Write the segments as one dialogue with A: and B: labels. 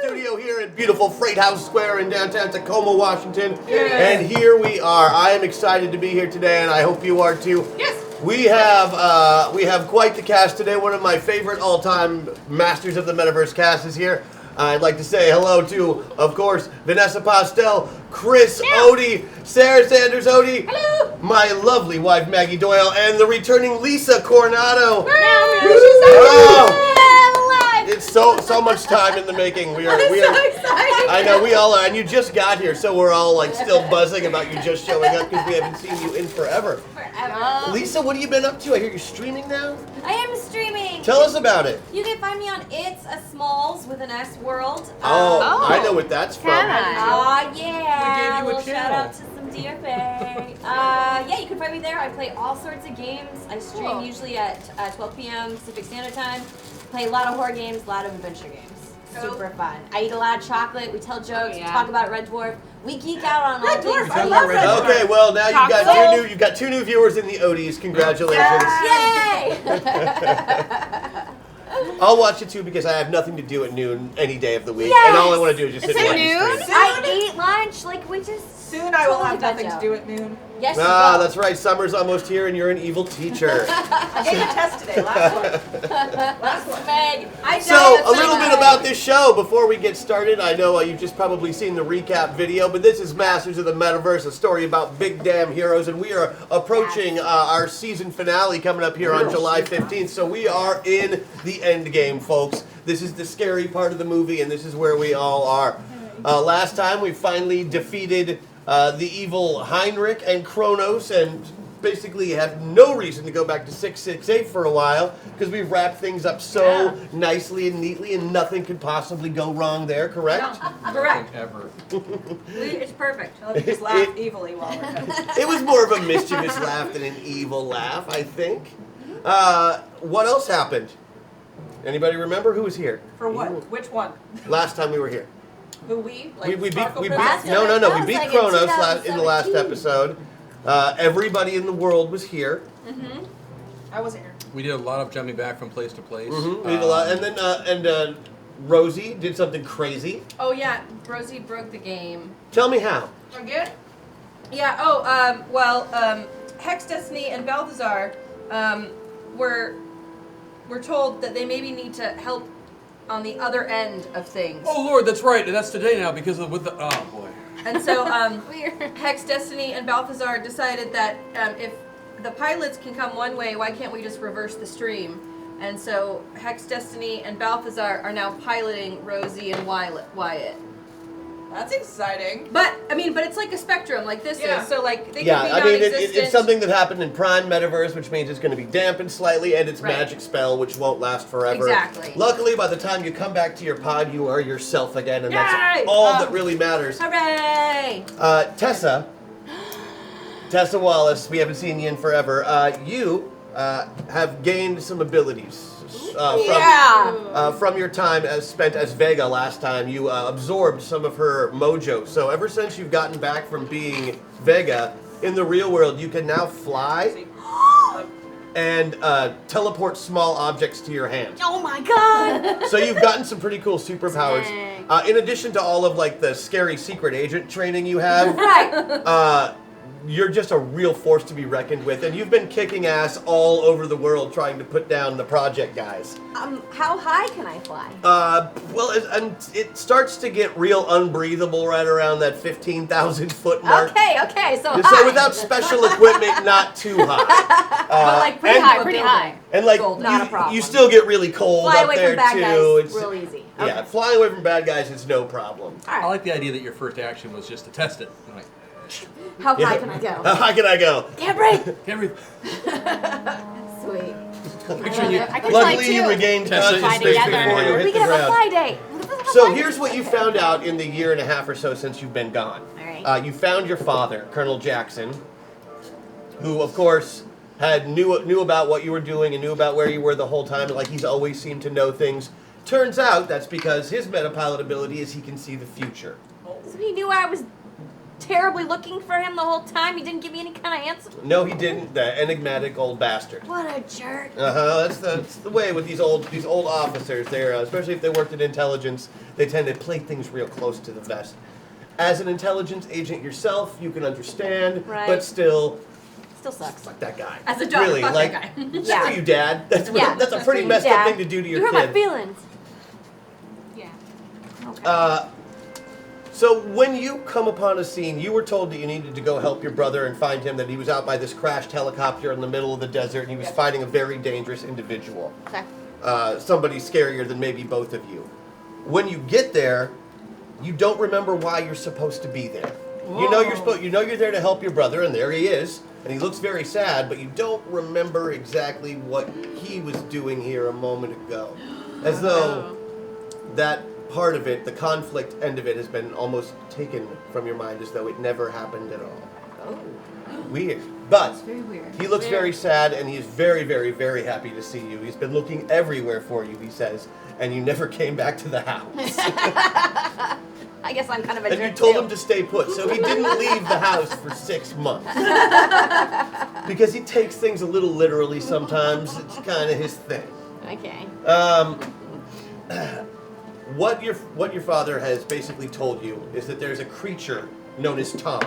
A: studio here at beautiful Freight House Square in downtown Tacoma, Washington. And here we are. I am excited to be here today, and I hope you are too.
B: Yes.
A: We have quite the cast today. One of my favorite all-time masters of the Metaverse cast is here. I'd like to say hello to, of course, Vanessa Postel, Chris Odie, Sarah Sanders Odie,
B: hello,
A: my lovely wife Maggie Doyle, and the returning Lisa Coronado. It's so much time in the making. We are
B: so excited.
A: I know we all are, and you just got here, so we're all like still buzzing about you just showing up because we haven't seen you in forever. Lisa, what have you been up to? I hear you're streaming now.
C: I am streaming.
A: Tell us about it.
C: You can find me on It's a Smalls with an S World.
A: I know what that's from.
C: Yeah.
B: We gave you a
C: little
B: channel.
C: shout out to some DFA. Yeah, you can find me there. I play all sorts of games. I stream usually at 12 p.m. Pacific Standard Time. Play a lot of horror games, a lot of adventure games. Super fun. I eat a lot of chocolate. We tell jokes. We talk about Red Dwarf. We geek out on all things.
B: I love Red Dwarf.
A: Okay, well now you've got two new viewers in the Odies. Congratulations!
C: Yay!
A: I'll watch it too because I have nothing to do at noon any day of the week, and all I want to do is just sit and watch the stream.
C: I eat lunch. Like we just.
B: Soon I will have nothing to do at noon.
C: Yes, you will.
A: That's right. Summer's almost here, and you're an evil teacher.
B: I gave a test today. Last one.
C: Meg.
A: So, a little bit about this show before we get started. I know you've just probably seen the recap video, but this is Masters of the Metaverse, a story about big damn heroes, and we are approaching our season finale coming up here on July 15th, so we are in the end game, folks. This is the scary part of the movie, and this is where we all are. Last time, we finally defeated the evil Heinrich and Kronos, and basically have no reason to go back to 668 for a while because we've wrapped things up so nicely and neatly, and nothing could possibly go wrong there. Correct?
B: No, correct.
D: Ever.
B: It's perfect. I'll just laugh evilly while we're done.
A: It was more of a mischievous laugh than an evil laugh, I think. What else happened? Anybody remember who was here?
B: For what? Which one?
A: Last time we were here.
B: Who we?
A: We beat
C: Last
A: we
C: time
A: beat
C: like
A: Kronos in the last
C: 2017.
A: episode. Everybody in the world was here.
B: I wasn't here.
D: We did a lot of jumping back from place to place.
A: We did a lot, and then Rosie did something crazy.
E: Oh yeah, Rosie broke the game.
A: Tell me how.
B: Again?
E: Yeah. Hex Destiny and Balthazar were told that they maybe need to help on the other end of things.
D: Oh Lord, that's right. That's today now because of oh boy.
E: And so Hex Destiny and Balthazar decided that if the pilots can come one way, why can't we just reverse the stream? And so Hex Destiny and Balthazar are now piloting Rosie and Wyatt.
B: That's exciting.
E: But it's like a spectrum, like this is. So like they could be
A: I mean,
E: non-existent.
A: it's something that happened in Prime Metaverse, which means it's going to be dampened slightly, and it's magic spell, which won't last forever.
E: Exactly.
A: Luckily, by the time you come back to your pod, you are yourself again, and that's all that really matters.
E: Hooray!
A: Tessa Wallace, we haven't seen you in forever. You have gained some abilities. From your time spent as Vega last time, you absorbed some of her mojo. So ever since you've gotten back from being Vega, in the real world, you can now fly and teleport small objects to your hand.
C: Oh my god!
A: So you've gotten some pretty cool superpowers. In addition to all of like the scary secret agent training you have, you're just a real force to be reckoned with, and you've been kicking ass all over the world trying to put down the project guys.
C: How high can I fly?
A: It starts to get real unbreathable right around that 15,000 foot mark.
C: Okay, so high.
A: So without special equipment, not too high.
C: But like pretty high.
A: And like
C: Not a problem.
A: you still get really cold
C: Fly
A: up
C: away
A: there
C: from bad
A: too.
C: guys,
A: It's
C: real easy.
A: Yeah, flying away from bad guys is no problem.
D: I like the idea that your first action was just to test it. I'm like,
C: How high can I go?
A: How high can I go?
C: Can't breathe.
D: can't breathe.
C: Sweet.
D: Picture you.
C: I can fly
A: Luckily, you
C: too.
A: regained
D: Tessa
A: consciousness
D: is
A: before
D: together.
A: you
C: We
A: hit
C: can
A: the
C: have a
A: ground.
C: fly day.
A: So here's what you found out in the year and a half or so since you've been gone.
C: All right.
A: You found your father, Colonel Jackson, who, of course, knew about what you were doing and knew about where you were the whole time. Like he's always seemed to know things. Turns out that's because his metapilot ability is he can see the future.
C: So he knew I was terribly looking for him the whole time? He didn't give me any kind of answer.
A: No, he didn't. The enigmatic old bastard.
C: What a jerk.
A: That's the way with these old officers. They're especially if they worked in intelligence, they tend to play things real close to the vest. As an intelligence agent yourself, you can understand,
C: Right.
A: but still
C: sucks.
A: fuck that guy.
E: As a dog,
A: really,
E: fuck
A: like,
E: that guy.
C: Yeah.
A: screw you, Dad. That's
C: Yeah.
A: that's a pretty
C: Screw you,
A: messed up
C: Dad.
A: thing to do to your
C: You
A: kid.
C: hurt my feelings.
B: Yeah.
C: Okay.
A: So when you come upon a scene, you were told that you needed to go help your brother and find him, that he was out by this crashed helicopter in the middle of the desert, and he was fighting a very dangerous individual.
C: Okay.
A: Somebody scarier than maybe both of you. When you get there, you don't remember why you're supposed to be there. You know you're there to help your brother, and there he is, and he looks very sad, but you don't remember exactly what he was doing here a moment ago. As though that part of it, the conflict end of it, has been almost taken from your mind, as though it never happened at all.
C: Oh.
A: Weird. But
C: Very weird.
A: he looks very sad, and he is very, very, very happy to see you. He's been looking everywhere for you, he says, and you never came back to the house.
C: I guess I'm kind of a jerk
A: And you told
C: too.
A: him to stay put, so he didn't leave the house for 6 months. Because he takes things a little literally sometimes. It's kind of his thing.
C: Okay.
A: What your father has basically told you is that there's a creature known as Tom,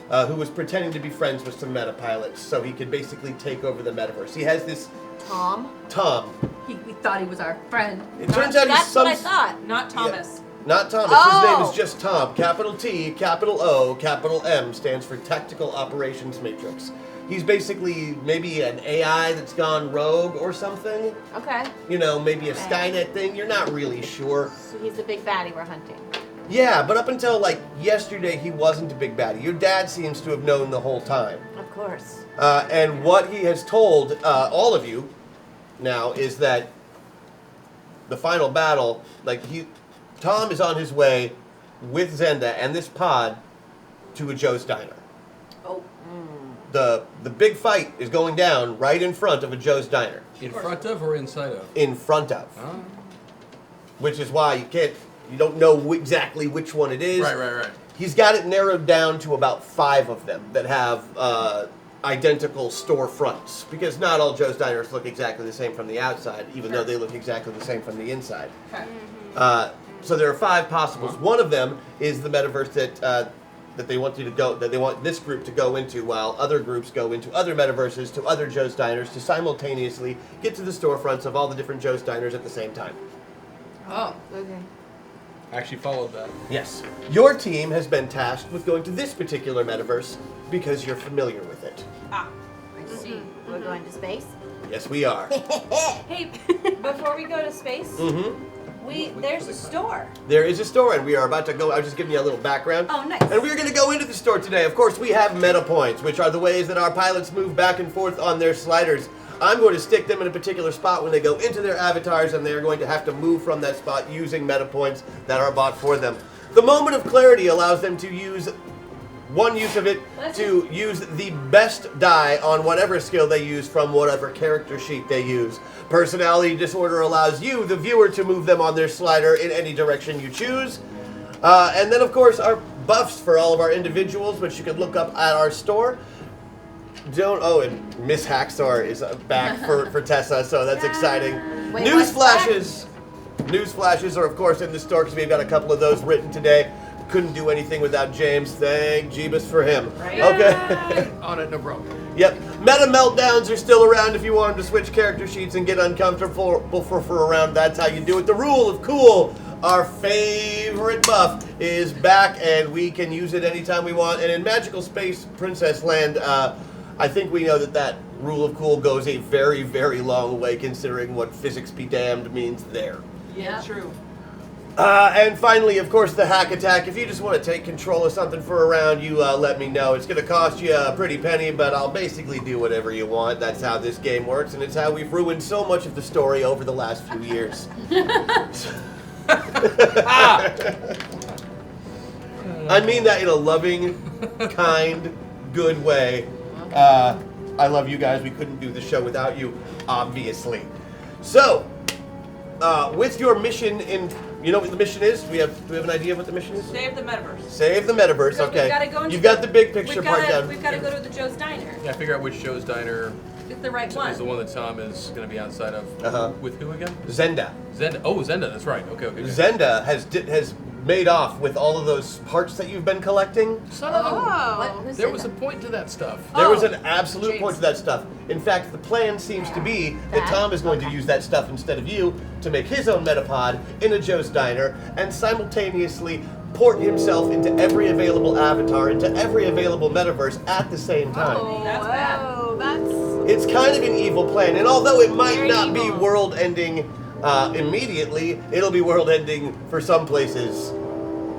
A: who was pretending to be friends with some meta pilots, so he could basically take over the metaverse. He has this
C: Tom.
E: We thought he was our friend.
A: It turns out he's
C: That's
A: some.
C: what I thought.
B: Not Thomas.
A: Not Thomas.
C: Oh.
A: His name is just Tom. Capital T, capital O, capital M stands for Tactical Operations Matrix. He's basically maybe an AI that's gone rogue or something.
C: Okay.
A: You know, maybe a
C: Okay.
A: Skynet thing. You're not really sure.
C: So he's the big baddie we're hunting.
A: Yeah, but up until like yesterday, he wasn't a big baddie. Your dad seems to have known the whole time.
C: Of course.
A: And what he has told all of you now is that the final battle, Tom is on his way with Zenda and this pod to a Joe's Diner.
E: Oh.
A: The big fight is going down right in front of a Joe's Diner.
D: In front of or inside of?
A: In front of.
D: Oh.
A: Which is why you don't know exactly which one it is.
D: Right.
A: He's got it narrowed down to about 5 of them that have identical storefronts, because not all Joe's Diners look exactly the same from the outside, even though they look exactly the same from the inside.
E: Okay.
A: So there are 5 possibles. One of them is the metaverse that they want you to go, that they want this group to go into, while other groups go into other metaverses to other Joe's Diners to simultaneously get to the storefronts of all the different Joe's Diners at the same time.
E: Oh.
C: Okay.
D: I actually followed that.
A: Yes. Your team has been tasked with going to this particular metaverse because you're familiar with it.
E: Ah. I see.
C: We're going to space.
A: Yes, we are.
B: Hey, before we go to space, there's a store.
A: There is a store, and we are about to go. I was just giving you a little background.
B: Oh, nice.
A: And we're going to go into the store today. Of course, we have meta points, which are the ways that our pilots move back and forth on their sliders. I'm going to stick them in a particular spot when they go into their avatars, and they're going to have to move from that spot using meta points that are bought for them. The moment of clarity allows them to use one use of it to use the best die on whatever skill they use from whatever character sheet they use. Personality disorder allows you, the viewer, to move them on their slider in any direction you choose. And then, of course, our buffs for all of our individuals, which you can look up at our store. And Miss Hacksaw is back for Tessa, so that's exciting.
C: Wait,
A: News
C: what's
A: flashes! News flashes are, of course, in the store because we've got a couple of those written today. Couldn't do anything without James. Thank Jeebus for him.
B: Right.
A: Okay.
D: On it, no problem.
A: Yep. Meta meltdowns are still around if you want them to switch character sheets and get uncomfortable for a round. That's how you do it. The rule of cool, our favorite buff, is back, and we can use it anytime we want. And in Magical Space Princess Land, I think we know that rule of cool goes a very, very long way, considering what physics be damned means there.
B: Yeah, true.
A: And finally, of course, the hack attack. If you just want to take control of something for a round, you let me know. It's going to cost you a pretty penny, but I'll basically do whatever you want. That's how this game works, and it's how we've ruined so much of the story over the last few years. I mean that in a loving, kind, good way. I love you guys. We couldn't do the show without you, obviously. So, with your mission in You know what the mission is? Do we have an idea of what the mission is?
B: Save the Metaverse.
A: Save the Metaverse.
E: Because
A: Okay.
E: we've gotta go into
A: You've got the big picture
E: We've
A: part
E: gotta,
A: down.
E: we've got to go to the Joe's Diner.
D: Yeah, figure out which Joe's Diner
E: It's the right one.
D: is the one that Tom is going to be outside of.
A: Uh-huh.
D: With who again?
A: Zenda.
D: Zenda. Oh, Zenda. That's right. Okay. Okay.
A: Zenda has made off with all of those parts that you've been collecting.
D: Son of a.
C: What? Who
D: There
C: said
D: was a
C: that?
D: point to that stuff.
A: There was
E: Oh,
A: an absolute
E: James.
A: point to that stuff. In fact, the plan seems to be that
C: That?
A: Tom is going to use that stuff instead of you to make his own Metapod in a Joe's Diner and simultaneously port himself into every available avatar, into every available metaverse at the same time.
B: Oh, that's bad.
A: It's kind of an evil plan, and although it might
C: Very
A: not be
C: evil.
A: world-ending immediately, it'll be world-ending for some places.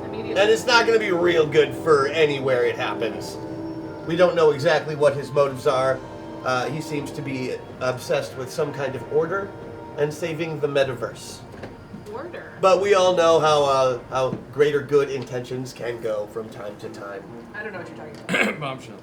B: Immediately.
A: And it's not going to be real good for anywhere it happens. We don't know exactly what his motives are. He seems to be obsessed with some kind of order and saving the metaverse.
B: Order.
A: But we all know how greater good intentions can go from time to time.
B: I don't know what you're talking about.
D: Bombshell.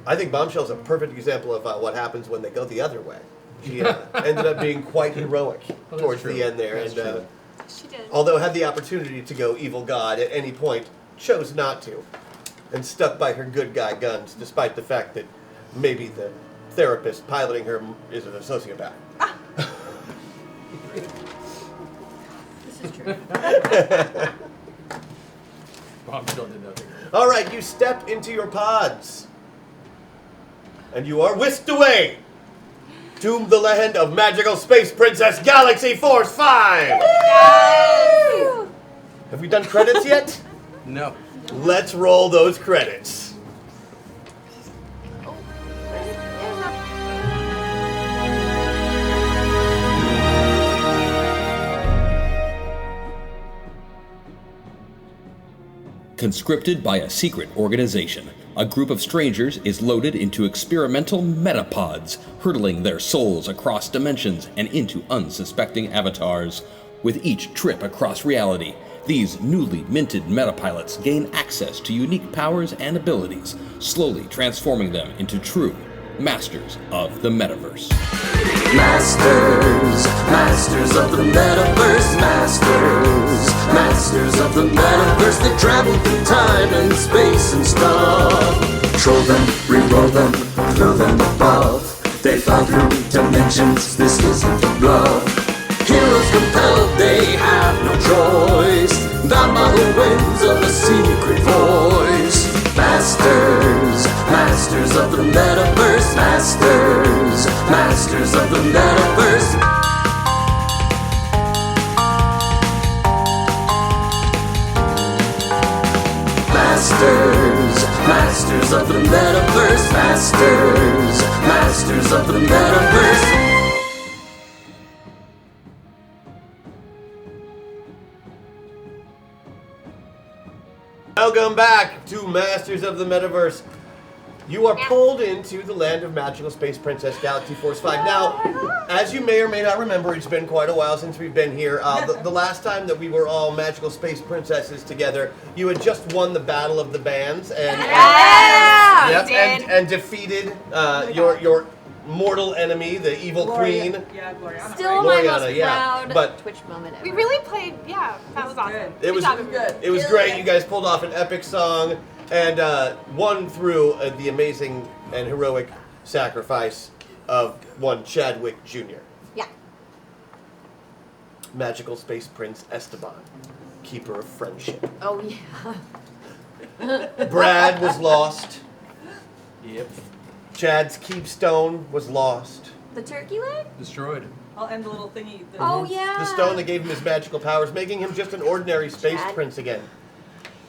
A: I think Bombshell's a perfect example of what happens when they go the other way. She ended up being quite heroic
D: that's
A: towards
D: true.
A: the end there.
D: That's
A: and
D: true.
C: She did.
A: although had the opportunity to go evil god at any point, chose not to, and stuck by her good guy guns, despite the fact that maybe the therapist piloting her is a sociopath.
E: This is true.
D: Bombshell did nothing.
A: All right, you step into your pods, and you are whisked away to the land of Magical Space Princess Galaxy Force 5. Have we done credits yet?
D: No.
A: Let's roll those credits.
F: Conscripted by a secret organization, a group of strangers is loaded into experimental metapods, hurtling their souls across dimensions and into unsuspecting avatars. With each trip across reality, these newly minted metapilots gain access to unique powers and abilities, slowly transforming them into true masters of the metaverse.
G: Masters, masters of the metaverse, masters of the metaverse. They travel through time and space and stuff. Troll them, re-roll them, throw them above. They fly through dimensions, this isn't a bluff. Heroes compelled, they have no choice, bound by the winds of a secret voice. Masters, masters of the metaverse, masters of the metaverse. Masters of the metaverse, masters of the metaverse.
A: Welcome back to Masters of the Metaverse. You are pulled into the land of Magical Space Princess Galaxy Force 5. Now, as you may or may not remember, it's been quite a while since we've been here. The last time that we were all Magical Space Princesses together, you had just won the Battle of the Bands and and defeated your mortal enemy, the evil queen.
B: Yeah, Gloriana.
C: Still my
A: Gloriana,
C: most
A: yeah,
C: proud
A: but-
C: Twitch moment ever.
H: We really played, yeah, that was awesome.
A: It was
H: job.
B: good.
A: It was great. You guys pulled off an epic song and won through the amazing and heroic sacrifice of one Chadwick Jr.
C: Yeah.
A: Magical Space Prince Esteban, keeper of friendship.
C: Oh, yeah.
A: Brad was lost.
D: Yep.
A: Chad's keepstone was lost.
C: The turkey leg?
D: Destroyed.
B: I'll end the little thingy.
C: Oh, yeah.
A: The stone that gave him his magical powers, making him just an ordinary space
C: Chad.
A: prince again.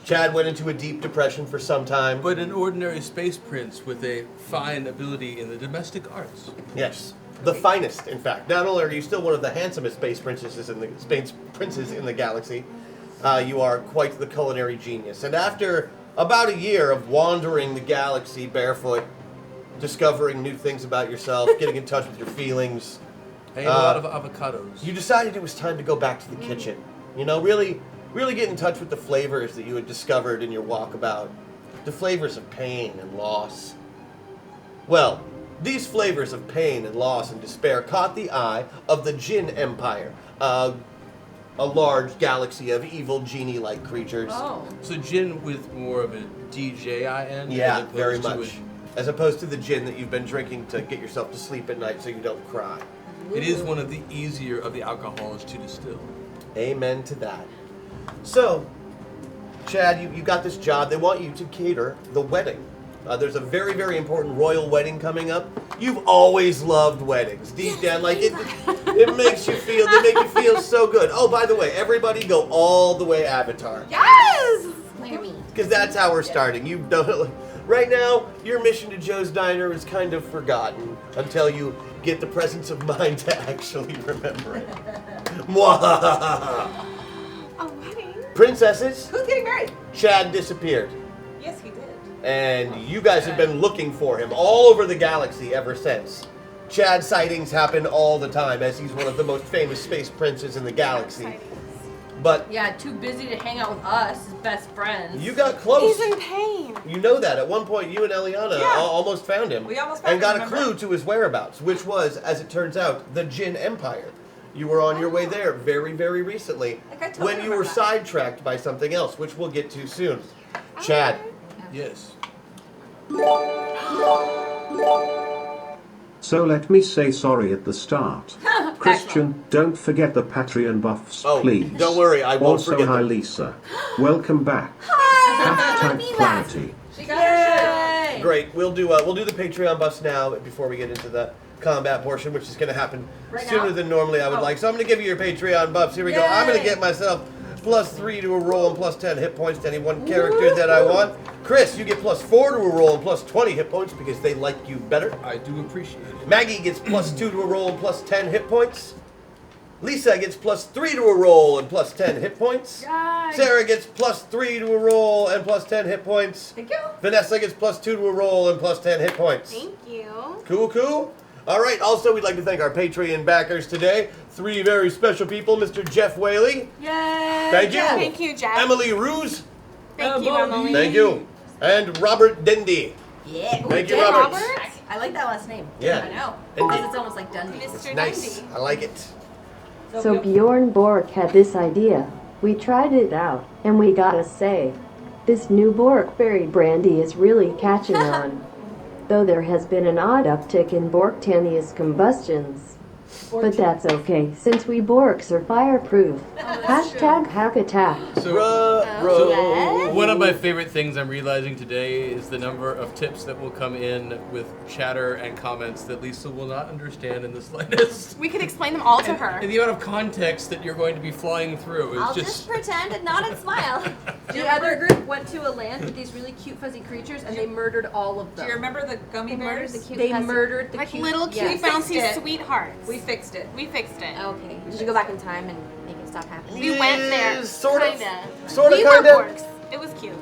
A: Chad went into a deep depression for some time.
D: But an ordinary space prince with a fine ability in the domestic arts.
A: Yes, the finest, in fact. Not only are you still one of the handsomest space princes in the galaxy, you are quite the culinary genius. And after about a year of wandering the galaxy barefoot, discovering new things about yourself, getting in touch with your feelings,
D: I ate a lot of avocados.
A: you decided it was time to go back to the kitchen. You know, really get in touch with the flavors that you had discovered in your walkabout. The flavors of pain and loss. Well, these flavors of pain and loss and despair caught the eye of the Jin Empire, a a large galaxy of evil genie-like creatures.
E: Oh.
D: So gin with more of a DJIN?
A: Yeah,
D: as opposed
A: very
D: to
A: much. As opposed to the gin that you've been drinking to get yourself to sleep at night so you don't cry.
D: It is one of the easier of the alcohols to distill.
A: Amen to that. So, Chad, you got this job. They want you to cater the wedding. There's a very, very important royal wedding coming up. You've always loved weddings. Deep down, like it makes you feel, they make you feel so good. Oh, by the way, everybody go all the way Avatar.
H: Yes!
A: Because that's how we're starting. You don't. Right now, your mission to Joe's Diner is kind of forgotten until you get the presence of mind to actually remember it. Mwahaha.
H: A wedding?
A: Princesses,
E: Who's getting married?
A: Chad disappeared.
E: Yes, he did.
A: And you guys have been looking for him all over the galaxy ever since. Chad sightings happen all the time as he's one of the most famous space princes in the galaxy. But
E: Yeah, too busy to hang out with us as best friends.
A: you got close.
H: He's in pain.
A: You know that. At one point, you and Eliana almost found him.
E: We almost found
A: and got
E: him,
A: a
E: remember?
A: clue to his whereabouts, which was, as it turns out, the Jin Empire. You were on your way there very, very recently
E: Like I totally
A: when you were
E: remember that.
A: sidetracked by something else, which we'll get to soon. Chad,
D: Yes.
I: So let me say sorry at the start. Christian, don't forget the Patreon buffs,
A: Oh,
I: please.
A: don't worry, I won't
I: also,
A: forget
I: hi
A: them.
I: Lisa. Welcome back. Hashtag clarity.
E: She got her shit.
A: great. We'll do the Patreon buffs now before we get into the combat portion, which is going to happen
E: Right
A: sooner
E: now?
A: than normally I would like. So I'm going to give you your Patreon buffs. Here we go. I'm going to
E: Yay.
A: get myself +3 to a roll and +10 hit points to any one character that I want. Chris, you get +4 to a roll and +20 hit points because they like you better.
D: I do appreciate it.
A: Maggie gets +2 to a roll and +10 hit points. Lisa gets +3 to a roll and +10 hit points. Sarah gets +3 to a roll and +10 hit points.
E: Thank you.
A: Vanessa gets +2 to a roll and +10 hit points.
H: Thank you.
A: Cool, cool. All right. Also, we'd like to thank our Patreon backers today. 3 very special people: Mr. Jeff Whaley.
E: Yay.
A: Thank you.
H: Thank you, Jeff.
A: Emily Ruse.
H: Thank you, Emily.
A: Thank you. And Robert Dendy.
E: Yeah. Ooh,
A: Thank you,
E: Dave
A: Robert.
E: Roberts. I like that last name.
A: Yeah.
E: I know.
A: Indeed.
E: Because it's almost like Dundee.
H: Mr.
A: Nice.
H: Dundee.
A: I like it.
J: So Bjorn Bork had this idea. We tried it out, and we gotta say, this new Bork berry brandy is really catching on. Though there has been an odd uptick in Borktaneous combustions. But that's okay, since we Borks are fireproof. Hashtag hack attack.
A: Ruh-roh.
D: One of my favorite things I'm realizing today is the number of tips that will come in with chatter and comments that Lisa will not understand in the slightest.
H: We could explain them all to her.
D: And the amount of context that you're going to be flying through is
C: I'll just pretend and nod and smile.
E: The other group went to a land with these really cute fuzzy creatures and they murdered all of them.
B: Do you remember the gummy
C: They murdered
B: bears?
C: the cute
E: They
C: fuzzy-
E: murdered the
H: Like
E: cute
H: little cute
E: yes.
H: bouncy
E: Fixed it.
H: sweethearts.
E: We fixed it.
H: We fixed it.
C: Okay. Did you go back in time and make it stop happening?
H: We went there.
A: Sort of.
H: Kinda.
A: Sort of,
H: We were
A: kinda.
H: Borks. It was cute.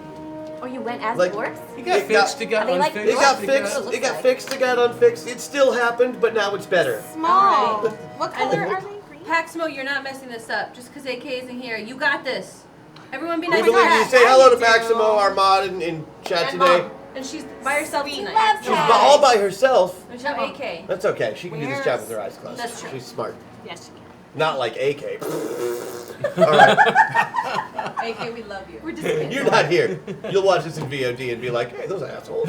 C: Oh, you went as
A: Like-
C: Borks?
D: It got
A: It
D: fixed,
A: got-
D: it got
C: Are they like
D: unfixed.
A: It got
C: It
A: fixed.
C: looks
A: It got
C: like.
A: fixed. It got unfixed. It still happened, but now it's better.
H: Small.
E: Alright.
H: What color are they? Green?
E: Paxmo, you're not messing this up just because AK isn't here. You got this. Everyone be
A: We
E: nice
A: believe
E: to
A: you.
E: Pax.
A: Say hello to
H: I do.
A: Maximo, our mod in chat
E: And
A: today.
E: Mom. And she's by herself
H: Sweet.
E: tonight.
A: She's all by herself.
E: There's no AK.
A: That's okay. She can do this job with her eyes closed.
E: That's true.
A: She's smart.
H: Yes, you can.
A: Not like AK. All right.
E: AK, we love you.
C: We're just kidding.
A: You're not here. You'll watch this in VOD and be like, hey, those assholes.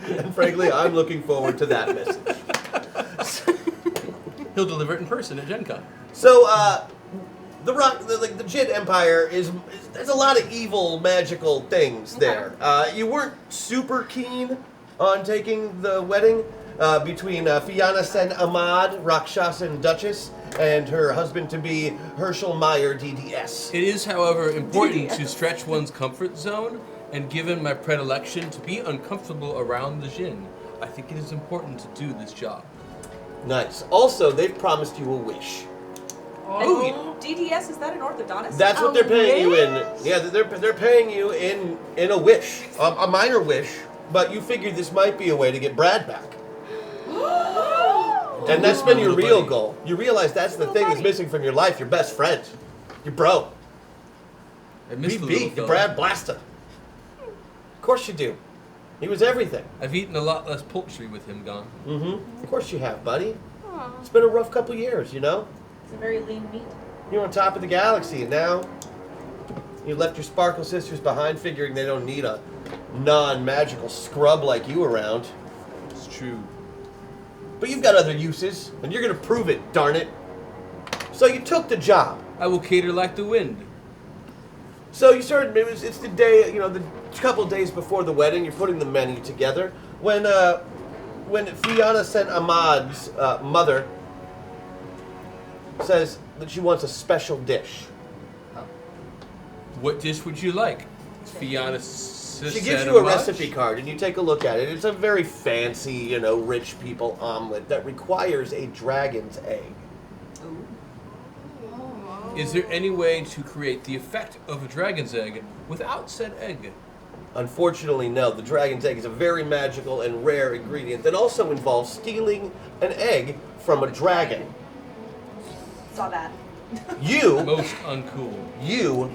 A: And frankly, I'm looking forward to that message.
D: He'll deliver it in person at Gen Con.
A: So, the Jin Empire there's a lot of evil, magical things there. You weren't super keen on taking the wedding between Fianna Sen Ahmad, Rakshasan Duchess, and her husband-to-be Herschel Meyer, DDS.
D: It is, however, important to stretch one's comfort zone, and given my predilection to be uncomfortable around the Jin, I think it is important to do this job.
A: Nice. Also, they've promised you a wish.
B: Oh, DDS, is that an orthodontist?
A: That's what they're paying you in. Yeah, they're paying you in a wish, a minor wish. But you figured this might be a way to get Brad back. And that's been your real goal. You realize that's the thing that's missing from your life, your best friend. Your bro.
D: I miss the
A: BP,
D: little
A: your
D: fella.
A: Brad Blaster. Of course you do. He was everything.
D: I've eaten a lot less poultry with him gone.
A: Mm-hmm. Of course you have, buddy. It's been a rough couple years, you know?
B: It's a very lean meat.
A: You're on top of the galaxy, and now you left your Sparkle sisters behind, figuring they don't need a non-magical scrub like you around.
D: It's true.
A: But you've got other uses, and you're gonna prove it, darn it. So you took the job.
D: I will cater like the wind.
A: So you started, it's the day, the couple of days before the wedding, you're putting the menu together. When Fiona St. Ahmad's mother says that she wants a special dish.
D: What dish would you like? Fiona
A: She gives you a recipe card, and you take a look at it. It's a very fancy, rich people omelet that requires a dragon's egg.
D: Is there any way to create the effect of a dragon's egg without said egg?
A: Unfortunately, no. The dragon's egg is a very magical and rare ingredient that also involves stealing an egg from a dragon.
C: Saw that.
A: You,
D: Most uncool.
A: you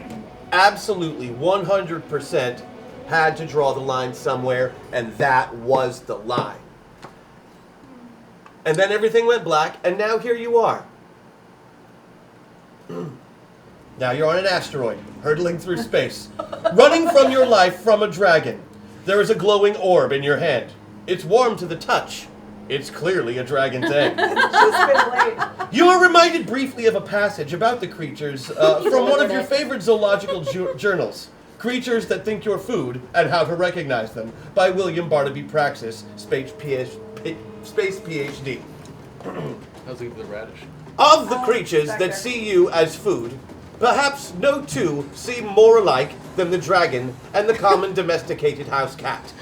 A: absolutely 100% had to draw the line somewhere, and that was the line. And then everything went black, and now here you are. Now you're on an asteroid, hurtling through space, running from your life from a dragon. There is a glowing orb in your hand. It's warm to the touch. It's clearly a dragon's egg. You are reminded briefly of a passage about the creatures from one of your favorite zoological journals. Creatures That Think You're Food and How to Recognize Them by William Barnaby Praxis, Space PhD.
D: How's it with the radish?
A: Of the creatures that see you as food, perhaps no two seem more alike than the dragon and the common domesticated house cat.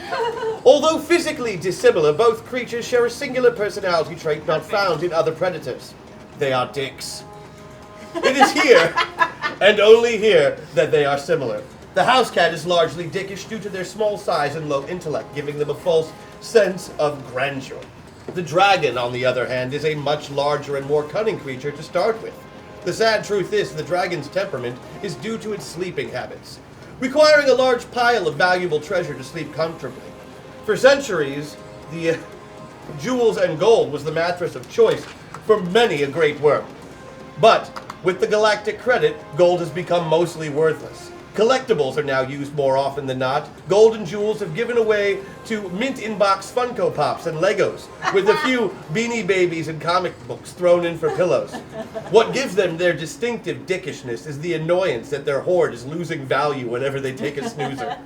A: Although physically dissimilar, both creatures share a singular personality trait not found in other predators. They are dicks. It is here, and only here, that they are similar. The house cat is largely dickish due to their small size and low intellect, giving them a false sense of grandeur. The dragon, on the other hand, is a much larger and more cunning creature to start with. The sad truth is, the dragon's temperament is due to its sleeping habits, requiring a large pile of valuable treasure to sleep comfortably. For centuries, the jewels and gold was the mattress of choice for many a great worm. But with the galactic credit, gold has become mostly worthless. Collectibles are now used more often than not. Gold and jewels have given away to mint-in-box Funko Pops and Legos, with a few Beanie Babies and comic books thrown in for pillows. What gives them their distinctive dickishness is the annoyance that their hoard is losing value whenever they take a snoozer.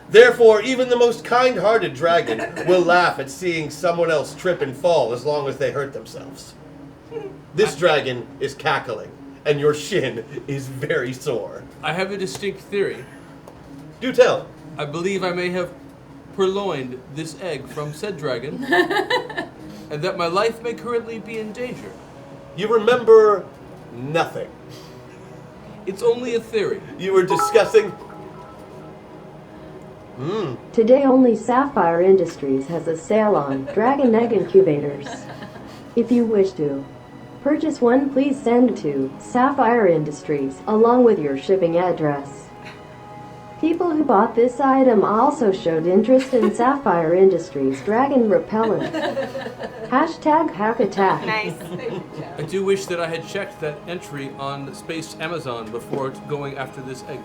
A: Therefore, even the most kind-hearted dragon will laugh at seeing someone else trip and fall as long as they hurt themselves. This dragon is cackling, and your shin is very sore.
D: I have a distinct theory.
A: Do tell.
D: I believe I may have purloined this egg from said dragon, and that my life may currently be in danger.
A: You remember nothing.
D: It's only a theory.
A: You were discussing...
J: Today only Sapphire Industries has a sale on Dragon Egg Incubators. If you wish to purchase one, please send to Sapphire Industries along with your shipping address. People who bought this item also showed interest in Sapphire Industries Dragon Repellent. Hashtag hack attack.
H: Nice.
D: I do wish that I had checked that entry on Space Amazon before going after this egg.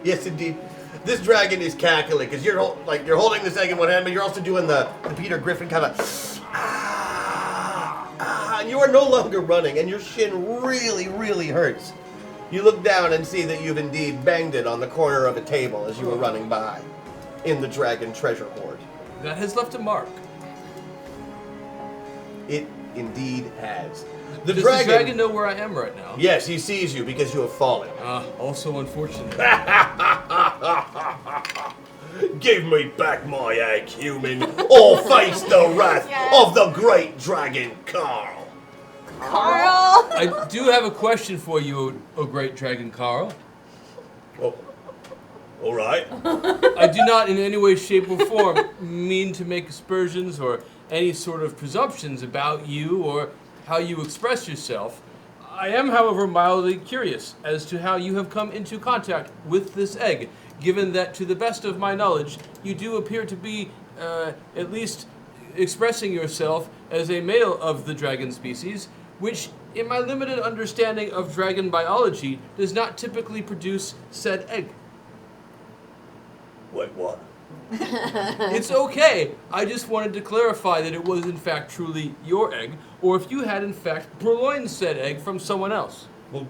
A: Yes, indeed. This dragon is cackling because you're holding this egg in one hand, but you're also doing the Peter Griffin kind of and you are no longer running, and your shin really, really hurts. You look down and see that you've indeed banged it on the corner of a table as you were running by in the dragon treasure hoard.
D: That has left a mark.
A: It indeed has.
D: Does the dragon know where I am right now?
A: Yes, he sees you because you have fallen.
D: Also unfortunate.
A: Give me back my egg, human, or face the wrath of the great dragon Carl.
C: Carl!
D: I do have a question for you, O great dragon Carl.
A: Oh, all right.
D: I do not in any way, shape, or form mean to make aspersions or any sort of presumptions about you or how you express yourself. I am, however, mildly curious as to how you have come into contact with this egg, given that, to the best of my knowledge, you do appear to be at least expressing yourself as a male of the dragon species, which, in my limited understanding of dragon biology, does not typically produce said egg.
A: Wait, what?
D: It's okay. I just wanted to clarify that it was in fact truly your egg, or if you had in fact purloined said egg from someone else.
A: Well,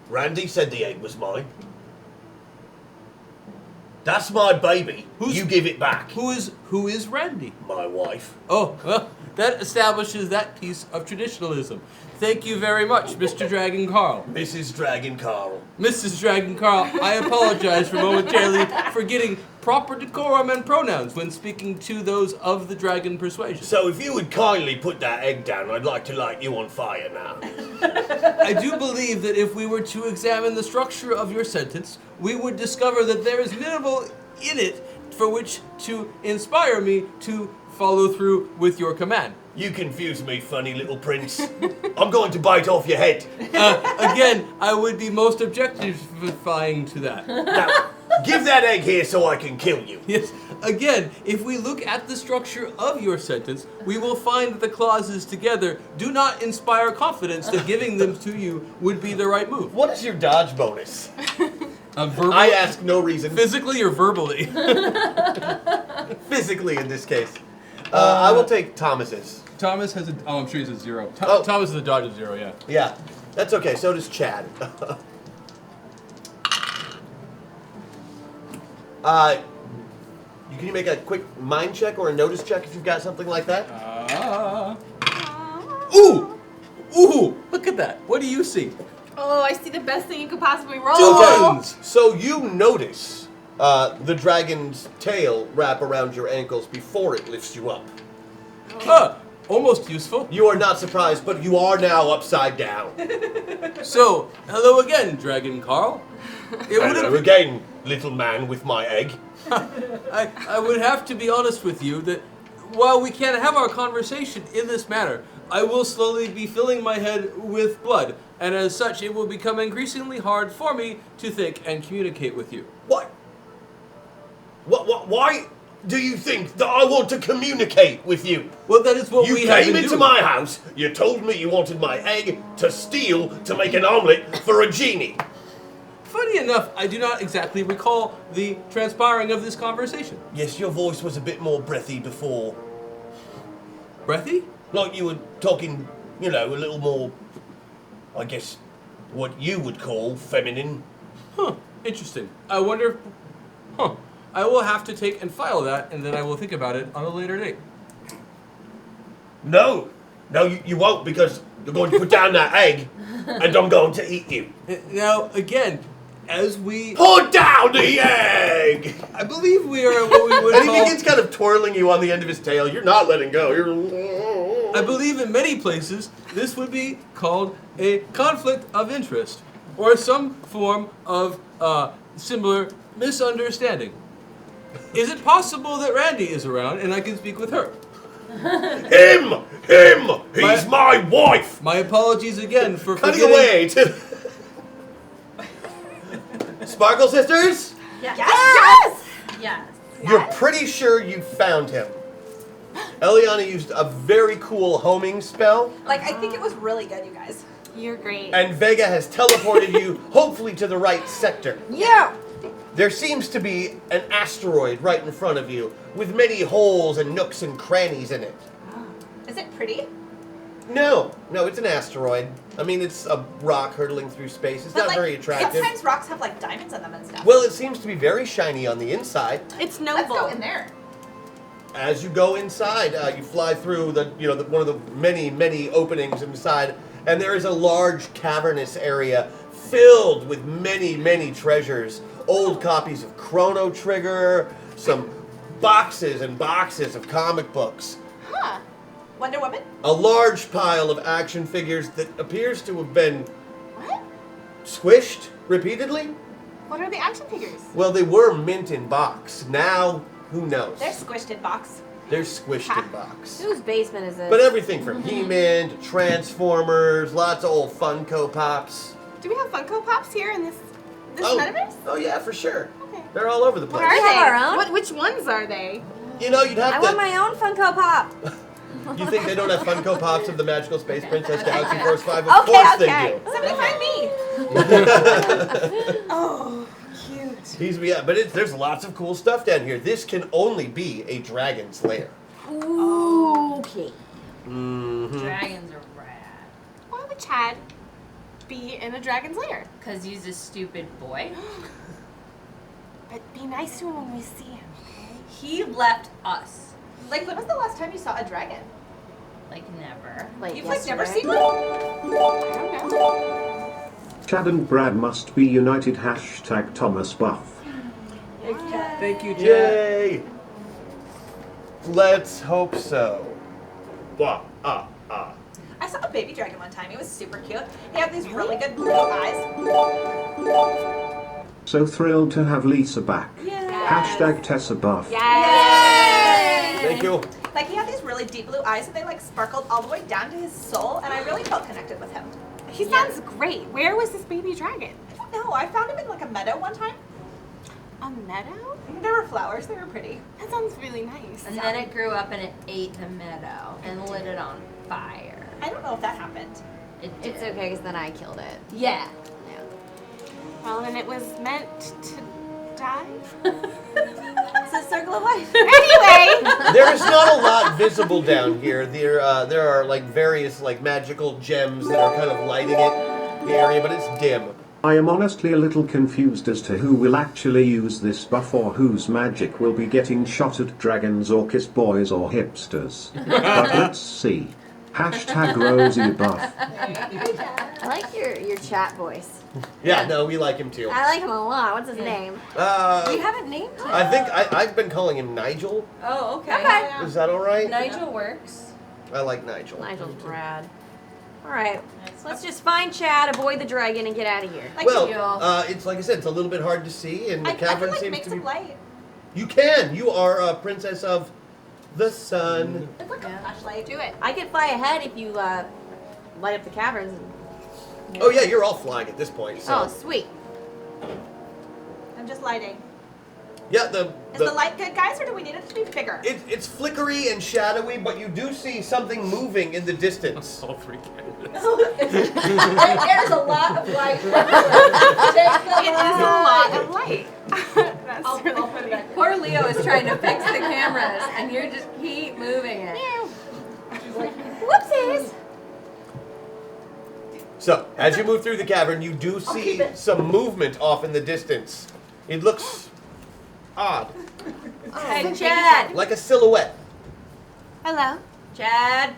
A: Randy said the egg was mine. That's my baby. You give it back.
D: Who is Randy?
A: My wife.
D: Oh, well, that establishes that piece of traditionalism. Thank you very much, Mr. Dragon Carl.
A: Mrs. Dragon Carl.
D: Mrs. Dragon Carl, I apologize for momentarily forgetting proper decorum and pronouns when speaking to those of the dragon persuasion.
A: So if you would kindly put that egg down, I'd like to light you on fire now.
D: I do believe that if we were to examine the structure of your sentence, we would discover that there is minimal in it for which to inspire me to follow through with your command.
A: You confuse me, funny little prince. I'm going to bite off your head.
D: Again, I would be most objectifying to that.
A: Now, give that egg here so I can kill you.
D: Yes. Again, if we look at the structure of your sentence, we will find that the clauses together do not inspire confidence that giving them to you would be the right move.
A: What is your dodge bonus?
D: Verbally?
A: I ask no reason.
D: Physically or verbally?
A: Physically in this case. I will take Thomas's.
D: Thomas has a... Oh, I'm sure he's a 0.
A: Oh.
D: Thomas is a dodge of 0, yeah.
A: Yeah, that's okay. So does Chad. Can you make a quick mind check or a notice check if you've got something like that?
D: Ooh! Ooh! Look at that. What do you see?
H: Oh, I see the best thing you could possibly roll.
A: Okay, so you notice the dragon's tail wrap around your ankles before it lifts you up.
D: Almost useful.
A: You are not surprised, but you are now upside down.
D: So, hello again, Dragon Carl.
A: Hello again, little man with my egg.
D: I would have to be honest with you that while we can have our conversation in this manner, I will slowly be filling my head with blood, and as such it will become increasingly hard for me to think and communicate with you.
A: What? Why do you think that I want to communicate with you?
D: Well, that is what we have been doing.
A: You came into my house, you told me you wanted my egg to steal to make an omelet for a genie.
D: Funny enough, I do not exactly recall the transpiring of this conversation.
A: Yes, your voice was a bit more breathy before.
D: Breathy?
A: Like you were talking, a little more, I guess, what you would call feminine.
D: Huh, interesting. I wonder, I will have to take and file that, and then I will think about it on a later date.
A: No, you won't, because you're going to put down that egg, and I'm going to eat you.
D: Now, again, as we...
A: Put down the egg!
D: I believe we are what we would
A: and
D: call...
A: he begins kind of twirling you on the end of his tail. You're not letting go.
D: I believe in many places, this would be called a conflict of interest, or some form of similar misunderstanding. Is it possible that Randy is around and I can speak with her?
A: Him! He's my wife!
D: My apologies again for
A: cutting
D: forgetting...
A: away to... Sparkle Sisters?
H: Yes!
B: Yes.
A: You're pretty sure you found him. Eliana used a very cool homing spell.
E: I think it was really good, you guys.
H: You're great.
A: And Vega has teleported you, hopefully, to the right sector.
E: Yeah!
A: There seems to be an asteroid right in front of you, with many holes and nooks and crannies in it.
E: Is it pretty?
A: No, it's an asteroid. I mean, it's a rock hurtling through space. It's not very attractive.
E: Sometimes rocks have diamonds in them and stuff.
A: Well, it seems to be very shiny on the inside.
H: It's
E: Let's
H: noble.
E: go in there.
A: As you go inside, you fly through one of the many openings inside, and there is a large cavernous area filled with many treasures. Old copies of Chrono Trigger, some boxes and boxes of comic books.
E: Huh. Wonder Woman?
A: A large pile of action figures that appears to have been
H: What?
A: squished repeatedly.
H: What are the action figures?
A: Well, they were mint in box. Now, who knows?
E: They're squished in box.
A: They're squished in box.
C: Whose basement is this?
A: But everything from He-Man to Transformers, lots of old Funko Pops.
H: Do we have Funko Pops here in this
A: Oh.
H: Metaverse?
A: Oh yeah, for sure.
H: Okay.
A: They're all over the place.
H: What are
C: We have
H: they?
C: our own?
H: Which ones are they?
A: You know, you'd have
C: I
A: to.
C: want my own Funko Pop.
A: You think they don't have Funko Pops of the Magical Space Princess Galaxy Force 5? Of
C: Okay,
A: course
C: okay.
A: they
E: Somebody find me.
H: Oh, cute.
A: do. But there's lots of cool stuff down here. This can only be a dragon's lair.
C: Okay.
A: Mm-hmm.
B: Dragons are rad.
H: Why would Chad be in a dragon's lair?
B: Because he's a stupid boy.
H: But be nice to him when we see him.
B: He left us.
E: Like, when was the last time you saw a dragon?
B: Like, never.
C: Like
E: You've like never
C: yesterday.
E: seen one?
H: I don't know.
I: Chad and Brad must be united. Hashtag Thomas Buff.
D: Thank you, Chad.
A: Yay! Let's hope so.
E: I saw a baby dragon one time. He was super cute. He had these really good blue eyes.
I: So thrilled to have Lisa back. Hashtag Tessa Buff.
A: Thank you.
E: Like, he had these really deep blue eyes and they like sparkled all the way down to his soul, and I really felt connected with him.
H: He sounds great. Where was this baby dragon?
E: I don't know. I found him in like a meadow one time.
H: A meadow?
E: There were flowers. They were pretty.
H: That sounds really nice.
B: And then it grew up and it ate the meadow and lit it on fire.
E: I don't know if that happened.
B: It did.
C: It's okay, because then I killed it.
B: Yeah.
H: Well, then it was meant to die.
C: It's a circle of life.
H: Anyway.
A: There is not a lot visible down here. There are like various like magical gems that are kind of lighting the area, but it's dim.
I: I am honestly a little confused as to who will actually use this buff or whose magic will be getting shot at dragons or kiss boys or hipsters. But let's see. Hashtag Rosie Buff.
C: I like your chat voice.
A: Yeah, no, we like him too.
C: I like him a lot. What's his name?
E: You haven't named him.
A: I think I've been calling him Nigel.
B: Oh, okay.
C: Okay.
A: Is that all right?
B: Nigel works.
A: I like Nigel.
C: Nigel's Brad. All right. So let's just find Chad, avoid the dragon, and get out of here.
A: Well, it's like I said, it's a little bit hard to see, and the
E: I can
A: cavern
E: like
A: seems
E: make
A: to
E: some
A: be.
E: light.
A: You can. You are a princess of the sun.
E: It's like a flashlight.
H: Do it.
C: I could fly ahead if you light up the caverns.
A: Oh yeah, you're all flying at this point. So.
C: Oh, sweet.
E: I'm just lighting.
A: Yeah,
E: Is the light good, guys, or do we need it to be bigger?
A: It's flickery and shadowy, but you do see something moving in the distance.
D: All three candidates.
E: There's a lot of light.
H: It is a lot of light. That's
E: I'll
H: really
E: put it
H: funny.
E: back.
B: Poor Leo is trying to fix the cameras, and you're just keep moving it.
C: Whoopsies.
A: So, as you move through the cavern, you do see some movement off in the distance. It looks odd,
B: Hey, Chad.
A: like a silhouette.
H: Hello.
B: Chad.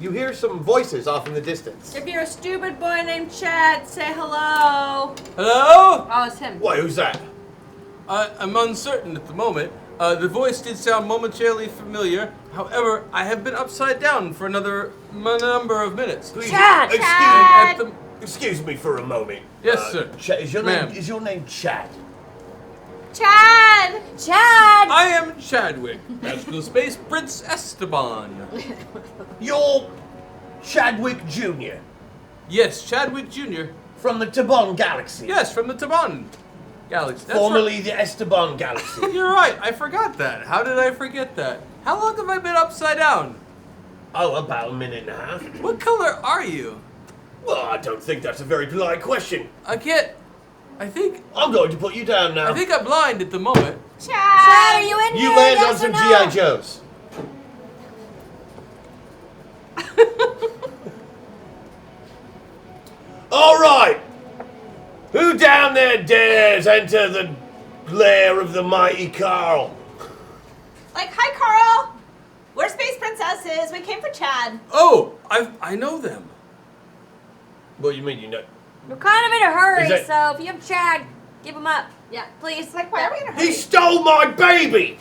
A: You hear some voices off in the distance.
B: If you're a stupid boy named Chad, say hello.
D: Hello?
B: Oh, it's him.
A: Why, who's that?
D: I'm uncertain at the moment. The voice did sound momentarily familiar. However, I have been upside down for another number of minutes.
A: Please,
C: Chad!
A: Excuse me for a moment.
D: Yes, sir.
A: Is your
D: Ma'am.
A: name Chad?
H: Chad.
C: Chad.
D: I am Chadwick, Magical Space Prince Esteban.
A: You're Chadwick Jr.
D: Yes, Chadwick Jr.
A: from the Tabon Galaxy.
D: Yes, from the Taban Galaxy. That's
A: Formerly the Esteban Galaxy.
D: right. You're right, I forgot that. How did I forget that? How long have I been upside down?
A: Oh, about a minute and a half.
D: What color are you?
A: Well, I don't think that's a very polite question.
D: I think
A: I'm going to put you down now.
D: I'm blind at the moment.
C: Chad, are you in
A: You
C: here?
A: land
C: Yes
A: on some
C: or no?
A: G.I. Joes. All right. Who down there dares enter the lair of the mighty Carl?
E: Like, hi, Carl. We're space princesses. We came for Chad.
D: Oh, I know them.
A: What do you mean you know?
C: We're kind of in a hurry,
A: Is that-
C: so if you have Chad, give him up. Yeah, please.
E: Like, why are we in a hurry?
A: He stole my baby!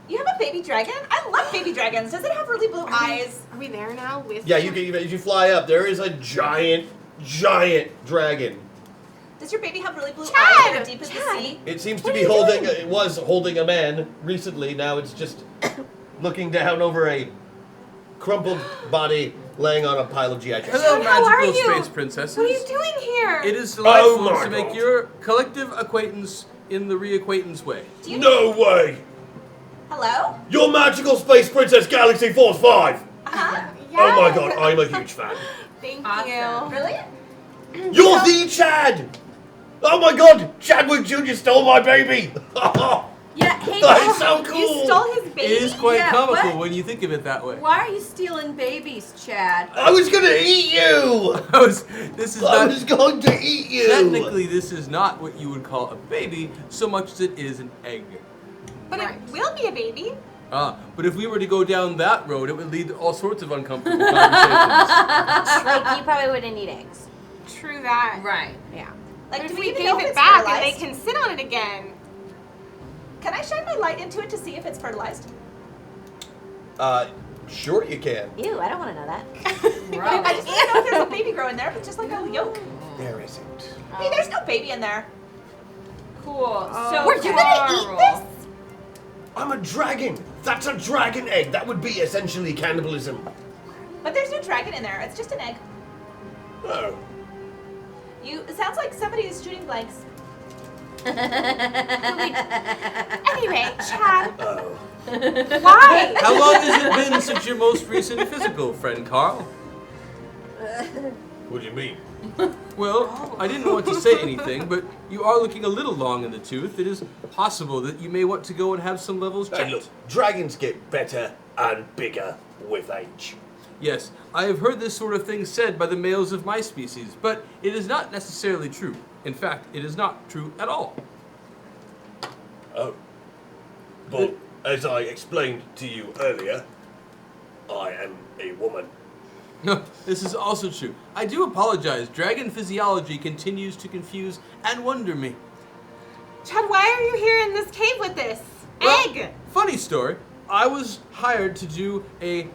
E: You have a baby dragon? I love baby dragons. Does it have really blue eyes?
H: Are we there now with
A: Yeah, as you fly up, there is a giant dragon.
E: Does your baby have really blue eyes
H: Chad!
E: that are deep as the sea?
A: It seems to
C: What
A: be
C: are you
A: holding.
C: doing?
A: It was holding a man recently. Now it's just looking down over a crumpled body laying on a pile of GI Joes.
D: Hello,
H: How are
D: Magical
H: you?
D: Space Princesses.
H: What are you doing here?
D: It is delightful
A: Oh my
D: to make
A: God.
D: your collective acquaintance in the reacquaintance way.
A: No way!
H: Hello?
A: Your Magical Space Princess Galaxy Force 5!
H: Uh-huh.
A: Oh my god, I'm a huge fan.
H: Thank
E: Awesome.
H: you.
E: Really?
A: You're the Chad! Oh my god, Chadwick Jr. stole my baby!
E: Yeah, hey,
A: That is so cool!
H: You stole his baby?
D: It is quite
E: Yeah,
D: comical
E: what?
D: when you think of it that way.
E: why are you stealing babies, Chad?
A: I was gonna eat you!
D: This is
A: I
D: not.
A: was going to eat you!
D: Technically, this is not what you would call a baby, so much as it is an egg.
H: But
E: Right.
H: it will be a baby.
D: But if we were to go down that road, it would lead to all sorts of uncomfortable conversations.
C: Like, you probably wouldn't eat eggs.
H: True that.
E: Right.
C: Yeah.
H: Like,
K: But
H: do
K: if
H: we
K: we
H: even
K: gave
H: know if
K: it
H: it's
K: back and they
H: fertilized?
K: can sit on it again.
H: Can I shine my light into it to see if it's fertilized?
A: Sure you can.
C: Ew, I don't want to know that.
H: I just want to know if there's a baby growing there, but just like a yolk.
A: There isn't.
H: Hey, there's no baby in there.
E: Cool. So
C: Were you gonna eat
E: Carl.
C: this?
A: I'm a dragon! That's a dragon egg! That would be essentially cannibalism.
H: But there's no dragon in there. It's just an egg.
A: Oh.
H: It sounds like somebody is shooting blanks.
K: Anyway, Chad,
A: Oh.
K: why?
D: How long has it been since your most recent physical, friend Carl?
A: What do you mean?
D: Well, I didn't want to say anything, but you are looking a little long in the tooth. It is possible that you may want to go and have some levels
A: Hey,
D: checked.
A: look, dragons get better and bigger with age.
D: Yes, I have heard this sort of thing said by the males of my species, but it is not necessarily true. In fact, it is not true at all.
A: Oh. But as I explained to you earlier, I am a woman.
D: No, this is also true. I do apologize. Dragon physiology continues to confuse and wonder me.
K: Chad, why are you here in this cave with this
D: Well,
K: egg?
D: Funny story. I was hired to do a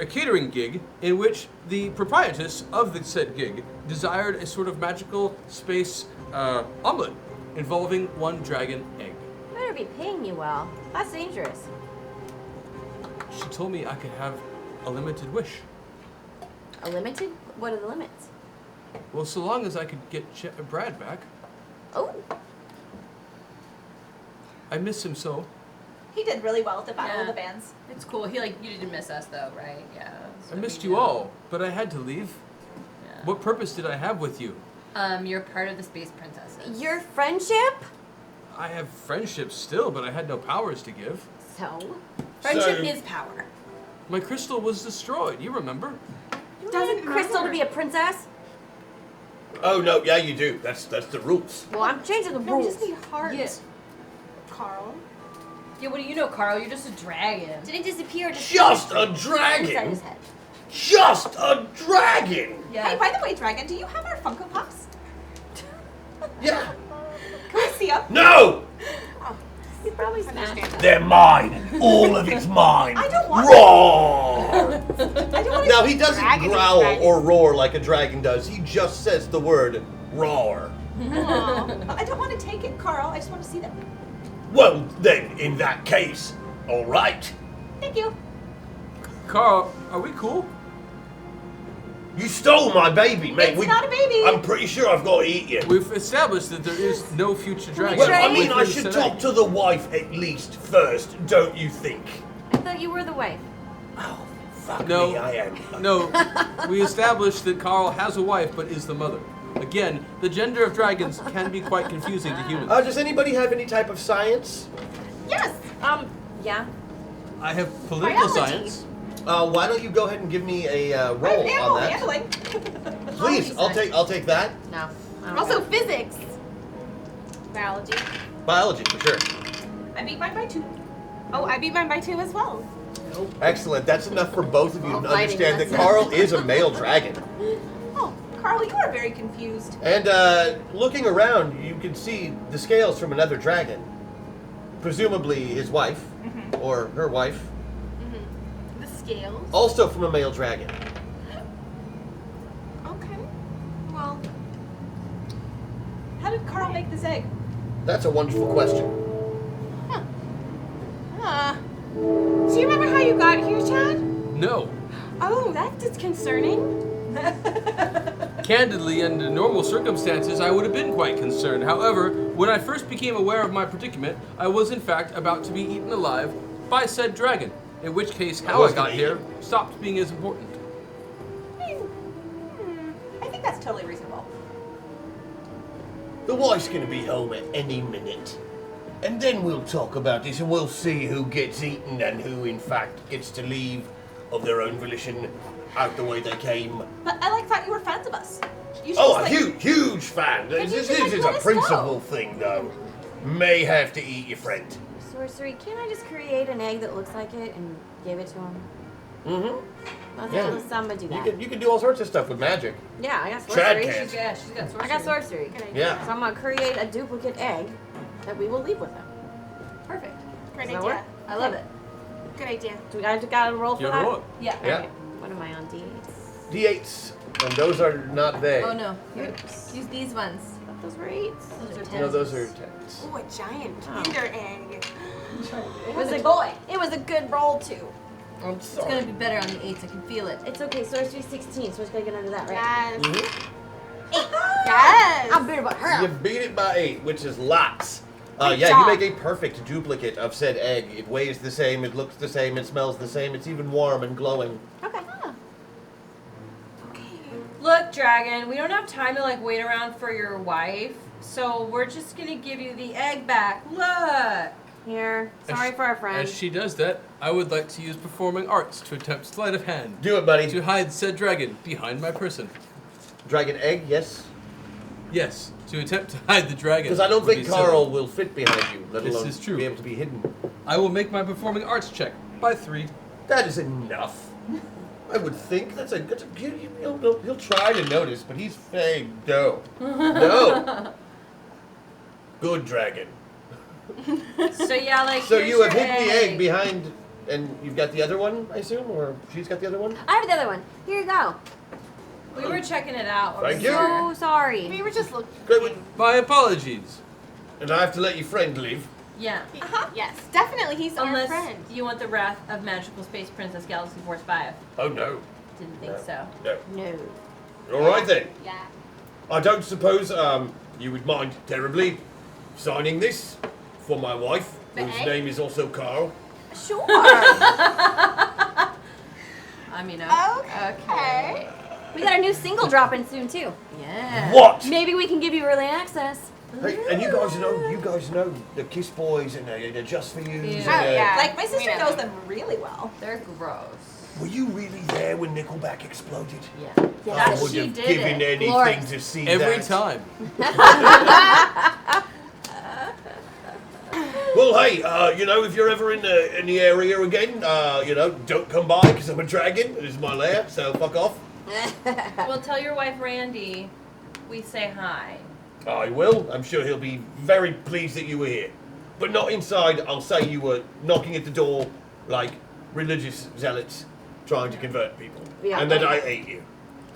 D: catering gig in which the proprietress of the said gig desired a sort of magical space omelet involving one dragon egg.
C: Better be paying you well. That's dangerous.
D: She told me I could have a limited wish.
C: A limited? What are the limits?
D: Well, so long as I could get Brad back.
C: Oh,
D: I miss him so.
H: He did really well at the Battle of
E: Yeah.
H: the Bands.
E: It's cool. You didn't miss us though, right? Yeah. that's
D: I
E: what
D: missed
E: we
D: you
E: do.
D: all, but I had to leave.
E: Yeah.
D: What purpose did I have with you?
E: You're part of the Space Princesses.
C: your friendship?
D: I have friendships still, but I had no powers to give.
C: So?
E: Friendship
A: So-
E: is power.
D: My crystal was destroyed, you remember?
C: Doesn't Crystal to be a princess?
A: Oh no, yeah you do. That's the rules.
C: Well, I'm changing the
K: No, we
C: rules.
K: just need hearts.
E: Yeah.
K: Carl.
E: Yeah. What do you know, Carl? You're just a dragon.
C: Did it disappear?
A: Just a
C: inside
A: dragon?
C: his head.
A: Just a dragon!
E: Yeah.
H: Hey, by the way, Dragon, do you have our Funko Pops?
A: Yeah.
H: Can we see them?
A: No!
C: You probably smashed it.
A: They're mine. All of it's mine.
H: I don't want
A: Roar!
H: I don't want to.
A: Now he doesn't
K: Dragon is
A: growl
K: dragon.
A: or roar like a dragon does. He just says the word roar.
H: I don't want to take it, Carl. I just want to see them.
A: Well, then, in that case, all right.
H: Thank you.
D: Carl, are we cool?
A: You stole my baby, mate.
H: It's not a baby.
A: I'm pretty sure I've got to eat you.
D: We've established that there is no future dragon.
A: Well, I mean,
D: Within
A: I
D: the
A: should
D: said
A: talk
D: egg.
A: to the wife at least first, don't you think?
C: I thought you were the wife.
A: Oh, fuck
D: No.
A: me, I am.
D: No, we established that Carl has a wife but is the mother. Again, the gender of dragons can be quite confusing to humans.
A: Does anybody have any type of science?
H: Yes.
C: Yeah.
D: I have political
H: Biology.
D: science.
A: Why don't you go ahead and give me a roll
H: Animal
A: on that?
H: handling.
A: Please, I'll take that.
C: No. I don't
K: Also
C: know.
K: physics. Biology.
A: Biology for sure.
H: I beat mine by 2.
K: Oh, I beat mine by 2 as well.
A: Excellent. That's enough for both of you
C: All
A: to
C: fighting,
A: understand that
C: that's it.
A: Carl is a male dragon.
H: Oh, Carl, you are very confused.
A: And looking around, you can see the scales from another dragon. Presumably his wife, or her wife,
K: The scales.
A: also from a male dragon.
K: Okay. Well,
H: How did Carl make this egg?
A: That's a wonderful question.
K: do you remember how you got here, Chad?
D: No.
K: Oh, that's disconcerting.
D: Candidly, under normal circumstances, I would have been quite concerned. However, When I first became aware of my predicament, I was in fact about to be eaten alive by said dragon, in which case how I got here stopped being as important.
H: I think that's totally reasonable.
A: The wife's gonna be home at any minute. And then we'll talk about this and we'll see who gets eaten and who in fact gets to leave of their own volition out the way they came.
H: But I thought you were fans of us. You should
A: Oh,
H: just,
A: a huge fan. This
H: you should,
A: is
H: let
A: a
H: us
A: principle
H: know.
A: thing though. May have to eat your friend.
C: Sorcery, can't I just create an egg that looks like it and give it to him?
A: Mm-hmm.
C: Let's
A: Yeah.
C: let somebody do that.
A: You can do all sorts of stuff with magic.
C: Yeah, I got
A: Chad
C: sorcery.
A: can't.
E: She's got sorcery.
C: I got sorcery.
A: Yeah.
C: So I'm gonna create a duplicate egg that we will leave with him.
E: Perfect.
H: Great
C: Does that
H: idea.
C: work?
E: I love it.
H: Good idea.
C: Do I gotta roll for
D: You
C: that?
D: roll it.
E: Yeah.
A: Yeah.
C: Okay. What am I on? D8s?
A: D8s. And those are not they.
E: Oh no. Use these ones.
C: I thought those were 8s.
E: Those are 10s.
A: No, those are 10s.
H: Oh, a giant
C: Oh.
H: Kinder egg.
C: It was a boy. It was a good roll too.
A: I'm
E: It's gonna be better on the 8s. I can feel it.
C: It's okay. Sorcery 16, so it's gonna get under that, right?
H: Yes.
A: Mhm.
H: Yes.
C: I'm bitter about her.
A: You beat it by 8, which is lots.
H: Good
A: Yeah,
H: job.
A: you make a perfect duplicate of said egg. It weighs the same, it looks the same, it smells the same, it's even warm and glowing.
C: Okay.
E: Look, Dragon, we don't have time to wait around for your wife, so we're just gonna give you the egg back. Look.
C: Here. Sorry for our friend.
D: As she does that, I would like to use performing arts to attempt sleight of hand
A: Do it, buddy.
D: to hide said dragon behind my person.
A: Dragon egg, yes?
D: Yes, to attempt to hide the dragon.
A: Because I don't
D: would
A: think
D: be
A: Carl
D: silly.
A: will fit behind you, let
D: This
A: alone
D: is true.
A: be able to be hidden.
D: I will make my performing arts check by 3.
A: That is enough. I would think that's a good. He'll try to notice, but he's fake. No. No. Good dragon.
E: So yeah,
A: So
E: here's
A: you have
E: your
A: hidden the egg behind, and you've got the other one, I assume, or she's got the other one.
C: I have the other one. Here you go.
E: We were checking it out.
A: Thank you.
C: So sorry.
H: We were just looking.
A: Great one.
D: My apologies.
A: And I have to let your friend leave.
E: Yeah.
H: Yes, definitely. He's our
E: Unless
H: friend.
E: you want the wrath of Magical Space Princess Galaxy Force 5.
A: Oh no.
E: Didn't think so.
A: No.
C: No.
A: All right then.
H: Yeah.
A: I don't suppose you would mind terribly signing this for my wife,
H: The
A: whose
H: egg?
A: name is also Carl.
C: Sure.
E: I mean,
H: Okay.
C: We got a new single dropping soon too.
E: Yeah.
A: What?
C: Maybe we can give you early access.
A: Hey, and you guys know the Kiss Boys and the Just For Yous.
E: Yeah.
H: Oh,
A: And,
H: yeah.
K: Like, my sister
H: We know
K: knows
H: them.
K: them really well.
E: They're gross.
A: Were you really there when Nickelback exploded?
E: Yeah.
A: I would
E: she
A: have
E: did
A: given
E: it.
A: anything
C: Glorious.
A: to see
D: Every
A: that.
D: time.
A: Well, hey, if you're ever in the area again, don't come by because I'm a dragon. This is my lair, so fuck off.
E: Well, tell your wife Randy we say hi.
A: I will. I'm sure he'll be very pleased that you were here. But not inside. I'll say you were knocking at the door like religious zealots trying to convert people.
C: Yeah.
A: And that I ate you.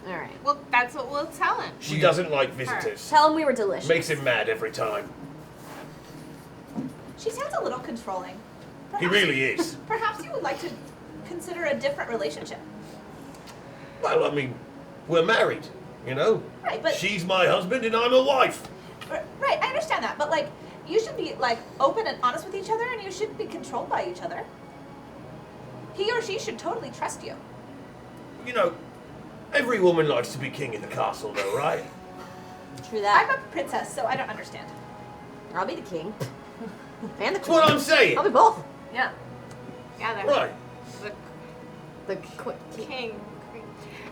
C: All right.
H: Well, that's what we'll tell him.
A: She doesn't like visitors.
C: Tell him we were delicious.
A: Makes him mad every time.
K: She sounds a little controlling.
A: He really is.
K: Perhaps you would like to consider a different relationship.
A: Well, I mean, we're married, you know?
K: Right, but
A: She's my husband and I'm a wife.
K: right, I understand that, but you should be open and honest with each other, and you shouldn't be controlled by each other. He or she should totally trust you.
A: You know, every woman likes to be king of the castle, though, right?
C: True
K: I'm
C: that.
K: a princess, so I don't understand.
C: I'll be the king. And the
A: That's
C: queen.
A: what I'm saying.
C: I'll be both.
E: Yeah.
H: Yeah, they're
A: Right.
C: The
H: king.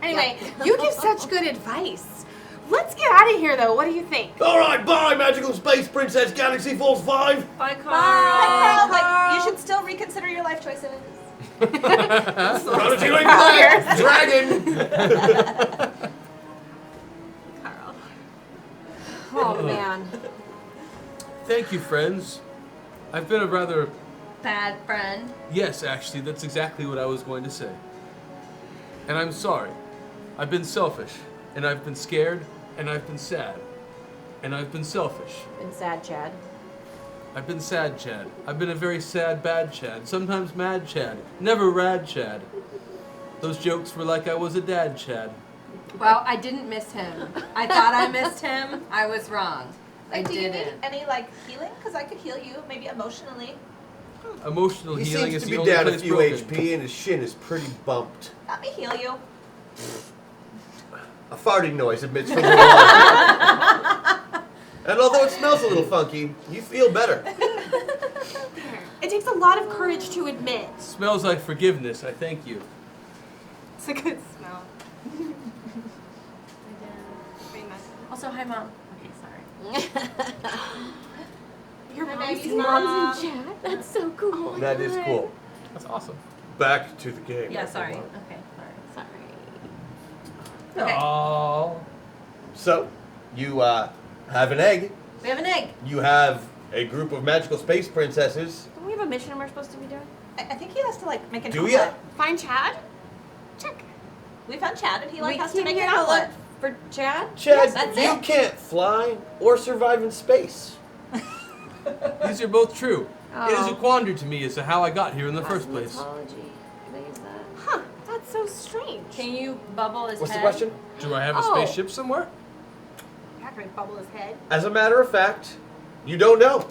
H: Anyway, you give such good advice. Let's get out of here, though. What do you think?
A: All right, bye, Magical Space Princess Galaxy Force 5.
E: Bye, Carl.
K: Carl,
C: Carl.
K: you should still reconsider your life choices.
A: Not until you back, dragon.
H: Carl.
C: Oh man.
D: Thank you, friends. I've been a rather...
E: Bad friend.
D: Yes, actually, that's exactly what I was going to say. And I'm sorry. I've been selfish, and I've been scared, and I've been sad. And I've been selfish.
C: Been sad, Chad.
D: I've been sad, Chad. I've been a very sad, bad Chad. Sometimes mad Chad. Never rad Chad. Those jokes were like I was a dad Chad.
E: Well, I didn't miss him. I thought I missed him. I was wrong.
K: Like,
E: I
K: do you need
E: didn't.
K: any like healing? Because I could heal you, maybe emotionally.
D: Emotional
A: He
D: healing
A: seems
D: is
A: to
D: the
A: be
D: only
A: down a
D: place
A: few
D: broken.
A: HP and his shin is pretty bumped.
K: Let me heal you.
A: A farting noise emits from the wall. And although it smells a little funky, you feel better.
H: It takes a lot of courage to admit.
D: Smells like forgiveness. I thank you.
H: It's a good smell.
E: Also, hi, Mom. Okay, sorry.
H: Your
K: My
H: mom's
K: baby's
H: mom's in chat. That's so cool.
A: That is cool.
D: That's awesome.
A: Back to the game.
E: Yeah, sorry.
A: everyone.
E: Okay, sorry.
H: Sorry.
E: Okay.
D: Oh.
A: So, you have an egg.
E: We have an egg.
A: You have a group of magical space princesses.
C: Don't we have a mission we're supposed to be doing?
K: I think he has to like make an
A: Do
K: omelet.
A: ya?
H: Find Chad? Check.
K: We found Chad and he like
C: we
K: has to
C: came
K: make
C: here
K: an
C: to
K: omelet.
C: look for Chad?
A: Chad,
C: that's
A: you
C: it.
A: can't fly or survive in space.
D: These are both true. It is a
C: Oh.
D: quandary to me as to how I got here in the first place.
C: Cosmetology. Can I use that?
H: Huh. That's so strange.
E: Can you bubble his
A: What's the
E: head?
A: question?
D: Do I have a
C: Oh.
D: spaceship somewhere?
H: You're not gonna bubble his head.
A: As a matter of fact, you don't know.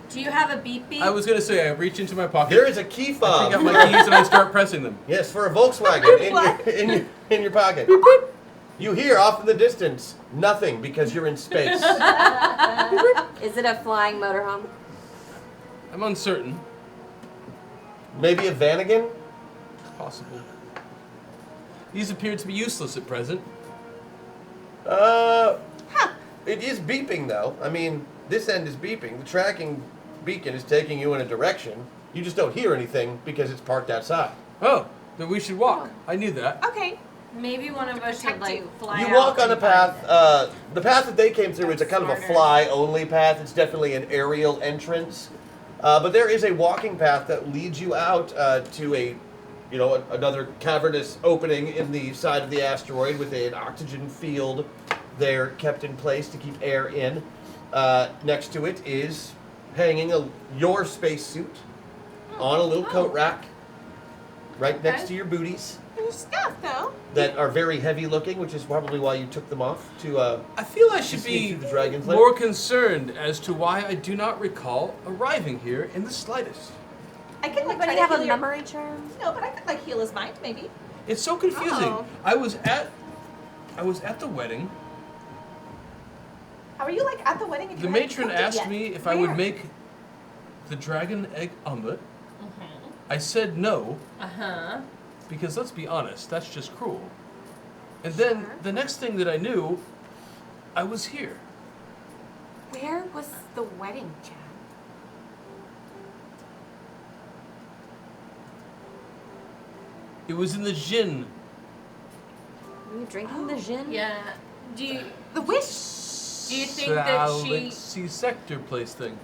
E: Do you have a beep beep?
D: I was gonna say I reach into my pocket.
A: There is a key
D: I take
A: fob.
D: out my keys and I start pressing them.
A: Yes, for a Volkswagen in your pocket. You hear off in the distance nothing because you're in space.
C: Is it a flying motorhome?
D: I'm uncertain.
A: Maybe a Vanagon?
D: Possible. These appear to be useless at present.
A: It is beeping though. I mean, this end is beeping. The tracking beacon is taking you in a direction. You just don't hear anything because it's parked outside.
D: Oh, then we should walk. I knew that.
H: Okay.
E: Maybe one of us should
H: protect
E: like
H: you.
E: fly
A: You
E: out
A: walk on a
E: and find
A: path.
E: it.
A: The path that they came through is a kind of a
E: Smarter.
A: fly-only path. It's definitely an aerial entrance, but there is a walking path that leads you out to a, another cavernous opening in the side of the asteroid with an oxygen field there kept in place to keep air in. Next to it is hanging your spacesuit on a little coat rack, right next to your booties.
H: There's stuff though.
A: That are very heavy looking, which is probably why you took them off to.
D: I feel I should
A: sneak
D: be
A: through the dragon's lair.
D: more concerned as to why I do not recall arriving here in the slightest.
K: I can like
C: Anybody
K: try to
C: have
K: heal
C: a
K: your...
C: memory charm?
K: No, but I could like heal his mind maybe.
D: It's so confusing.
H: Oh.
D: I was at the wedding.
K: How are you like at the wedding? If
D: The
K: you haven't
D: matron
K: cooked it
D: asked
K: yet?
D: me if I
K: Where?
D: would make the dragon egg omelet. I said no,
E: Uh-huh.
D: because let's be honest, that's just cruel. And then the next thing that I knew, I was here.
H: Where was the wedding, Chad?
D: It was in the gin.
C: Were you drinking the gin?
E: Yeah. Do you
H: The wish.
E: do you think that she
D: Galaxy Sector place thing.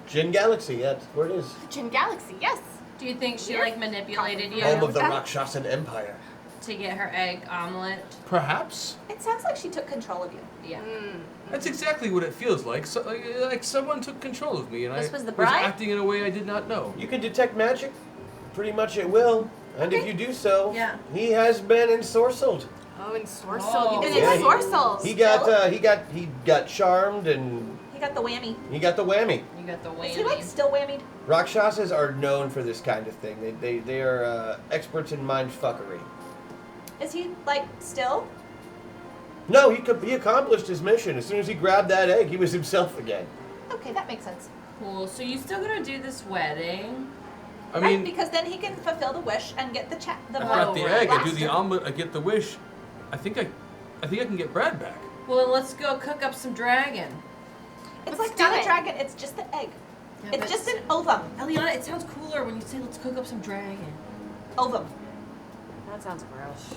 A: Gin Galaxy, yeah, that's where it is.
H: Gin Galaxy, yes.
E: do you think she like manipulated you
A: Home of the
H: that-
A: Rakshasan Empire.
E: to get her egg omelet?
D: Perhaps.
K: It sounds like she took control of you.
E: Yeah.
D: That's exactly what it feels like. So, like someone took control of me, and
C: This
D: I
C: was the bride?
D: acting in a way I did not know.
A: You can detect magic, pretty much at will, and if you do so,
E: Yeah.
A: he has been ensorcelled.
H: Oh, and Sorcel.
E: Oh.
H: You
K: And
H: did
A: Yeah, he-
H: Sorcel.
A: He got charmed and
K: He got the whammy.
A: he got the whammy.
E: You got the
K: Is he like
E: whammy.
K: still whammied?
A: Rakshasas are known for this kind of thing. They are experts in mind fuckery.
K: Is he like still?
A: No, he accomplished his mission. As soon as he grabbed that egg, he was himself again.
K: Okay, that makes sense.
E: Cool. So you still gonna do this wedding?
D: I
K: Right,
D: mean,
K: because then he can fulfill the wish and get the
D: I got the egg, I do the
K: blaster.
D: omelet, I get the wish. I think I can get Brad back.
E: Well, let's go cook up some dragon.
K: It's
H: Let's
K: like
H: do
K: not a
H: it.
K: dragon. It's just the egg.
E: Yeah,
K: It's
E: but-
K: just an ovum.
E: Eliana, it sounds cooler when you say let's cook up some dragon.
K: Ovum.
C: That sounds gross.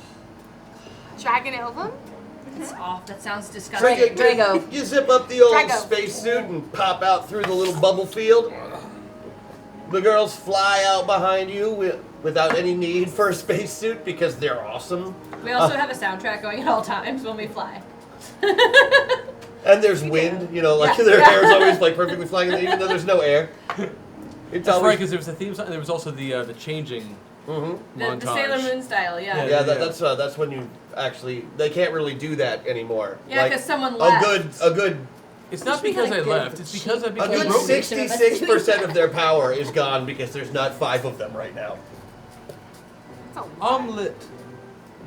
H: Dragon Ovum?
E: It's off. That sounds
A: So
E: disgusting.
C: Drago.
A: You zip up the old
H: Drago.
A: spacesuit and pop out through the little bubble field. The girls fly out behind you without any need for a spacesuit because they're awesome.
E: We also have a soundtrack going at all times when we fly.
A: And there's wind, like
E: Yeah.
A: their hair is always like perfectly flying, even though there's no air. It's
D: That's right,
A: always
D: because there was the theme song, and there was also the changing montage.
E: The Sailor Moon style, yeah.
A: Yeah, that's when you actually they can't really do that anymore.
E: Yeah, because someone left.
A: A good.
D: It's not because I left. It's because I
A: A
D: became
A: good
D: broken.
A: 66% of their power is gone because there's not 5 of them right now.
D: Omelet.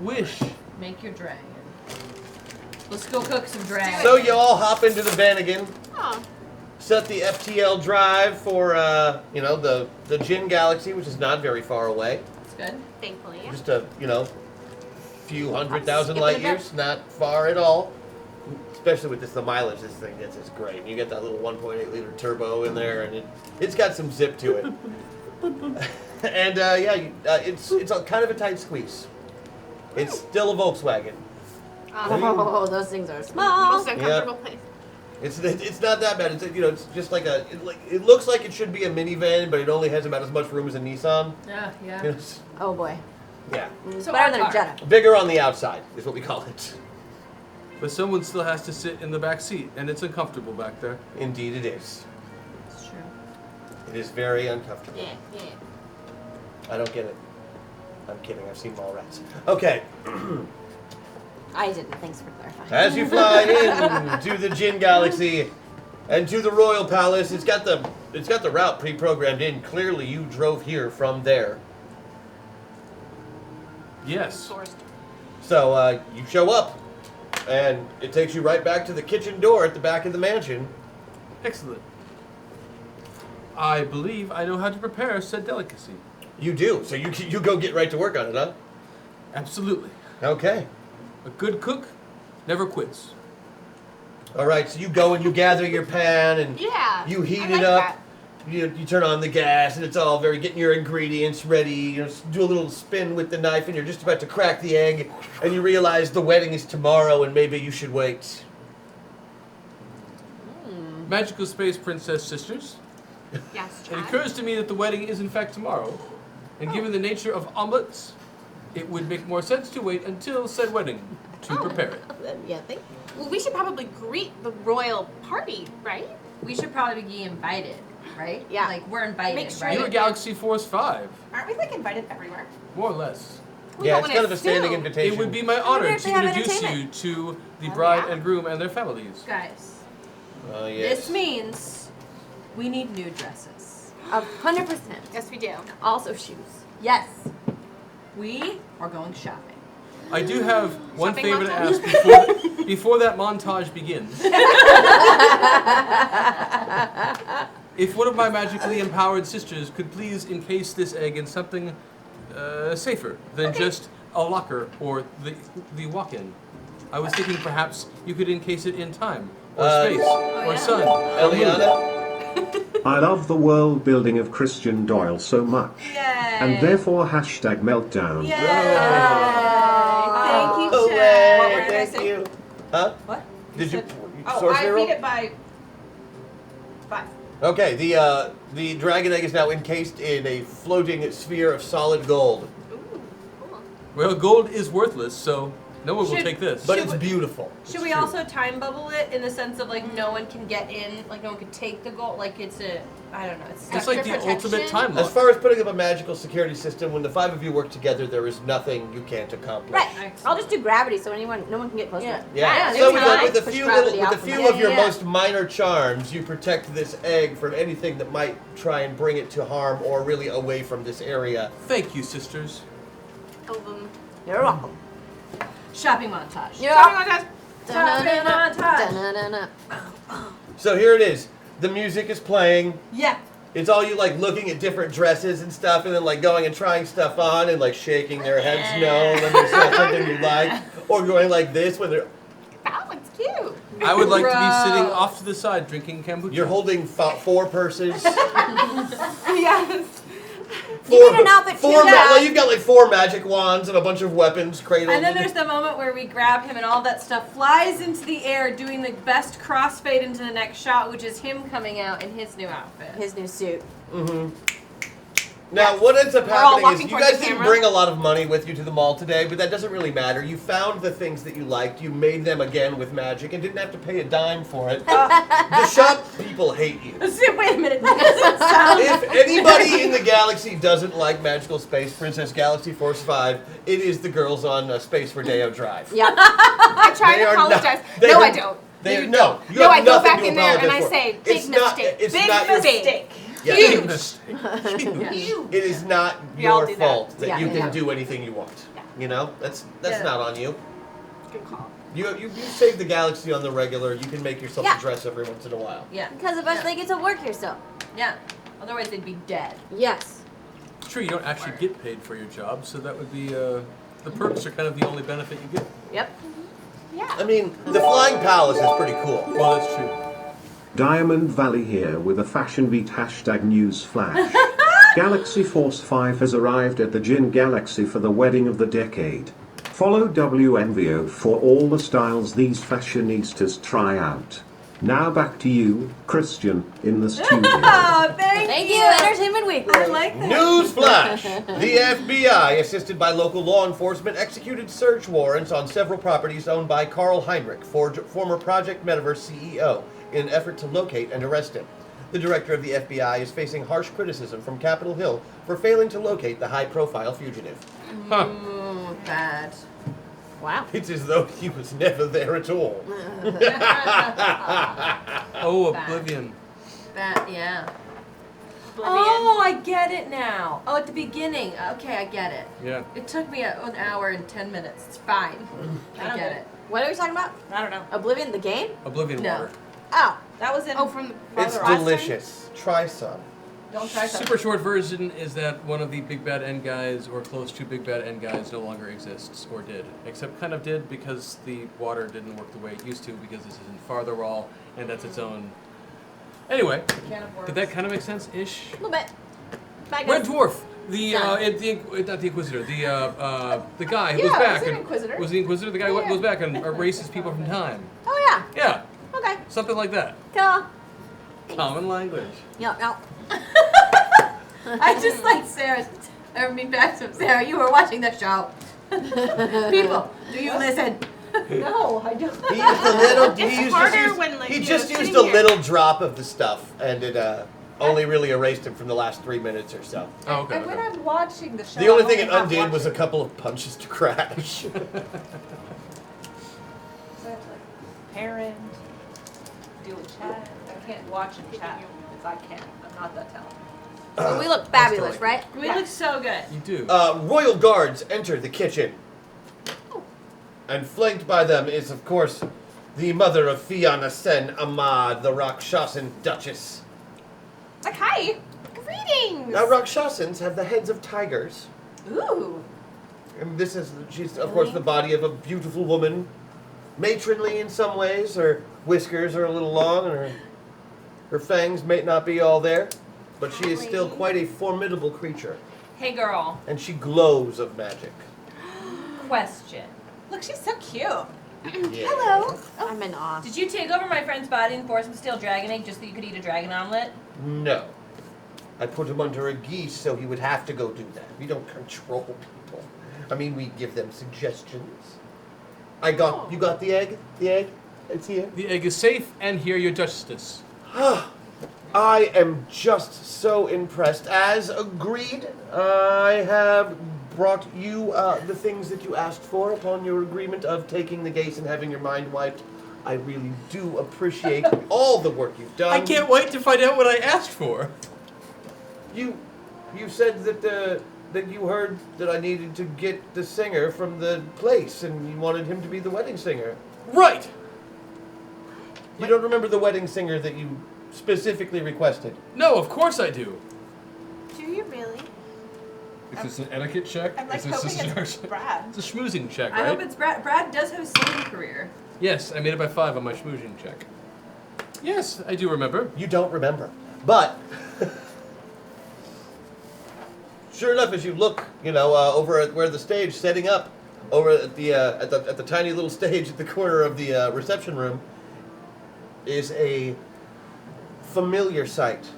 D: Wish.
E: Make your dragon. Let's go cook some dragon.
A: So you all hop into the van again.
H: Oh.
A: Set the FTL drive for the Jin Galaxy, which is not very far away.
E: That's good.
H: Thankfully.
A: Just a few 100,000 light years, not far at all. Especially with the mileage this thing gets, it's great. You get that little 1.8 liter turbo in there, and it's got some zip to it. And it's a kind of a tight squeeze. It's still a Volkswagen.
C: Oh, those things are small.
H: Most uncomfortable place.
A: It's not that bad. It's just like it looks like it should be a minivan, but it only has about as much room as a Nissan.
E: Yeah.
A: You know,
C: Oh boy.
A: yeah.
E: So
C: Better than a
E: our car.
C: Jetta.
A: Bigger on the outside is what we call it.
D: But someone still has to sit in the back seat, and it's uncomfortable back there.
A: Indeed, it is.
E: It's true.
A: It is very uncomfortable.
H: Yeah.
A: I don't get it. I'm kidding. I've seen Mallrats. Okay.
C: I didn't. Thanks for clarifying.
A: As you fly into the Jin Galaxy and to the Royal Palace, it's got the route pre-programmed in. Clearly, you drove here from there.
D: Yes.
A: So you show up, and it takes you right back to the kitchen door at the back of the mansion.
D: Excellent. I believe I know how to prepare said delicacy.
A: You do. So you go get right to work on it, huh?
D: Absolutely.
A: Okay.
D: A good cook never quits.
A: All right. So you go and you gather your pan and
H: Yeah.
A: you heat
H: I
A: it
H: like
A: up.
H: that.
A: You turn on the gas and it's all very getting your ingredients ready. Do a little spin with the knife and you're just about to crack the egg and you realize the wedding is tomorrow and maybe you should wait.
D: Magical Space Princess Sisters.
H: Yes,
D: It
H: Chad.
D: occurs to me that the wedding is in fact tomorrow, and given the nature of omelets, it would make more sense to wait until said wedding to prepare it.
C: Yeah, thank
H: Well, we should probably greet the royal party, right?
E: We should probably be invited, right?
C: Yeah.
E: Like we're invited,
H: Make sure
E: right?
D: You're Galaxy Force 5,
K: Aren't we like invited everywhere?
D: more or less.
H: We
A: Yeah,
H: don't
A: it's
H: wanna
A: kind of a standing
H: assume.
A: invitation.
D: It would be my honor
C: if they
D: to
C: have
D: introduce you
C: entertainment.
D: to the bride
H: yeah.
D: and groom and their families.
E: Guys,
A: Yes.
E: this means we need new dresses.
C: 100%.
H: Yes, we do.
C: Also shoes.
E: Yes. We are going shopping.
D: I do have one
H: Shopping
D: favor to
H: montage?
D: ask before that montage begins. If one of my magically empowered sisters could please encase this egg in something safer than just a locker or the walk-in. I was thinking perhaps you could encase it in time, or space, or sun, or moon.
A: Eliana?
I: I love the world building of Christian Doyle so much. And therefore #meltdown.
E: Thank you,
A: Oh,
E: Chad.
A: way,
K: What did I
A: thank
K: say?
A: you. Huh?
K: What?
A: Did you
K: Oh,
A: sorcery
K: I
A: roll?
K: beat it by 5.
A: Okay, the dragon egg is now encased in a floating sphere of solid gold.
D: Well, gold is worthless, so no one will
E: Should-
D: take this.
A: But
E: Should
A: it's
E: we-
A: beautiful.
E: Should we also time bubble it in the sense of like no one can get in, like no one can take the gold, like it's a, I don't know, it's
D: It's like the
H: Extra
D: ultimate
H: protection?
D: time
A: As
D: lock.
A: far as putting up a magical security system, when the 5 of you work together, there is nothing you can't accomplish.
C: Right.
E: Excellent.
C: I'll just do gravity so no one can get close
E: Yeah.
C: to it.
A: Yeah.
E: Yeah,
A: So
E: there's
A: with a
C: Push
A: few
C: gravity
A: with a
C: out
A: few
C: from
A: of
C: there.
A: your
E: Yeah.
A: most minor charms, you protect this egg from anything that might try and bring it to harm or really away from this area.
D: Thank you, sisters.
C: You're welcome.
E: shopping montage.
C: You're
H: Shopping
C: welcome.
H: montage.
E: Shopping montage.
C: Dun-dun-dun-dun.
A: So here it is. The music is playing.
E: Yeah.
A: It's all you like looking at different dresses and stuff, and then like going and trying stuff on and like shaking their heads no when there's not something you like, or going like this when they're
H: That one's cute.
D: I would like to be
E: Gross.
D: sitting off to the side drinking kombucha.
A: you're holding 4 purses.
H: Yes.
C: You need an outfit too, yeah.
A: You've got like 4 magic wands and a bunch of weapons cradled.
E: And then there's the moment where we grab him and all that stuff flies into the air, doing the best crossfade into the next shot, which is him coming out in his new outfit.
C: His new suit.
A: Now, what ends up
H: We're all
A: happening
H: walking
A: is you
H: towards
A: guys
H: the
A: didn't
H: camera.
A: bring a lot of money with you to the mall today, but that doesn't really matter. You found the things that you liked, you made them again with magic, and didn't have to pay a dime for it. The shop people hate you.
C: Wait a minute. That doesn't sound.
A: If anybody in the galaxy doesn't like Magical Space Princess Galaxy Force 5, it is the girls on Space for Deo Drive.
C: Yeah.
H: I try
A: They
H: to
A: are not-
H: apologize.
A: they
H: No,
A: are-
H: I don't.
A: They
H: You
A: no,
H: don't.
A: you
H: No,
A: have
H: I go
A: nothing
H: back
A: to
H: in there and
A: apologize
H: I
A: for.
H: say,
A: It's
H: big
A: not-
H: mistake.
A: it's
H: Big
A: not your-
H: mistake.
A: Yeah,
H: Huge.
A: It is not
H: We all
A: your
H: do that.
A: fault that
C: Yeah,
A: you
C: yeah.
A: can do anything you want. You know, that's
E: Yeah.
A: not on you.
H: Good call.
A: You save the galaxy on the regular. You can make yourself
C: Yeah.
A: a dress every once in a while.
E: Yeah.
C: Because of us, they get to work here still.
E: Yeah. Otherwise, they'd be dead.
C: Yes.
D: It's true, you don't actually get paid for your job, so that would be, the perks are kind of the only benefit you get.
C: Yep.
A: I mean, the Flying Palace is pretty cool.
D: Well, that's true.
I: Diamond Valley here with a Fashion Beat hashtag news flash. Galaxy Force 5 has arrived at the Gin Galaxy for the wedding of the decade. Follow WNVO for all the styles these fashionistas try out. Now back to you, Christian, in the studio.
E: Oh,
C: Thank you, Entertainment Weekly.
E: I like that.
A: News flash! The FBI, assisted by local law enforcement, executed search warrants on several properties owned by Carl Heinrich, former Project Metaverse CEO, in an effort to locate and arrest him. The director of the FBI is facing harsh criticism from Capitol Hill for failing to locate the high-profile fugitive.
E: Bad.
C: Wow.
A: It's as though he was never there at all.
D: Oh, Oblivion.
E: Bad, yeah. Oh, I get it now. Oh, at the beginning. Okay, I get it.
D: Yeah.
E: It took me an hour and 10 minutes. It's fine. I get it.
C: What are we talking about?
H: I don't know.
C: Oblivion, the game?
D: Oblivion
E: No.
D: water.
C: Oh.
K: That was in.
H: Oh, from the
A: It's
H: last time?
A: delicious. Try some.
K: Don't try something.
D: Super short version is that one of the big bad end guys, or close to big bad end guys, no longer exists, or did. Except kind of did because the water didn't work the way it used to, because this is in Fartherwall, and that's its own. Anyway, did that kind of make sense-ish?
C: A little bit. Bye,
D: Red
C: guys.
D: Dwarf, the
C: Done.
D: not the Inquisitor, the guy who
K: Yeah,
D: goes back
K: was an
D: and
K: Inquisitor.
D: was the Inquisitor, the guy who
K: Yeah.
D: goes back and erases people from time.
C: Oh, yeah.
D: Yeah,
C: Okay.
D: something like that.
C: Cool.
D: Common language.
C: Yeah, no.
E: I just like Sarah. I mean, back to Sarah. You were watching the show. People, do you listen?
K: No, I don't.
A: He used a little.
H: It's harder when, like,
A: he
H: you're
A: just used
H: sitting
A: a
H: here.
A: little drop of the stuff, and it only really erased him from the last 3 minutes or so.
D: Oh, okay.
K: And when I'm watching the show,
A: The only
K: I'm
A: thing it
K: half
A: undid was a
K: watching.
A: couple of punches to Crash.
K: So I have to, like, parent, deal with chat. I can't watch and chat if I can. I'm not that talented.
C: So we look fabulous,
A: like
C: right?
E: We look so good.
D: You do.
A: Royal guards enter the kitchen. And flanked by them is, of course, the mother of Fianna Sen Ahmad, the Rakshasan Duchess.
K: Like, hi.
H: Greetings!
A: Now, Rakshasans have the heads of tigers.
K: Ooh.
A: And she's, of course, the body of a beautiful woman. Matronly in some ways. Her whiskers are a little long, and her fangs may not be all there. But she is still quite a formidable creature.
E: Hey, girl.
A: And she glows of magic.
E: Question.
K: Look, she's so cute.
A: Yeah.
C: Hello. I'm in awe.
E: Did you take over my friend's body and force him to steal dragon egg just so you could eat a dragon omelet?
A: No. I put him under a geese so he would have to go do that. We don't control people. I mean, we give them suggestions. You got the egg? The egg? It's here.
D: The egg is safe, and here your justice.
A: I am just so impressed. As agreed, I have brought you the things that you asked for upon your agreement of taking the gaze and having your mind wiped. I really do appreciate all the work you've done.
D: I can't wait to find out what I asked for.
A: You said that you heard that I needed to get the singer from the place, and you wanted him to be the wedding singer.
D: Right.
A: You don't remember the wedding singer that you specifically requested?
D: No, of course I do.
H: Do you really?
D: Is this an etiquette check?
K: I'm like
D: Is this
K: hoping
D: a
K: it's Brad.
D: It's a schmoozing check,
E: I
D: right?
E: hope it's Brad. Brad does have a singing career.
D: Yes, I made it by 5 on my schmoozing check. Yes, I do remember.
A: You don't remember. But sure enough, as you look, over at where the stage setting up, over at the tiny little stage at the corner of the reception room, is a familiar sight.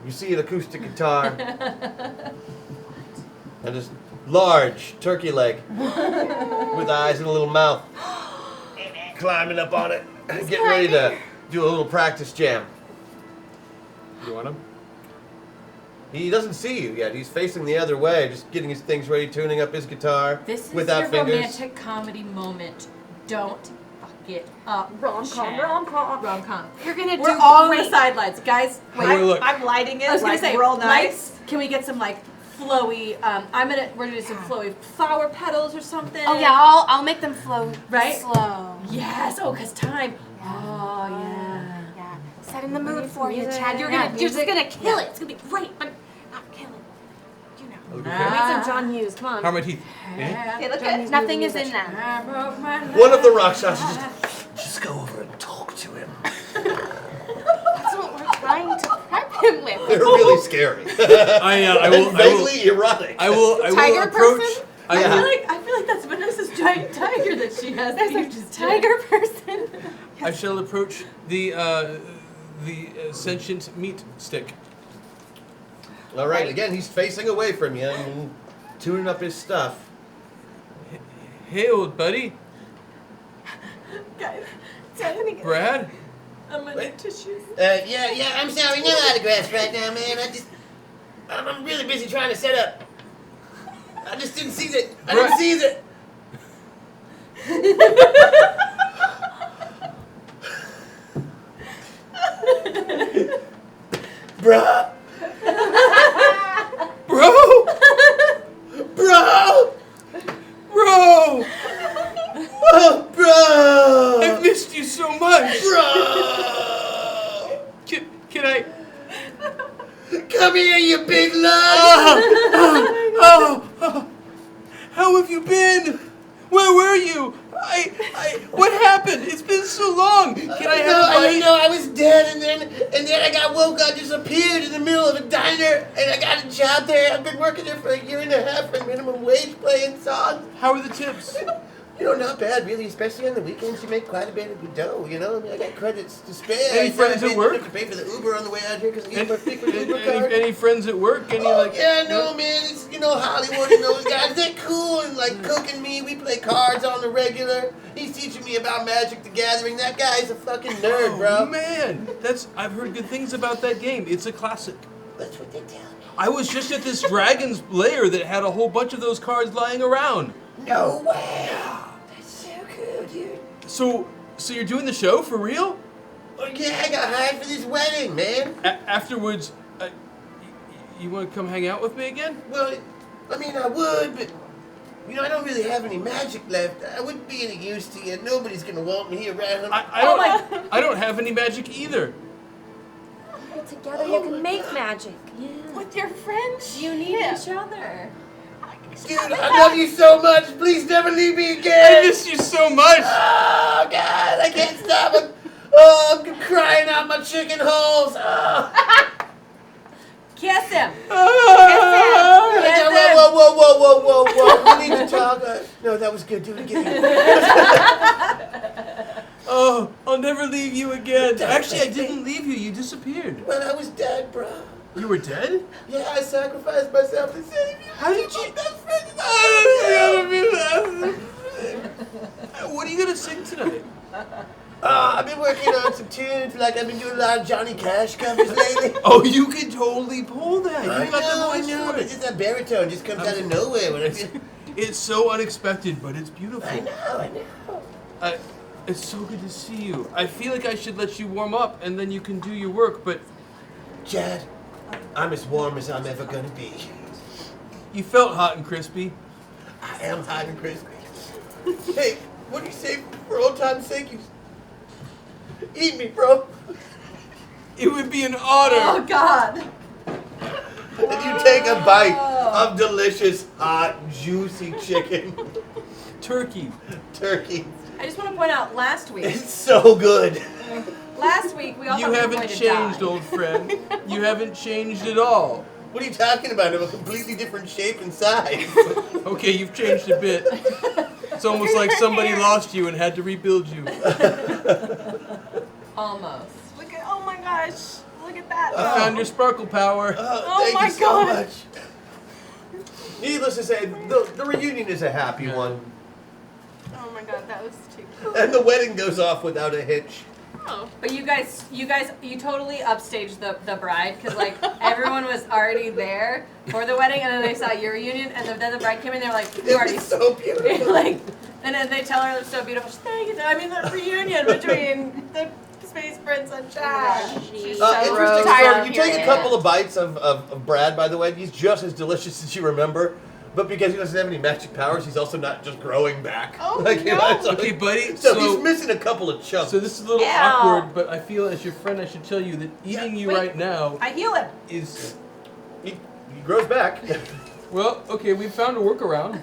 A: You see an acoustic guitar and this large turkey leg with eyes and a little mouth climbing up on it, getting ready to do a little practice jam.
D: You want him?
A: He doesn't see you yet. He's facing the other way, just getting his things ready, tuning up his guitar
E: This is
A: without
E: your
A: fingers.
E: romantic comedy moment. Don't fuck it up.
H: Rom-com,
E: Chad.
H: rom-com.
E: Rom-com.
H: You're gonna
E: We're
H: do
E: all on
H: great.
E: the sidelines. Guys, wait.
D: Wait, look.
K: I'm lighting it
E: I was gonna
K: like
E: say,
K: real nice.
E: lights. Can we get some like flowy? We're gonna do some flowy flower petals or something.
H: Oh yeah, I'll make them flow
E: Right?
H: slow.
E: Yes. Oh, cause time. Oh yeah.
H: Yeah. Setting the mood
B: need
H: for you,
B: music.
H: Chad. You're
B: Yeah,
H: just
B: music.
H: gonna kill it. It's gonna be great. But not kill it. You know.
D: Okay.
B: Need some John Hughes. Come on.
D: How are my teeth? Eh?
K: They look
B: John
K: good.
B: Hughes
H: Nothing
B: movie
H: is in them.
A: One of the rock stars just go over and talk to him.
H: That's what we're trying to prep him with.
A: They're really scary.
D: I will.
A: Vaguely erotic.
D: I will
H: Tiger
D: approach.
H: person?
E: I
A: Yeah.
E: feel like that's Vanessa's giant tiger that she has. that you
H: There's a
E: just
H: tiger person.
D: I shall approach the sentient meat stick.
A: All right, again, he's facing away from you and tuning up his stuff.
D: Hey, old buddy,
E: Guys,
D: Brad.
E: I'm gonna need tissues.
A: Yeah, I'm sorry, no autographs right now, man. I'm really busy trying to set up. I just didn't see that. I didn't see that. Bruh.
D: Bro,
A: Bro.
D: bro,
A: Oh, bro.
D: I've missed you so much.
A: Bro.
D: Can I?
A: Come here, you big lug.
D: Oh, how have you been? Where were you? What happened? It's been so long. Can I have a
A: I
D: bite?
A: know I was dead, and then I got woke up, disappeared in the middle of a diner, and I got a job there. I've been working there for a year and a half for minimum wage, playing songs.
D: How are the tips?
A: You know, not bad, really, especially on the weekends. You make quite a bit of good dough, you know? I mean, I got credits to spare.
D: Any friends at work?
A: I have to pay for the Uber on the way out here because I use
D: Any,
A: my frequent Uber card.
D: any friends at work? Any
A: Oh,
D: like?
A: yeah, no, man. It's, you know, Hollywood and those guys. They're cool and, like, cooking me. We play cards on the regular. He's teaching me about Magic the Gathering. That guy's a fucking nerd,
D: Oh,
A: bro.
D: man, I've heard good things about that game. It's a classic.
A: That's what they tell me.
D: I was just at this dragon's lair that had a whole bunch of those cards lying around.
A: No way. That's so cool, dude.
D: So you're doing the show for real?
A: Oh, yeah, I got hired for this wedding, man.
D: Afterwards, you want to come hang out with me again?
A: Well, I mean, I would, but, you know, I don't really have any magic left. I wouldn't be any use to you. Nobody's going to want me around.
D: I don't have any magic either.
B: Together you can make magic.
H: With your friends,
E: You need each other.
A: Dude, I love you so much. Please never leave me
D: I
A: again.
D: miss you so much.
A: Oh, God, I can't stop. I'm crying out my chicken holes. Oh.
E: Kiss him.
A: Whoa. We need to talk. No, that was good. Do it again.
D: Oh, I'll never leave you again. Actually, I didn't leave you. You disappeared.
A: Well, I was dead, bro.
D: You were dead?
A: Yeah, I sacrificed myself to save you.
D: How did you?
A: My best friend
D: What are you gonna sing tonight?
A: I've been working on some tunes. Like, I've been doing a lot of Johnny Cash covers lately.
D: Oh, you can totally pull that. You
A: I
D: got
A: know,
D: the voice for
A: but
D: it.
A: just that baritone just comes out of nowhere. When I feel...
D: It's so unexpected, but it's beautiful.
A: I know.
D: It's so good to see you. I feel like I should let you warm up and then you can do your work, but
A: Chad, I'm as warm as I'm ever gonna be.
D: you felt hot and crispy.
A: I am hot and crispy. Hey, what do you say for old time's sake? You eat me, bro.
D: It would be an honor.
E: Oh God.
A: And you take a bite of delicious, hot, juicy chicken.
D: Turkey.
A: Turkey.
E: I just want to point out last week.
A: It's so good.
E: Last week we all
D: You
E: thought we were
D: haven't
E: going to
D: changed,
E: die.
D: old friend. You haven't changed at all.
A: What are you talking about? I'm a completely different shape and size.
D: Okay, you've changed a bit. It's almost like somebody lost you and had to rebuild you.
E: Almost.
H: Look at, oh my gosh. Look at that.
D: I found your sparkle power.
H: Oh
A: Thank
H: my
A: you so
H: God.
A: much. Needless to say, the reunion is a happy one.
H: Oh my God, that was too cool.
A: And the wedding goes off without a hitch.
H: Oh.
E: But you totally upstaged the bride because like everyone was already there for the wedding, and then they saw your reunion, and then the bride came in. They were like, "You already
A: It's so beautiful.
E: like," and then they tell her it's so beautiful. She's like, I mean, the reunion between the Space Prince and Chad. She's so
A: Interesting.
E: tired
A: So
E: of
A: you take
E: hearing
A: a couple of bites of Brad, by the way. He's just as delicious as you remember. But because he doesn't have any magic powers, he's also not just growing back.
H: Oh,
A: you know,
H: no.
A: it's like-
D: Okay, buddy.
A: So he's missing a couple of chunks.
D: So this is a little
E: Ew.
D: awkward, but I feel as your friend I should tell you that eating you
E: Wait.
D: right now
E: I heal him.
D: is...
A: He grows back.
D: Well, okay, we found a workaround.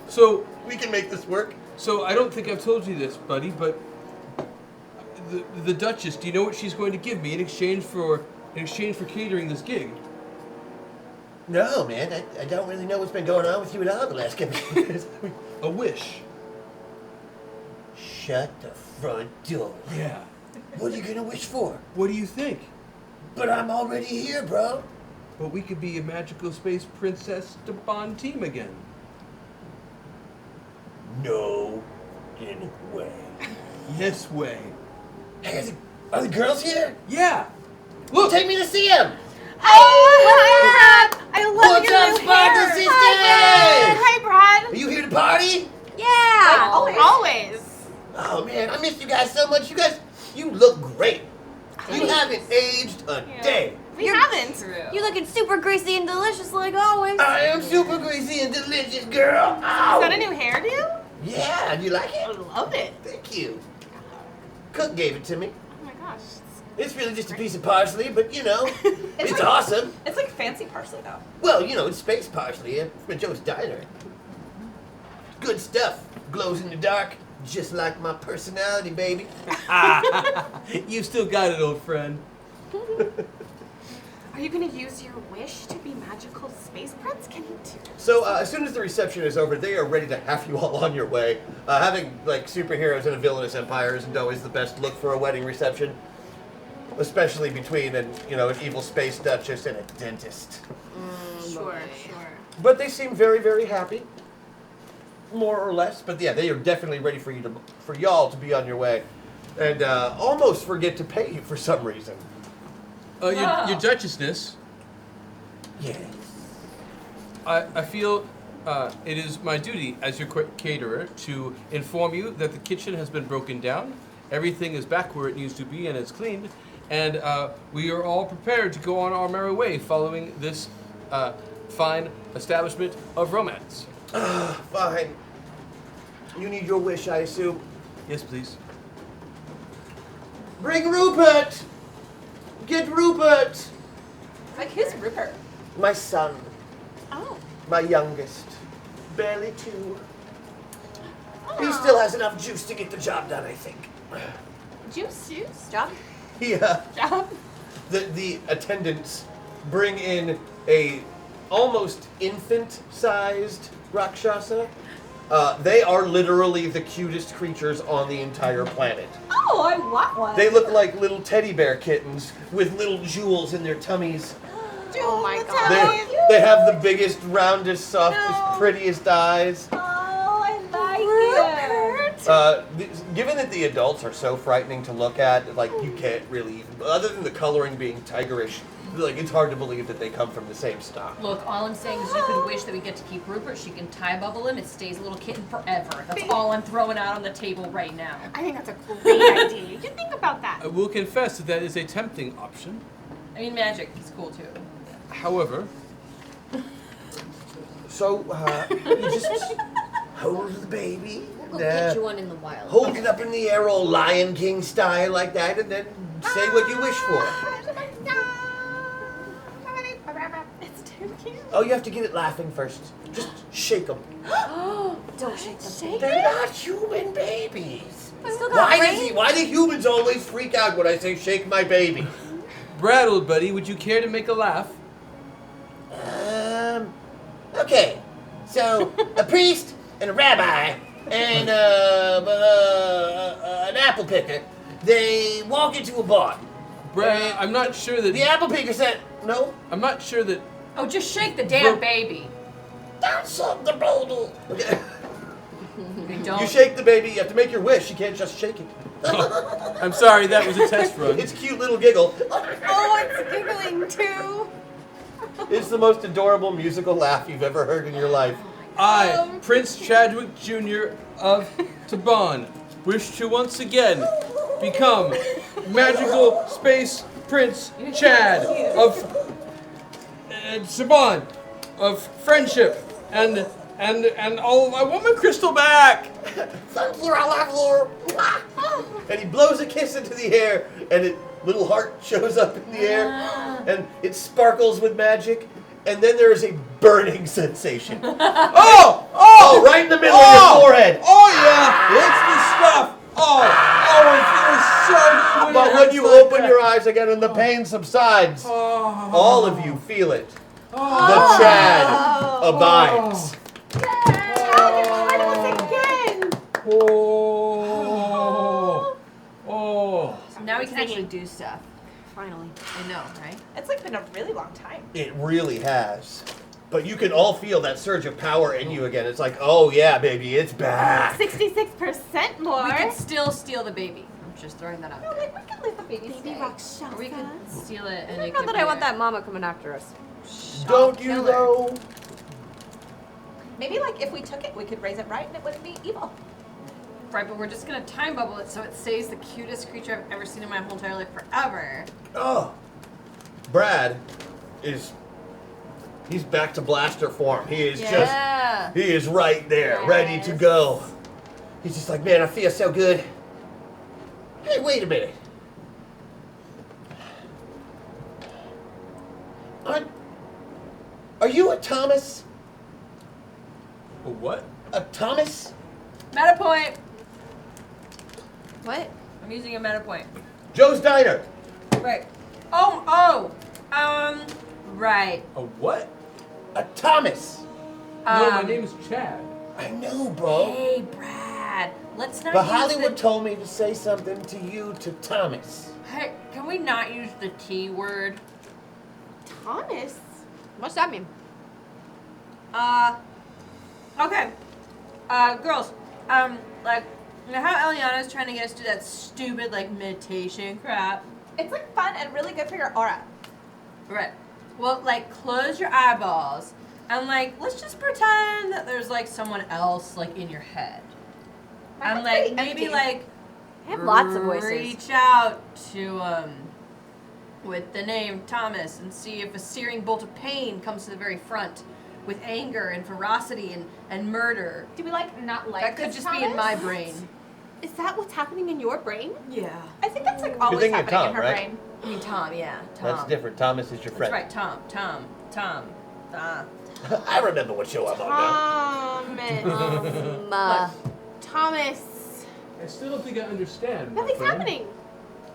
D: So
A: We can make this work.
D: I don't think I've told you this, buddy, but the Duchess, do you know what she's going to give me in exchange for catering this gig?
A: No, man, I don't really know what's been going on with you at all the last couple of years.
D: A wish.
A: Shut the front door.
D: Yeah.
A: What are you gonna wish for?
D: What do you think?
A: But I'm already here, bro.
D: But we could be a magical space princess to bond team again.
A: No in way.
D: Yes way.
A: Hey, are the girls here?
D: Yeah. Look.
A: Take me to see them.
H: Hi, Brad. I love
A: What's
H: your
A: up,
H: new
A: Sparkle
H: hair.
A: Sisters?
H: Hi, Brad.
A: Are you here to party?
C: Yeah.
H: Always.
A: Oh man, I missed you guys so much. You look great. You haven't aged a day.
H: We haven't.
C: You're looking super greasy and delicious like always.
A: I am super greasy and delicious, girl. Ow.
H: Is that a new hairdo?
A: Yeah, do you like
H: I
A: it?
H: love it.
A: Thank you. Cook gave it to me.
H: Oh my gosh.
A: It's really just a piece of parsley, but you know, it's awesome.
K: It's like fancy parsley though.
A: Well, you know, it's space parsley from Joe's Diner. Good stuff. Glows in the dark, just like my personality, baby.
D: You still got it, old friend.
H: Are you going to use your wish to be magical space prince? Can you do
A: So as soon as the reception is over, they are ready to have you all on your way. Having like superheroes in a villainous empire isn't always the best look for a wedding reception, especially between an evil space duchess and a dentist.
H: Sure.
A: But they seem very, very happy, more or less. But yeah, they are definitely ready for y'all to be on your way, and almost forget to pay you for some reason.
D: Your Duchessness,
A: Yes.
D: I feel it is my duty as your caterer to inform you that the kitchen has been broken down, everything is back where it needs to be and it's cleaned, and we are all prepared to go on our merry way following this fine establishment of romance.
A: Fine. You need your wish, I assume.
D: Yes, please.
A: Bring Rupert! Get Rupert!
K: Like who's Rupert?
A: My son.
H: Oh.
A: My youngest. Barely 2. He still has enough juice to get the job done, I think.
H: Juice.
C: Job.
A: Yeah.
H: Job.
A: The attendants bring in a almost infant-sized Rakshasa. They are literally the cutest creatures on the entire planet.
K: Oh, I want one.
A: They look like little teddy bear kittens with little jewels in their tummies.
H: Oh my god.
A: They have the biggest, roundest, softest, prettiest eyes.
K: Oh, I like it.
A: Given that the adults are so frightening to look at, like you can't really even, other than the coloring being tigerish, like it's hard to believe that they come from the same stock.
E: Look, all I'm saying is you can wish that we get to keep Rupert. She can tie bubble him. It stays a little kitten forever. That's all I'm throwing out on the table right now.
H: I think that's a great idea. You can think about that.
D: I will confess that is a tempting option.
E: I mean, magic is cool too.
D: However,
A: So, you just hold the baby,
C: We'll get you one in the wild.
A: hold it up in the air all Lion King style like that, and then say what you wish for.
H: It's too cute.
A: Oh, you have to get it laughing first. Just shake them.
C: Don't shake them.
A: They're not human babies.
C: Still got brains.
A: Why do humans always freak out when I say shake my baby?
D: Brad, old buddy, would you care to make a laugh?
A: Okay. So, a priest and a rabbi and an apple picker They walk into a bar.
D: Brad, I'm not sure that.
A: The apple picker said, no.
D: I'm not sure that.
E: Oh, just shake the damn baby.
A: Don't shake the baby. Okay.
E: Don't.
A: You shake the baby, you have to make your wish. You can't just shake it.
D: I'm sorry, that was a test run.
A: It's a cute little giggle.
H: Oh, it's giggling too.
A: It's the most adorable musical laugh you've ever heard in your life.
D: I, Prince Chadwick Jr. of Taban, wish to once again become Magical Space Prince Chad of Taban, of friendship, and all. I want my crystal back.
A: Thank you, I love you. And he blows a kiss into the air, and a little heart shows up in the air, and it sparkles with magic, and then there is a burning sensation. Oh, right in the middle of your forehead.
D: Oh yeah, it's the stuff. Oh, it feels so good.
A: But when you open your eyes again and the pain subsides, all of you feel it. The Chad abides.
E: Now we can actually do stuff.
C: Finally.
E: I know, right?
K: It's like been a really long time.
A: It really has. But you can all feel that surge of power in you again. It's like, oh yeah, baby, it's back.
H: 66% more.
E: We can still steal the baby. I'm just throwing that out
K: No,
E: there.
K: like we can leave the baby stay.
H: Rakshasa.
E: Or we could steal it and it
C: Not
E: could
C: that
E: be
C: I want
E: there.
C: that mama coming after us.
A: Don't you though?
K: Maybe like if we took it, we could raise it right and it wouldn't be evil.
E: Right, but we're just gonna time bubble it so it stays the cutest creature I've ever seen in my whole entire life forever.
A: Oh. Brad he's back to blaster form. He is he is right there, ready to go. He's just like, man, I feel so good. Hey, wait a minute. Are you a Thomas?
D: A what?
A: A Thomas?
E: Meta point!
C: What?
E: I'm using a meta point.
A: Joe's Diner.
E: Right. Right.
D: A what?
A: A Thomas.
D: No, my name is Chad.
A: I know, bro.
E: Hey, Brad. Let's not
A: But
E: use
A: Hollywood told me to say something to you, to Thomas.
E: Hey, can we not use the T word?
H: Thomas?
C: What's that mean?
E: Okay. Girls, like, you know how Eliana's trying to get us to do that stupid, like, meditation crap?
K: It's like fun and really good for your aura.
E: Right. Well, like, close your eyeballs and, like, let's just pretend that there's, like, someone else, like, in your head.
K: Mine
E: And,
K: was
E: like,
K: pretty
E: maybe,
K: empty.
E: like,
C: I have lots of voices.
E: reach out to, with the name Thomas and see if a searing bolt of pain comes to the very front with anger and ferocity and murder.
K: Do we like not like
E: That could
K: this
E: just be in my
K: Thomas?
E: brain.
H: Is that what's happening in your brain?
E: Yeah.
K: I think that's like always
A: thinking of
K: happening
A: Tom,
K: in her
A: right?
K: brain.
E: I mean, Tom, yeah. Tom.
A: That's different. Thomas is your
E: That's
A: friend.
E: right, Tom.
A: I remember what show I'm on now.
H: Thomas.
D: I still don't think I understand. my
H: Nothing's
D: friend.
H: happening.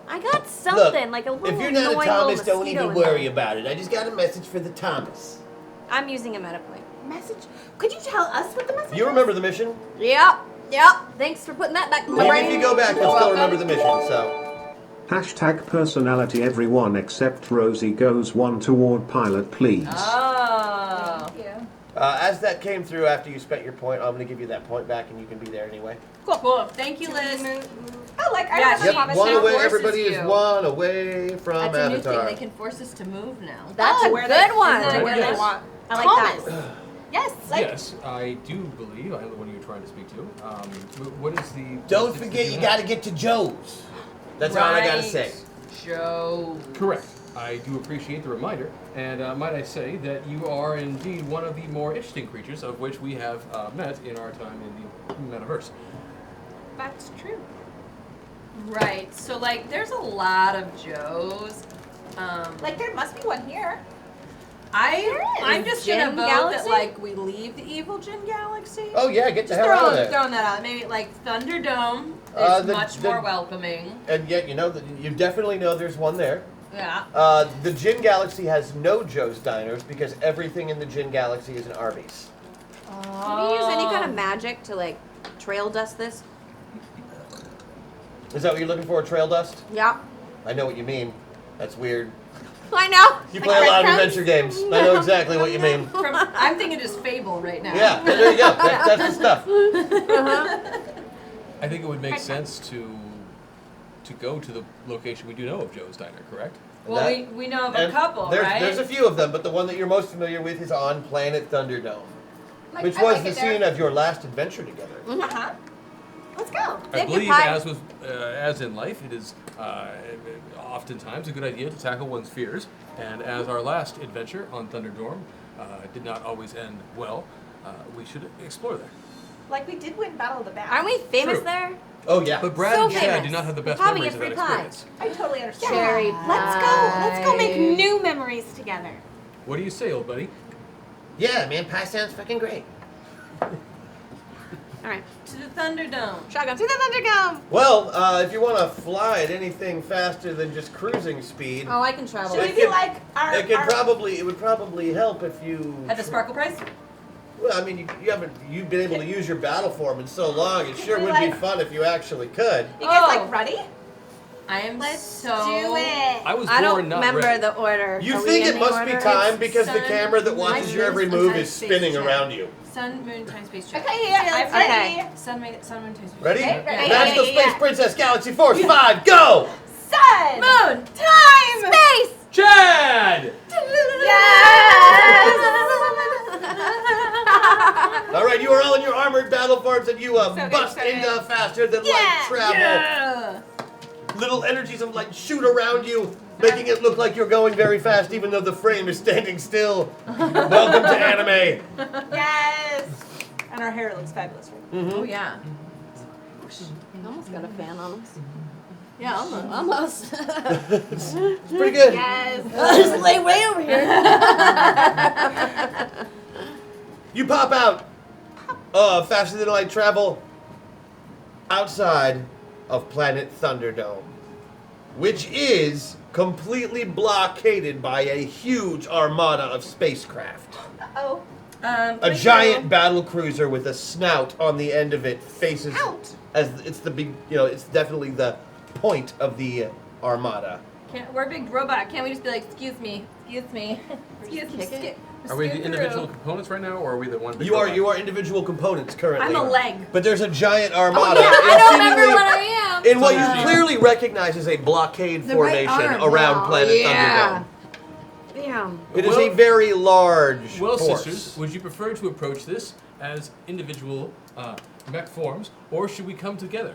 C: I got something, like a little
A: If you're not a
C: annoying
A: Thomas,
C: little
A: don't
C: mosquito
A: even
C: in
A: worry
C: there.
A: about it. I just got a message for the Thomas.
C: I'm using a meta point.
H: Message. Could you tell us what the message
A: You
H: is?
A: remember the mission?
C: Yep. Thanks for putting that back in my
A: Maybe
C: brain.
A: if you go back, you'll still remember the mission, so.
I: Hashtag personality everyone except Rosie goes one toward pilot please.
E: Oh.
K: Thank you.
A: As that came through after you spent your point, I'm going to give you that point back and you can be there anyway.
E: Cool. Thank you, Liz.
K: Oh, like I
E: Yeah,
K: remember
E: Yep,
K: Thomas
A: one
E: she
K: now.
A: away,
E: forces
A: everybody is
E: you.
A: one away from
E: That's a new thing.
A: Avatar.
E: They can force us to move now.
C: That's a
K: where
C: good
K: they-
C: one.
E: Isn't that
K: Where
E: good?
K: they want.
C: I like
H: Thomas.
C: that.
H: Yes.
D: Yes, I do believe. I know the one you're trying to speak to. What is the?
A: Don't
D: what is
A: forget
D: the-
A: you got to get to Joe's. That's all I got to say.
E: Joe.
D: Correct. I do appreciate the reminder, and might I say that you are indeed one of the more interesting creatures of which we have met in our time in the Metaverse.
H: That's true.
E: Right. So like, there's a lot of Joes.
K: Like there must be one here.
E: I'm just gonna
C: Jin
E: vote
C: Galaxy?
E: that like we leave the evil Jin Galaxy.
A: Oh, yeah, get the
E: Just
A: hell out of there.
E: throwing that out. Maybe like Thunderdome is much more welcoming.
A: And yet, you know, you definitely know there's one there.
E: Yeah.
A: The Jin Galaxy has no Joe's Diners because everything in the Jin Galaxy is an Arby's.
C: Can we use any kind of magic to like trail dust this?
A: Is that what you're looking for, trail dust?
C: Yeah.
A: I know what you mean. That's weird.
C: I know.
A: You play a lot of adventure games. I know exactly what you mean.
E: I'm thinking just Fable right now.
A: Yeah, there you go. That's the stuff.
D: I think it would make sense to go to the location we do know of Joe's Diner, correct?
E: Well, we know of a
A: And
E: couple, right?
A: There's a few of them, but the one that you're most familiar with is on Planet Thunderdome, which
K: I
A: was
K: like
A: the
K: it there.
A: scene of your last adventure together.
K: Uh-huh. Let's go.
D: I believe, as in life, it is oftentimes a good idea to tackle one's fears. And as our last adventure on Thunderdome did not always end well, we should explore there.
K: Like we did win Battle of the Band.
C: Aren't we famous
D: True.
C: there?
A: Oh yeah.
D: But Brad
C: So
D: and Chad
C: famous.
D: do not have the best
C: Probably
D: memories of
C: get
D: that
C: free pie.
D: experience.
K: I totally understand.
C: Cherry
H: Let's go make new memories together.
D: What do you say, old buddy?
A: Yeah, man, pie sounds fucking great.
C: All right.
E: To the Thunderdome.
C: Shotgun.
H: To the Thunderdome.
A: Well, if you want to fly at anything faster than just cruising speed,
C: Oh, I can travel.
K: Should we be like our...
A: it would probably help if you.
E: At the Sparkle Prize?
A: Well, I mean, you've been able to use your battle form in so long. It sure
K: we,
A: would be
K: like-
A: fun if you actually could.
K: You guys
E: Oh.
K: like ready?
E: I am
H: Let's
E: so...
H: do it.
D: I was
C: I don't
D: born not
C: remember
D: ready.
C: the order.
A: You
C: Are we
A: think
C: in
A: it
C: the
A: must be
C: order?
A: time because the
E: Sun,
A: camera that watches
E: moon,
A: your every
E: and
A: move
E: time,
A: is
E: space,
A: spinning
E: time.
A: around you.
E: Sun, moon, time, space, travel.
K: Okay, yeah, I'm
C: Okay.
K: ready.
E: Sun, moon, time, space, travel.
A: Ready?
K: Okay, ready.
A: National
K: Yeah,
A: Space
K: yeah.
A: Princess Galaxy Force 5, go!
K: Sun!
E: Moon!
K: Time!
C: Space.
D: Chad!
A: All right, you are all in your armored battle forms and you
K: good,
A: bust
K: so good.
A: into faster than light travel.
E: Yeah!
A: Little energies of light shoot around you, making it look like you're going very fast even though the frame is standing still. Welcome to anime.
K: Yes! And our hair looks fabulous.
E: Oh, yeah.
C: Almost got a fan on us. Yeah, almost.
A: It's pretty good.
K: Yes!
C: Just lay way over here.
A: You pop out faster than light travel outside of Planet Thunderdome, which is completely blockaded by a huge armada of spacecraft.
K: Uh-oh.
A: A giant battle cruiser with a snout on the end of it faces
K: Snout?
A: as it's the big, it's definitely the point of the armada.
E: We're a big robot. Can't we just be like, excuse me, excuse me, excuse me,
C: kick it?
D: Are we the
E: scoot
D: individual
E: through.
D: components right now, or are we the one big
A: You are
D: robot?
A: individual components currently.
E: I'm a leg.
A: But there's a giant armada.
C: Yeah, I
A: It's
C: don't remember
A: seemingly
C: what I am.
A: in what
D: Yeah.
A: you clearly recognize as a blockade
E: The right
A: formation
E: arm,
A: around
C: yeah.
A: Planet
C: Yeah.
A: Thunderdome.
C: Damn.
A: It is
D: Well-
A: a very large
D: Well,
A: force.
D: sisters, would you prefer to approach this as individual mech forms, or should we come together?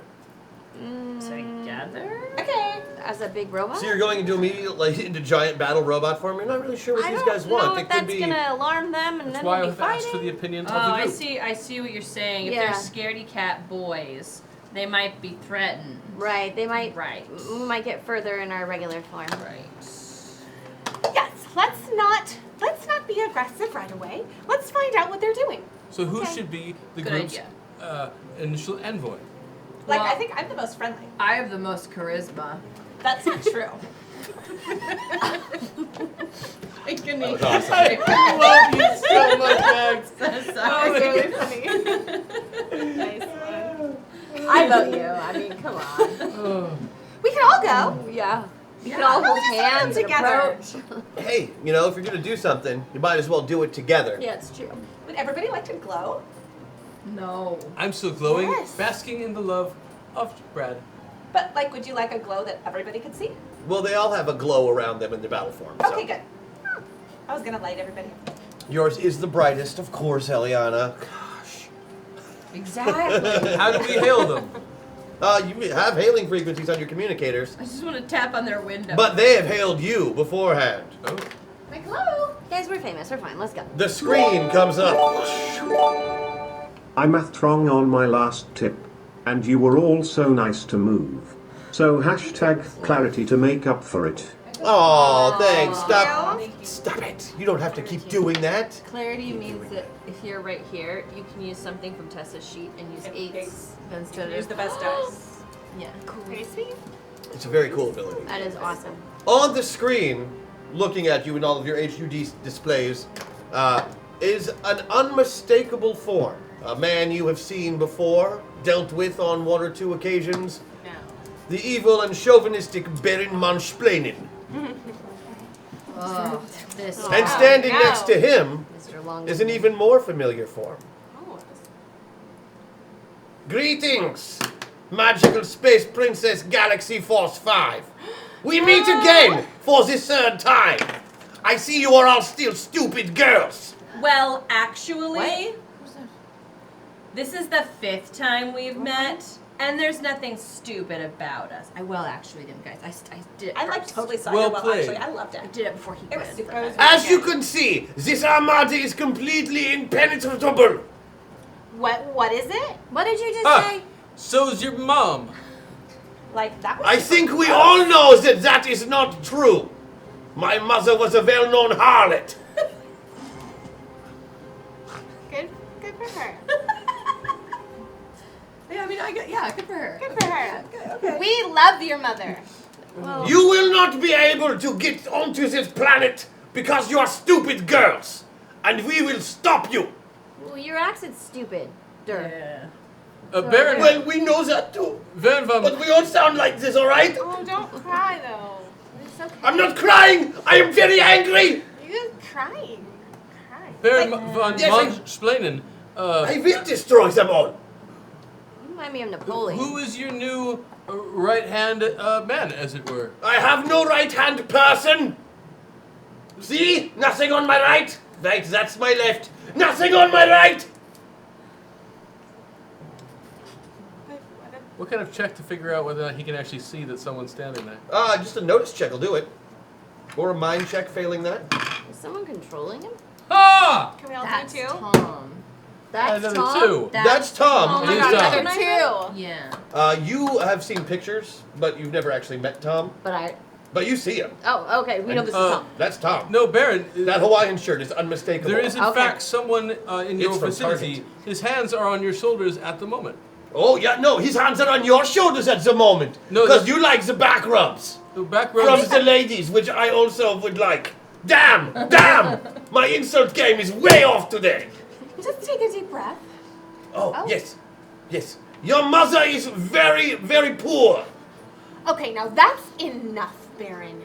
E: Together?
K: Okay.
C: As a big robot?
A: So you're going into giant battle robot form. You're not really sure what
C: I
A: these
C: don't
A: guys
C: know
A: want.
C: if
A: It could
C: that's
A: be.
C: gonna alarm them and
D: That's
C: then
D: why
C: we'll
D: I've
C: be
D: asked for
C: fighting.
D: the opinion
E: Oh,
D: of the
E: I
D: group.
E: see. I see what you're saying. If
C: Yeah.
E: they're scaredy cat boys, they might be threatened.
C: Right, they might.
E: Right.
C: We might get further in our regular form.
E: Right.
H: Yes, let's not be aggressive right away. Let's find out what they're doing.
D: So who
H: Okay.
D: should be the
E: Good
D: group's
E: idea.
D: initial envoy?
K: Like,
E: Well-
K: I think I'm the most friendly.
E: I have the most charisma.
K: That's not true.
E: I can
A: That was awesome.
E: I
A: love you so much, Max.
E: so
K: That
E: sorry.
K: was really funny. Nice one.
C: I vote you. I mean, come on.
H: We can all go.
C: Yeah. We can all hold hands and
H: together.
C: approach.
A: Hey, if you're gonna do something, you might as well do it together.
C: Yeah, it's true.
K: Would everybody like to glow?
E: No.
D: I'm still glowing,
H: Yes.
D: basking in the love of Brad.
K: But, like, would you like a glow that everybody could see?
A: Well, they all have a glow around them in their battle form. So.
K: Okay, good. I was gonna light everybody up.
A: Yours is the brightest, of course, Eliana. Gosh.
E: Exactly.
D: How do we hail them?
A: You have hailing frequencies on your communicators,
E: I just want to tap on their window.
A: but they have hailed you beforehand.
D: Oh.
K: My glow!
C: Guys, we're famous. We're fine. Let's go.
A: The screen comes up.
I: I mathed wrong on my last tip, and you were all so nice to move. So hashtag clarity to make up for it.
A: Oh, thanks. Stop it. You don't have to keep doing that.
C: Clarity means that if you're right here, you can use something from Tessa's sheet and use eights instead
K: Use
C: of.
K: the best dice.
C: Yeah.
H: Pretty sweet.
A: It's a very cool ability.
C: That is awesome.
A: On the screen, looking at you in all of your HUD displays, is an unmistakable form. A man you have seen before, dealt with on one or two occasions.
C: No.
A: the evil and chauvinistic Baron Mansplaining.
C: This
A: And standing
H: no.
A: next to him
C: Mr. Long
A: is an even more familiar form. Greetings, Magical Space Princess Galaxy Force 5. We meet again for the third time. I see you are all still stupid girls.
B: Well, actually, this is the 5th time we've met, and there's nothing stupid about us. I actually didn't, guys. I did it
K: I like
B: first.
K: totally saw
D: Well
K: you. Well,
D: played.
K: actually, I loved
B: I
K: it.
B: did it before he
K: It was
B: did.
K: super fun.
A: As you can see, this armada is completely impenetrable.
H: What is it?
C: What did you just
D: Ah,
C: say?
D: so's your mom.
K: Like, that was
A: I
K: super
A: think we
K: gross.
A: all know that that is not true. My mother was a well-known harlot.
H: Good for her.
B: Yeah, I mean, good for her.
H: Good for her.
K: Okay.
H: We love your mother.
A: You will not be able to get onto this planet because you are stupid girls. And we will stop you.
C: Well, your accent's stupid.
B: Yeah.
D: Baron
A: Well, we know that too.
D: Van
A: But we all sound like this, all right?
H: Oh, don't cry though.
C: It's okay.
A: I'm not crying. I am very angry.
H: You're crying.
D: Baron
A: Like-
D: von
A: Yes,
D: Splainen,
A: I will destroy them all.
C: You remind me of Napoleon.
D: who is your new right-hand man, as it were?
A: I have no right-hand person. See? Nothing on my right. Right, that's my left. Nothing on my right.
D: What kind of check to figure out whether or not he can actually see that someone's standing there?
A: Just a notice check will do it. Or a mind check failing that.
C: Is someone controlling him?
D: Ah!
H: Can we all
C: That's
H: do two?
C: Tom. That's
D: Another
C: Tom.
D: two.
A: That's Tom.
H: Oh my
D: It is
H: god,
D: Tom.
H: another two.
B: Yeah.
A: You have seen pictures, but you've never actually met Tom. But you see him.
C: Oh, okay. We know this is Tom.
A: That's Tom.
D: No, Baron.
A: That Hawaiian shirt is unmistakable.
D: There is, in
C: Okay.
D: fact, someone in your
A: It's from
D: vicinity.
A: Target.
D: His hands are on your shoulders at the moment.
A: Oh, yeah, no, his hands are on your shoulders at the moment.
D: No,
A: Because
D: that's-
A: you like the back rubs.
D: The back
A: From
D: row.
A: the ladies, which I also would like. Damn! Damn! My insult game is way off today.
H: Just take a deep breath.
A: Oh, yes. Yes. Your mother is very, very poor.
H: Okay, now that's enough, Baron.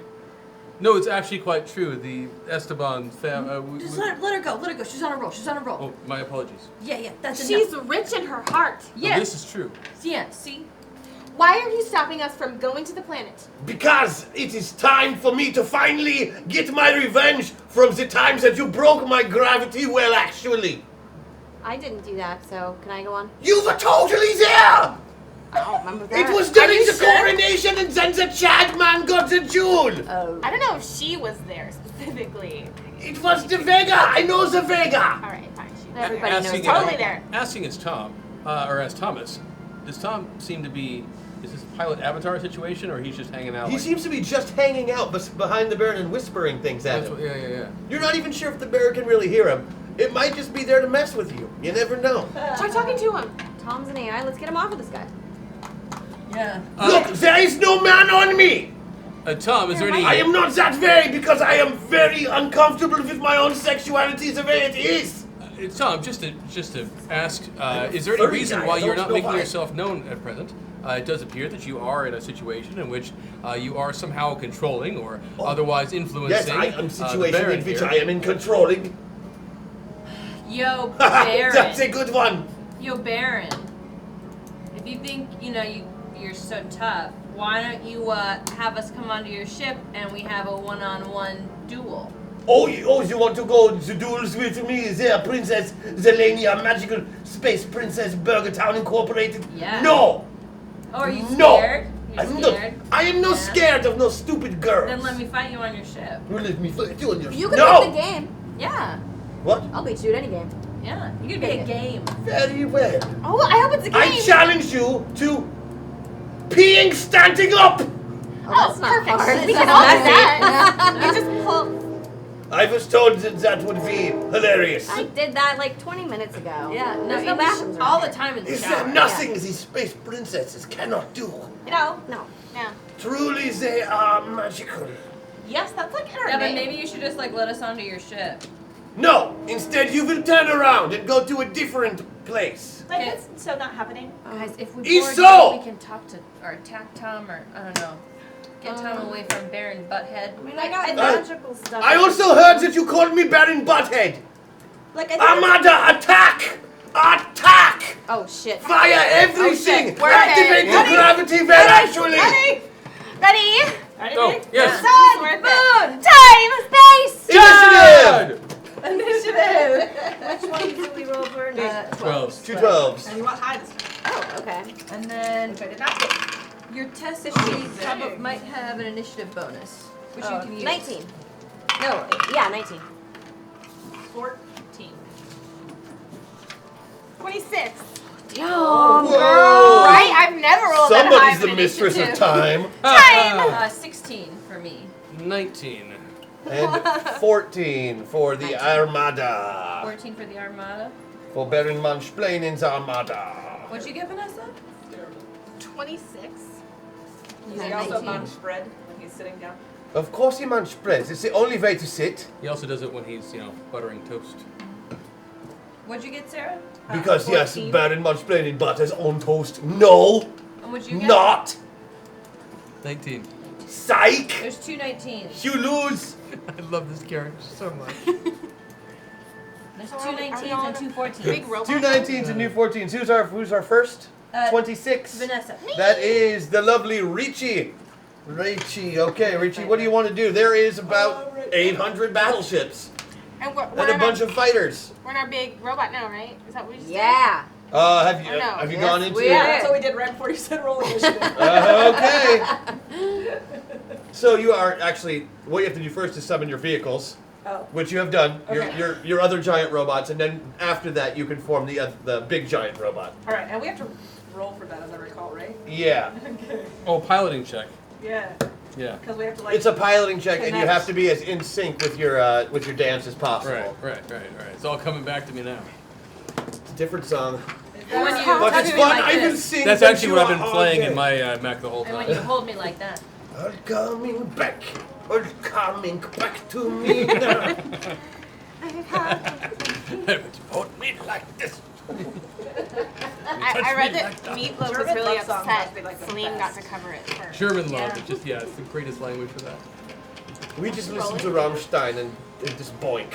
D: No, it's actually quite true. The Esteban family.
B: Just let her go. Let her go. She's on a roll. She's on a roll.
D: Oh, my apologies.
B: Yeah. That's
H: She's
B: enough.
H: rich in her heart.
B: Yeah.
D: Oh, this is true.
B: Yeah. See.
H: Why are you stopping us from going to the planet?
A: Because it is time for me to finally get my revenge from the times that you broke my gravity well, actually.
C: I didn't do that, so can I go on?
A: You were totally there!
C: I don't remember that.
A: It was
H: Are
A: during
H: you
A: the
H: sure?
A: coronation and then the Chad man got the jewel.
C: Oh.
H: I don't know if she was there specifically.
A: It was the Vega. I know the Vega.
H: All right, fine. She
C: Everybody knows
D: Asking-
H: totally there.
D: Asking as Tom, or as Thomas, does Tom seem to be? Is this a pilot avatar situation, or he's just hanging out?
A: He
D: like-
A: seems to be just hanging out behind the Baron and whispering things at
D: That's
A: him.
D: what, yeah.
A: You're not even sure if the Baron can really hear him. It might just be there to mess with you. You never know.
H: Try talking to him.
C: Tom's an AI. Let's get him off of this guy.
B: Yeah.
A: Look, there is no man on me.
D: Tom, is there any?
A: I am not that very because I am very uncomfortable with my own sexuality the way it is.
D: Tom, just to ask, is there any
A: furry
D: reason
A: guy,
D: why
A: I
D: you're
A: don't
D: not
A: know
D: making
A: why.
D: yourself known at present? It does appear that you are in a situation in which you are somehow controlling or otherwise influencing.
A: Yes, I am
D: the
A: situation
D: Baron
A: in which
D: here.
A: I am in controlling.
B: Yo, Baron.
A: That's a good one.
B: Yo, Baron. If you think you're so tough, why don't you have us come onto your ship and we have a one-on-one duel?
A: Oh, you want to go to duels with me there, Princess Zelenia, Magical Space Princess Burger Town Incorporated?
B: Yeah.
A: No!
B: Oh, are you
A: No!
B: scared? You're
A: I'm
B: scared?
A: I am no
B: Yeah.
A: scared of no stupid girls.
B: Then let me fight you on your ship.
A: You let me fight you on your
C: You can
A: No!
C: beat the game. Yeah.
A: What?
C: I'll beat you at any game.
B: Yeah. You could be a game.
A: Very well.
H: Oh, I hope it's a game.
A: I challenge you to peeing standing up!
C: Oh, that's not
H: perfect.
C: hard.
H: We
C: That's
H: can all do
C: not
H: that. You just pull.
A: I was told that would be hilarious.
C: I did that like 20 minutes ago.
B: Yeah. No,
C: There's no
B: it
C: bathrooms
B: was all
C: around
B: the
C: here.
B: time in the
A: Is
B: shower.
A: there nothing these space princesses cannot do?
K: No.
C: No.
H: Yeah.
A: Truly they are magical.
K: Yes, that's like in our
B: Yeah, but
K: name.
B: maybe you should just let us onto your ship.
A: No! Instead you will turn around and go to a different place.
K: Like,
E: Okay.
K: that's so not happening.
B: Guys, if we
A: He's
B: board
A: so-
B: you, we can talk to or attack Tom or I don't know. Get Tom away from Baron Butthead.
C: I mean, I got
A: I-
C: magical stuff.
A: I also heard that you called me Baron Butthead.
K: Like, I think
A: Armada, attack! Attack!
C: Oh shit.
A: Fire everything!
H: We're
A: Activate the
H: ready.
A: gravity well, actually!
H: Ready?
K: Ready?
D: Oh, yes.
H: Sun, moon, time, space.
A: Initiative!
C: Initiative. Which ones do we roll for?
D: 12.
A: 2 12s.
K: And you want high this time,
C: Oh, okay.
B: And then
K: which I did not get.
B: your test sheet might have an initiative bonus, which you can use.
C: 19. No, yeah, 19.
K: 14.
H: 26.
A: Whoa!
H: Right? I've never rolled that high.
A: Somebody's
H: of
A: the
H: an
A: mistress of
H: initiative.
A: time.
B: 16 for me.
D: 19.
A: And 14 for the Armada.
B: 14 for the Armada.
A: For Baron Munchplainen's Armada.
B: What'd you get, Vanessa?
H: 26.
K: Is he also on spread when he's sitting down?
A: Of course he munch spreads. It's the only way to sit.
D: He also does it when he's, buttering toast.
B: What'd you get, Sarah?
A: Because yes,
K: 14.
A: Baron Munchplainen butters on toast. No!
B: And what'd you get?
A: Not!
D: 19.
A: Psych!
B: There's 2 19s.
A: You lose!
D: I love this character so much.
B: There's
H: So
B: 2
H: are we
B: 19s
H: on
B: and 2 14s.
H: Big robot.
A: 2 19s and new 14s. Who's our first? 26.
B: Vanessa.
A: That is the lovely Ricci. Ricci, okay, Ricci, what do you want to do? There is about 800 battleships
H: And we're
A: and a bunch of fighters.
H: We're in our big robot now, right? Is that what we just
C: Yeah.
A: Have you
H: Oh, no.
A: have you
C: Yes,
A: gone into?
C: we
K: Yeah,
C: are.
K: that's what we did right before you said roll initiative.
A: Okay. So you are actually what you have to do first is summon your vehicles,
K: Oh.
A: which you have done.
K: Okay.
A: Your other giant robots, and then after that you can form the big giant robot.
K: All right, and we have to roll for that, as I recall, right?
A: Yeah,
K: Okay.
D: Oh, piloting check.
K: Yeah,
D: Yeah.
K: because we have to like.
A: it's a piloting check, and you
K: Connect.
A: have to be as in sync with your dance as possible.
D: Right. It's all coming back to me now.
A: It's a different song,
B: And when you
A: but
B: touch
A: it's
B: me
A: fun.
B: like
A: I can
B: this.
A: sing.
D: That's
A: that
D: actually
A: you
D: what I've
A: are
D: been
A: all
D: playing
A: day.
D: in my Mac the whole
B: And when you
D: time.
B: hold me like that.
A: Are coming back, are coming back to me now. Hold me like this.
H: I read that
A: Touch me like
H: Meatloaf was
K: German
H: really
K: love songs
H: upset.
K: must be, like, the
H: Celine got
K: best.
H: to cover it first.
D: German love. It's the greatest language for that.
A: We just listen to Rammstein and just boink.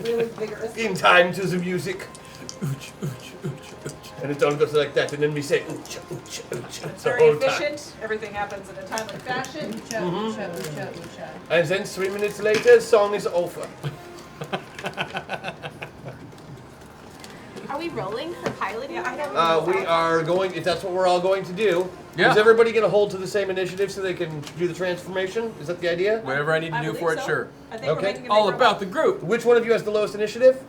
K: really vigorous.
A: In time to the music. And it all goes like that, and then we say ooch, ooch, ooch.
K: It's
A: the
K: very
A: whole time.
K: efficient. Everything happens in a timely fashion.
B: Ucha, ucha, ucha, ucha.
A: And then 3 minutes later, song is over.
H: Are we rolling for piloting?
K: Yeah, I don't
A: We are going, if that's what we're all going to do.
D: Yeah.
A: Is everybody going to hold to the same initiative so they can do the transformation? Is that the idea?
D: Whatever I need to
K: I
D: do
K: believe
D: for it,
K: so.
D: sure.
K: I think we're
A: Okay.
K: making a big
D: All
K: robot.
D: about the group.
A: Which one of you has the lowest initiative?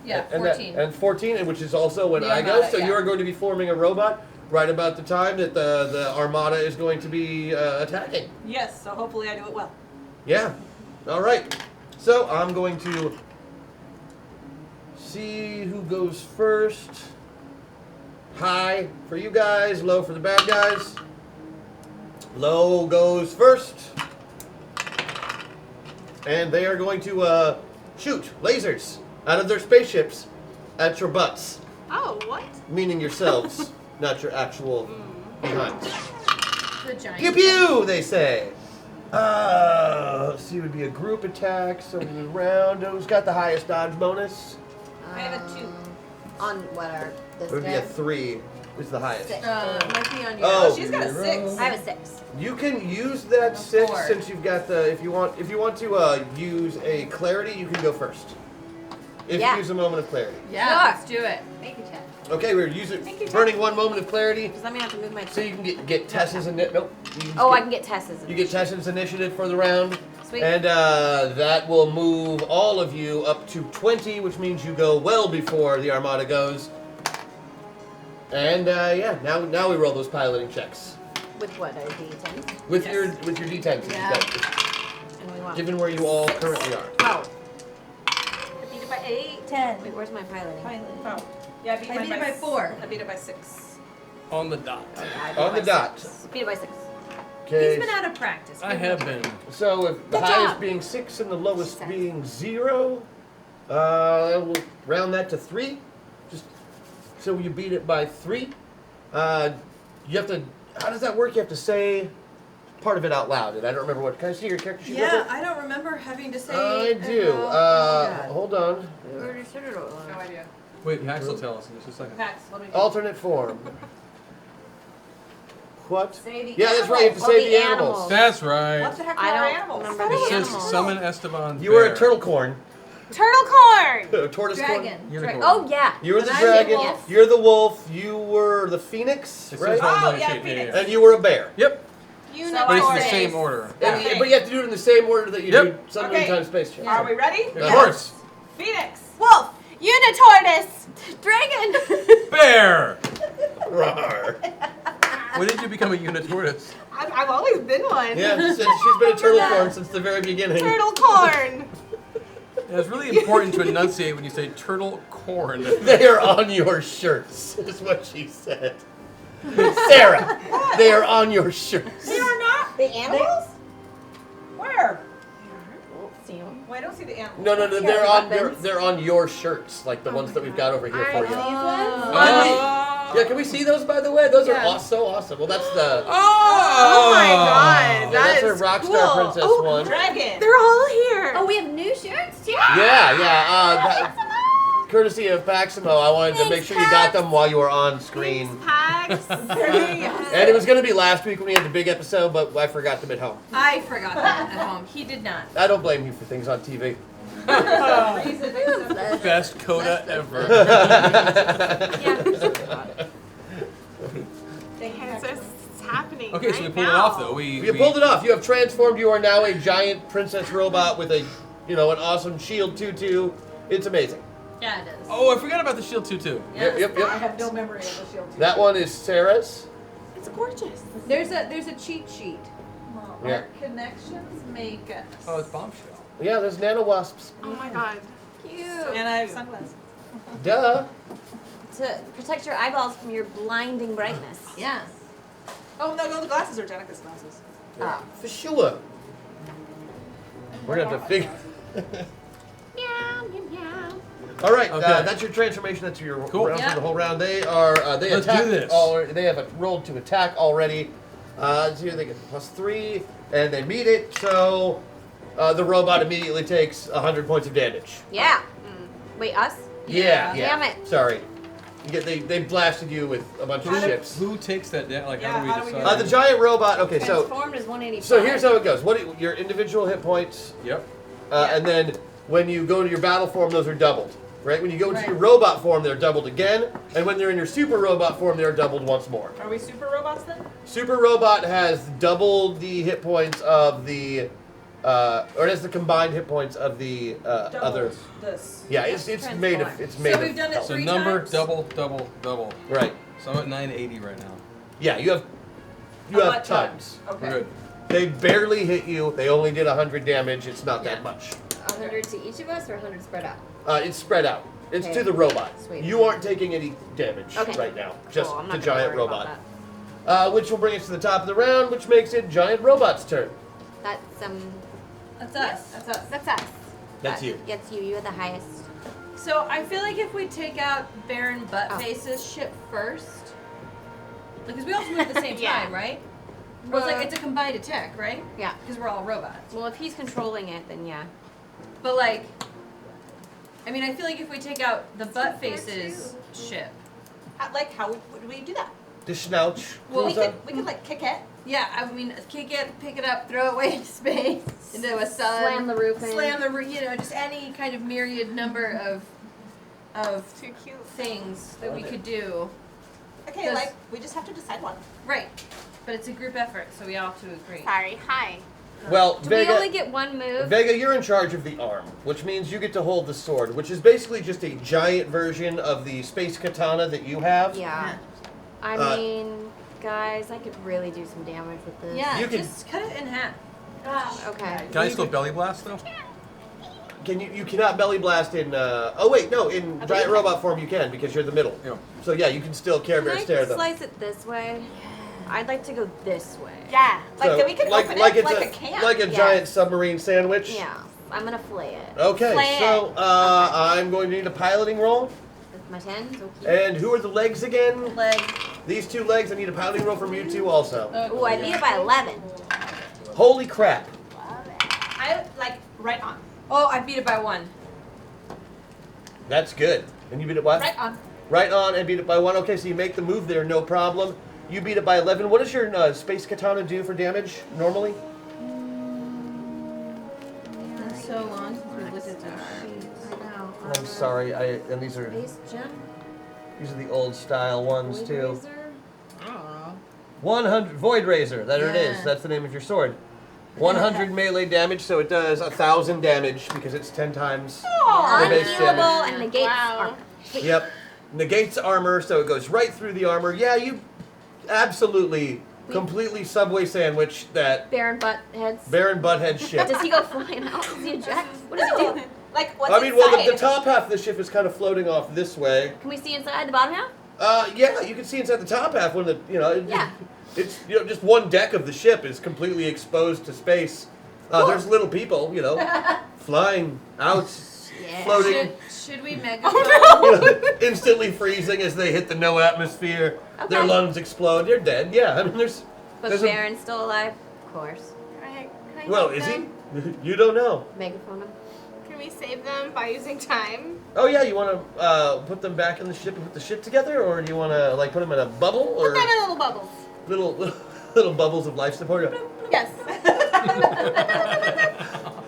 B: Yeah,
A: And
B: 14.
A: and 14, and which is also when
B: The
A: I go.
B: Armada,
A: So
B: yeah.
A: you are going to be forming a robot right about the time that the Armada is going to be attacking.
K: Yes, so hopefully I do it well.
A: Yeah. All right. So I'm going to see who goes first. High for you guys, low for the bad guys. Low goes first. And they are going to shoot lasers out of their spaceships at your butts,
H: Oh, what?
A: meaning yourselves, not your actual behinds.
B: The giant.
A: Pew pew, they say. Let's see, it would be a group attack, so the round. Who's got the highest dodge bonus?
K: I have a 2.
C: On what are this
A: It would be a
C: guy?
A: 3. It's the highest.
C: Six.
B: Might be on your.
A: Oh,
K: she's got a 6.
C: I have a 6.
A: You can use that 6
B: 4.
A: since you've got the. If you want to use a clarity, you can go first. If
C: Yeah.
A: you use a moment of clarity.
B: Yeah,
C: Sure.
B: let's do it.
C: Thank you, Chad.
A: Okay, we're using
K: Thank you, Jack.
A: burning 1 moment of clarity,
C: Just let me have to move my
A: so you can get Tessa's nope.
C: Oh, I can get Tessa's.
A: You get Tessa's initiative for the round.
C: Sweet.
A: And that will move all of you up to 20, which means you go well before the Armada goes. And yeah, now we roll those piloting checks
C: With what? A D10?
A: with
K: Yes.
A: your D10s. that you've
C: Yeah.
A: got,
C: And we want
A: given where you all currently are.
C: 12.
K: I beat it by 8.
B: 10.
C: Wait, where's my piloting?
K: Oh. Yeah, I beat,
B: I
K: mine
B: beat it by 4.
K: I beat it by 6.
D: On the dot.
C: I beat
A: On
C: it by
A: the dot.
C: 6. Beat it by 6.
B: He's
A: Okay.
B: been out of practice.
D: I have been.
A: So if the
C: Good
A: highest
C: job.
A: being 6 and the lowest being 0, We'll round that to 3. Just so you beat it by 3. You have to. How does that work? You have to say part of it out loud, and I don't remember what. Can I see your character sheet?
E: Yeah, I don't remember having to say.
A: I do. Hold on.
C: We already said it all.
E: No idea.
D: Wait, Max will tell us in just a second.
E: Pax, what do we do?
A: Alternate form. What?
C: Say the
A: Yeah, that's right. You have to say the animals.
D: That's right.
E: What the heck
C: I
E: are our
C: don't
E: animals?
C: remember
D: It
C: the
D: says
C: animals.
D: summon Esteban.
A: You were a
D: Bear.
A: turtle corn.
H: Turtle corn.
A: Tortoise
E: Dragon.
A: corn.
D: Unicorn.
C: Oh yeah.
A: You were the
E: And I'm
A: dragon.
E: the wolf.
A: You're the wolf. You were the phoenix,
D: It
A: right?
D: says on
E: Oh,
D: the
E: yeah,
D: sheet,
E: Phoenix.
A: And you were a bear.
D: Yep.
H: Unicorn.
D: But it's in the
E: say-
D: same order.
A: And-
E: Okay.
A: But you have to do it in the same order that you
D: Yep.
A: do Sun,
E: Okay.
A: Moon, Time, Space. Channel.
E: Are we ready?
D: Of course.
E: Phoenix.
H: Wolf. Unitortoise.
C: Dragon.
D: Bear.
A: Rawr.
D: When did you become a unitortoise?
H: I've always been one.
A: Yeah, she's been a turtle corn since the very beginning.
H: Turtle corn.
D: Yeah, it's really important to enunciate when you say turtle corn.
A: They are on your shirts, is what she said. Sarah, they are on your shirts.
K: They are not the animals. Where?
C: See 'em.
K: Well, I don't see the animals.
A: No,
C: Yeah,
A: they're on
C: weapons.
A: they're on your shirts, like the ones that we've got over here for you.
D: Oh.
A: Yeah, can we see those, by the way? Those
E: Yeah.
A: are so awesome. Well, that's the
H: Oh my god.
A: yeah,
H: That
A: that's our
H: is
A: Rockstar
H: cool.
A: Princess
H: Oh,
A: one.
K: Dragon.
H: they're all here.
C: Oh, we have new shirts too.
A: Yeah. Courtesy of Paximo, I wanted to make sure you got them while you were on screen.
H: Pax.
A: And it was going to be last week when we had the big episode, but I forgot them at home.
E: I forgot that at home. He did not.
A: I don't blame you for things on TV.
D: Best coda ever.
H: It's happening.
D: Okay, so we
H: right
D: pulled it
H: now.
D: off though.
A: You pulled it off. You have transformed. You are now a giant princess robot with a, an awesome shield tutu. It's amazing.
B: Yeah, it is.
D: Oh, I forgot about the shield too.
A: Yep.
K: I have no memory of the shield.
A: That one is Sarah's.
H: It's gorgeous.
E: There's a cheat sheet.
A: Yeah.
K: Our connections make us.
D: Oh, it's bombshell.
A: Yeah, there's nano wasps.
H: Oh my god.
C: Cute.
K: And I have sunglasses.
A: Duh.
C: To protect your eyeballs from your blinding brightness.
B: Yeah.
K: Oh no, the glasses are Jenica's glasses.
C: Oh.
A: For sure. We're gonna have to figure.
H: Meow, meow, meow.
A: All right,
D: Okay.
A: that's your transformation. That's your
D: Cool.
A: round for
B: Yeah.
A: the whole round. They are they
D: Let's do
A: attack.
D: this.
A: They have rolled to attack already. So here they get +3, and they meet it. So the robot immediately takes 100 points of damage.
C: Yeah. Wait, us?
A: Yeah.
C: Damn it.
A: Sorry. They blasted you with a bunch of ships.
D: Who takes that down? Like,
K: Yeah,
D: how do
K: how
D: we
K: do we
D: decide?
K: do
A: The giant robot. Okay, so
C: Transformed is 185.
A: so here's how it goes. Your individual hit points,
D: Yep.
A: and then when you go to your battle form, those are doubled. Right? When you go into
E: Right.
A: your robot form, they're doubled again, and when they're in your super robot form, they're doubled once more.
K: Are we super robots then?
A: Super robot has double the hit points of the, or it has the combined hit points of the other.
K: This.
A: Yeah, it's made of
E: So we've done it
A: health.
D: So
E: 3
D: number,
E: times?
D: double.
A: Right.
D: So I'm at 980 right now.
A: Yeah, you have
K: How
A: have
K: much
A: tons.
K: Okay.
D: We're good.
A: They barely hit you. They only did 100 damage. It's not that much.
C: 100 to each of us or 100 spread out?
A: It's spread out. It's
C: Okay.
A: to the robot.
C: Sweet.
A: You aren't taking any damage
C: Okay.
A: right now. Just
C: Cool, I'm
A: the
C: not gonna
A: giant
C: worry about
A: robot. Which will bring us to the top of the round, which makes it giant robot's turn.
C: That's
E: That's us.
K: That's us.
H: That's us.
A: That's you.
C: Gets you. You're the highest.
E: So I feel like if we take out Baron
C: Oh.
E: Buttface's ship first, because we all move at the same
H: Yeah.
E: time, right? Well, it's a combined attack, right?
C: Yeah.
E: Because we're all robots.
C: Well, if he's controlling it, then yeah.
E: But like, I mean, I feel like if we take out the Buttface's ship,
K: How would we do that?
A: The Schnauch.
E: Well,
K: We could like kick it.
E: yeah, I mean, kick it, pick it up, throw it away into space, into a sun,
C: Slam the roof in.
E: slam the roof, just any kind of myriad number of
H: Too cute.
E: things that we could do.
K: Okay,
E: Does-
K: like we just have to decide one.
E: Right. But it's a group effort, so we all have to agree.
H: Sorry. Hi.
A: Well,
C: Do
A: Vega,
C: we only get one move?
A: Vega, you're in charge of the arm, which means you get to hold the sword, which is basically just a giant version of the space katana that you have.
C: Yeah. I
A: Uh,
C: mean, guys, I could really do some damage with this.
E: Yeah,
A: You can-
E: just cut it in half.
C: Okay.
D: Can I still belly blast though?
A: You cannot belly blast in oh wait, no, in giant robot form you can because you're the middle.
D: Yeah.
A: So yeah, you can still Care
C: Can
A: Bear
C: I
A: stare
C: just
A: them.
C: slice it this way? I'd like to go this way.
H: Yeah.
K: Like
A: So,
K: then we could open it
A: it's
K: like a can.
A: like a
C: Yeah.
A: giant submarine sandwich.
C: Yeah. I'm gonna flay it.
A: Okay,
C: Flay
A: so
C: it.
A: I'm going to need a piloting roll.
C: With my 10s. Okay.
A: And who are the legs again?
E: Leg.
A: These 2 legs. I need a piloting roll from you 2 also.
C: Ooh, I beat it by 11.
A: Holy crap!
K: I like right on.
E: Oh, I beat it by 1.
A: That's good. And you beat it what?
K: Right on.
A: Right on and beat it by 1. Okay, so you make the move there, no problem. You beat it by 11. What does your space katana do for damage normally?
E: It's so long since we looked at that.
A: I'm sorry. And these are
C: Base gem?
A: these are the old style ones
C: Void
A: too.
C: Razor?
E: I don't know.
A: 100 Void Razor. There it is.
E: Yeah.
A: That's the name of your sword. 100 melee damage, so it does 1,000 damage because it's 10 times the base damage.
C: Unhealable and negates
H: Wow.
C: armor.
A: Yep. Negates armor, so it goes right through the armor. Yeah, you absolutely completely Subway sandwich that
C: Baron butt heads.
A: Baron Butthead ship.
C: Does he go flying out? Does he eject? What does he do?
K: Like what's
A: I mean, well,
K: inside?
A: the top half of the ship is kind of floating off this way.
C: Can we see inside the bottom half?
A: Yeah, you can see inside the top half when
C: Yeah.
A: it's just one deck of the ship is completely exposed to space. There's little people, flying out, floating,
E: Should we megaphone?
A: instantly freezing as they hit the no atmosphere. Their
C: Okay.
A: lungs explode. They're dead. Yeah, I mean,
C: But
A: there's
C: Baron's still alive? Of course.
H: Can I
A: well,
H: save
A: is he?
H: them?
A: You don't know.
C: Megaphone him.
H: Can we save them by using time?
A: Oh yeah, you want to put them back in the ship and put the ship together, or do you want to like put them in a bubble, or
H: Put them in little bubbles.
A: little bubbles of life support?
H: Yes.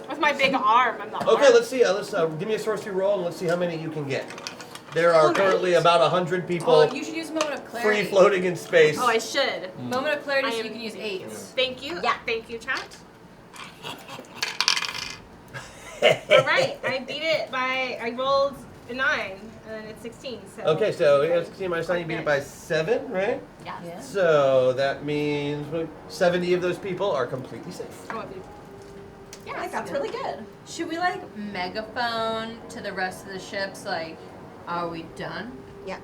H: With my big arm. I'm the
A: Okay,
H: arm.
A: let's see. Let's give me a sorcery roll and let's see how many you can get. There are currently about 100 people
E: Oh, you should use moment of
A: free
E: clarity.
A: floating in space.
H: Oh, I should.
E: Moment of clarity,
H: I
E: so
H: am-
E: you can use 8.
H: Thank you.
C: Yeah.
H: Thank you, chat. All right, I beat it by. I rolled a 9, and it's 16. So.
A: Okay, so you have 16 minus 9, you beat it by 7, right?
C: Yeah.
A: So that means 70 of those people are completely safe.
H: Oh, I beat.
K: Yeah, like that's really good.
E: Should we like megaphone to the rest of the ships? Like, are we done?
C: Yeah.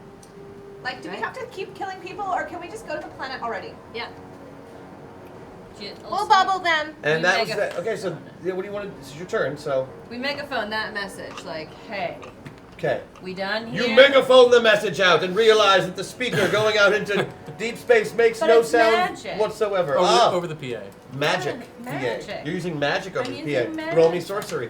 K: Like, do we
E: Right.
K: have to keep killing people, or can we just go to the planet already?
H: Yeah.
E: Ju-
H: We'll bubble them.
A: And
E: We
A: that was
E: mega-
A: that. Okay, so yeah, what do you want to? This is your turn, so.
E: We megaphone that message. Like, hey,
A: Okay.
E: we done here?
A: You megaphone the message out and realize that the speaker going out into deep space makes
E: But
A: no
E: it's
A: sound
E: magic.
A: whatsoever.
D: Over the PA.
A: Magic.
E: Yeah,
A: PA.
E: magic.
A: You're using magic over
E: I'm
A: the
E: using
A: PA. Roll me
E: magic.
A: sorcery.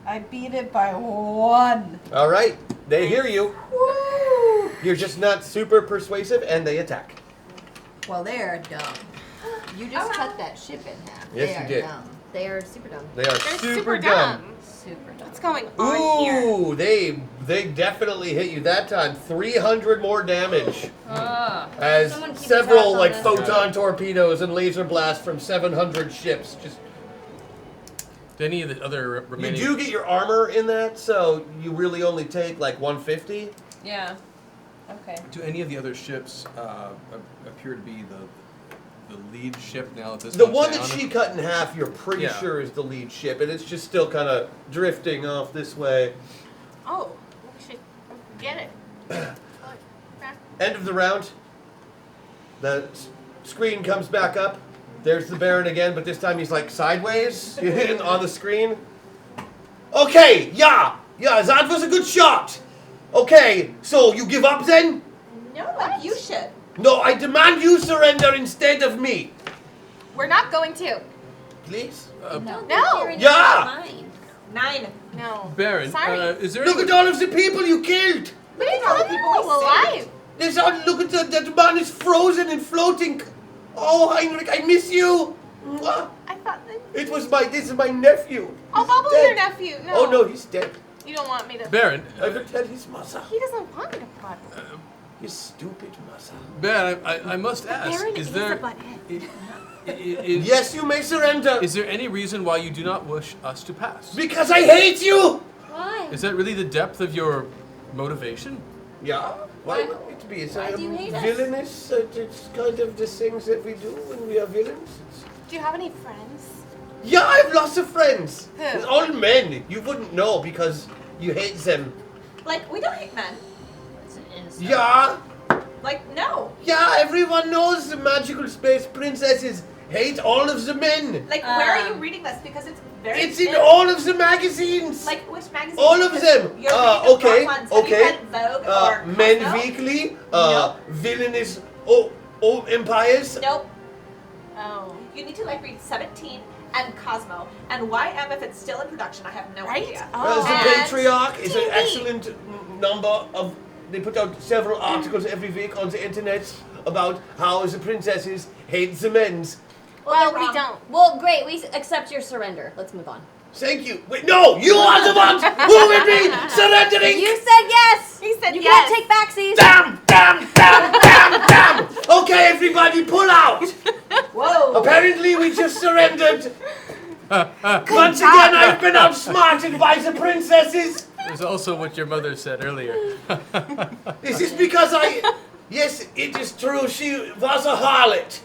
E: I beat it by 1.
A: All right. They hear you. You're just not super persuasive, and they attack.
E: Well, they are dumb.
C: You just cut that ship in half.
A: Yes,
C: they
A: you
C: are
A: did.
C: Dumb. They are super dumb.
A: They are
H: They're
A: super dumb.
E: Super dumb.
H: What's going on here?
A: Ooh, they definitely hit you that time. 300 more damage. As
C: Someone keep
A: several
C: tabs on
A: like
C: this.
A: photon torpedoes and laser blasts from 700 ships. Just
D: Do any of the other
A: you
D: remaining?
A: do get your armor in that, so you really only take like 150.
E: Yeah. Okay.
D: Do any of the other ships appear to be the lead ship now that this
A: The
D: one's
A: one
D: down?
A: that she cut in half, you're pretty
D: Yeah.
A: sure is the lead ship, and it's just still kind of drifting off this way.
H: Oh, we should get it. Okay.
A: End of the round. The screen comes back up. There's the Baron again, but this time he's like sideways on the screen. Okay, yeah, that was a good shot. Okay, so you give up then?
K: No, like you should.
A: No, I demand you surrender instead of me.
H: We're not going to.
A: Please?
C: No.
A: Yeah!
K: 9.
H: No.
D: Baron,
H: Sorry.
D: is there
A: Look
D: any,
A: at all of the people you killed.
H: Look at all the people
K: we
H: alive.
A: There's all, look at that man is frozen and floating. Oh, Heinrich, I miss you. Mwah.
H: I thought that.
A: This is my nephew.
H: I'll
A: He's
H: bubble
A: dead.
H: your nephew. No.
A: Oh no, he's dead.
H: You don't want me to.
D: Baron?
A: I will tell his mother.
H: He doesn't want me to bubble.
A: You stupid mother.
D: Baron, I must ask:
H: Baron
D: is
H: is
D: there
H: a butthead.
A: Yes, you may surrender.
D: Is there any reason why you do not wish us to pass?
A: Because I hate you.
C: Why?
D: Is that really the depth of your motivation?
A: Yeah. Why would it be? It's
C: Why do you hate us?
A: villainous. It's kind of the things that we do when we are villains.
H: Do you have any friends?
A: Yeah, I have lots of friends.
H: Who?
A: It's all men. You wouldn't know because you hate them.
K: Like, we don't hate men.
A: Yeah.
K: Like, no.
A: Yeah, everyone knows the magical space princess is hate all of the men.
K: Like, where are you reading this? Because it's very.
A: It's in
K: thin.
A: all of the magazines.
K: Like, which magazine?
A: All of them.
K: You're reading the
A: Okay,
K: wrong ones. Have you
A: okay.
K: read Vogue or
A: Men
K: Cosmo?
A: Weekly,
K: Nope.
A: Villainous Empires.
K: Nope.
H: Oh.
K: You need to like read 17 and Cosmo and YM if it's still in production. I have no
H: Right?
K: idea.
H: Oh.
A: The
K: And
A: Patriarch is an
K: TV.
A: excellent number of. They put out several articles every week on the internet about how the princesses hate the men's.
H: Well,
K: they're
H: we
K: wrong.
H: don't.
C: Well, great. We accept your surrender. Let's move on.
A: Thank you. Wait, no, you are the ones who will be surrendering.
C: You said yes.
H: He said
C: You
H: yes.
C: can't take backsies.
A: Damn. Okay, everybody, pull out.
K: Whoa.
A: Apparently, we just surrendered. Once again, I've been outsmarted by the princesses.
D: There's also what your mother said earlier.
A: Is this because Yes, it is true, she was a harlot.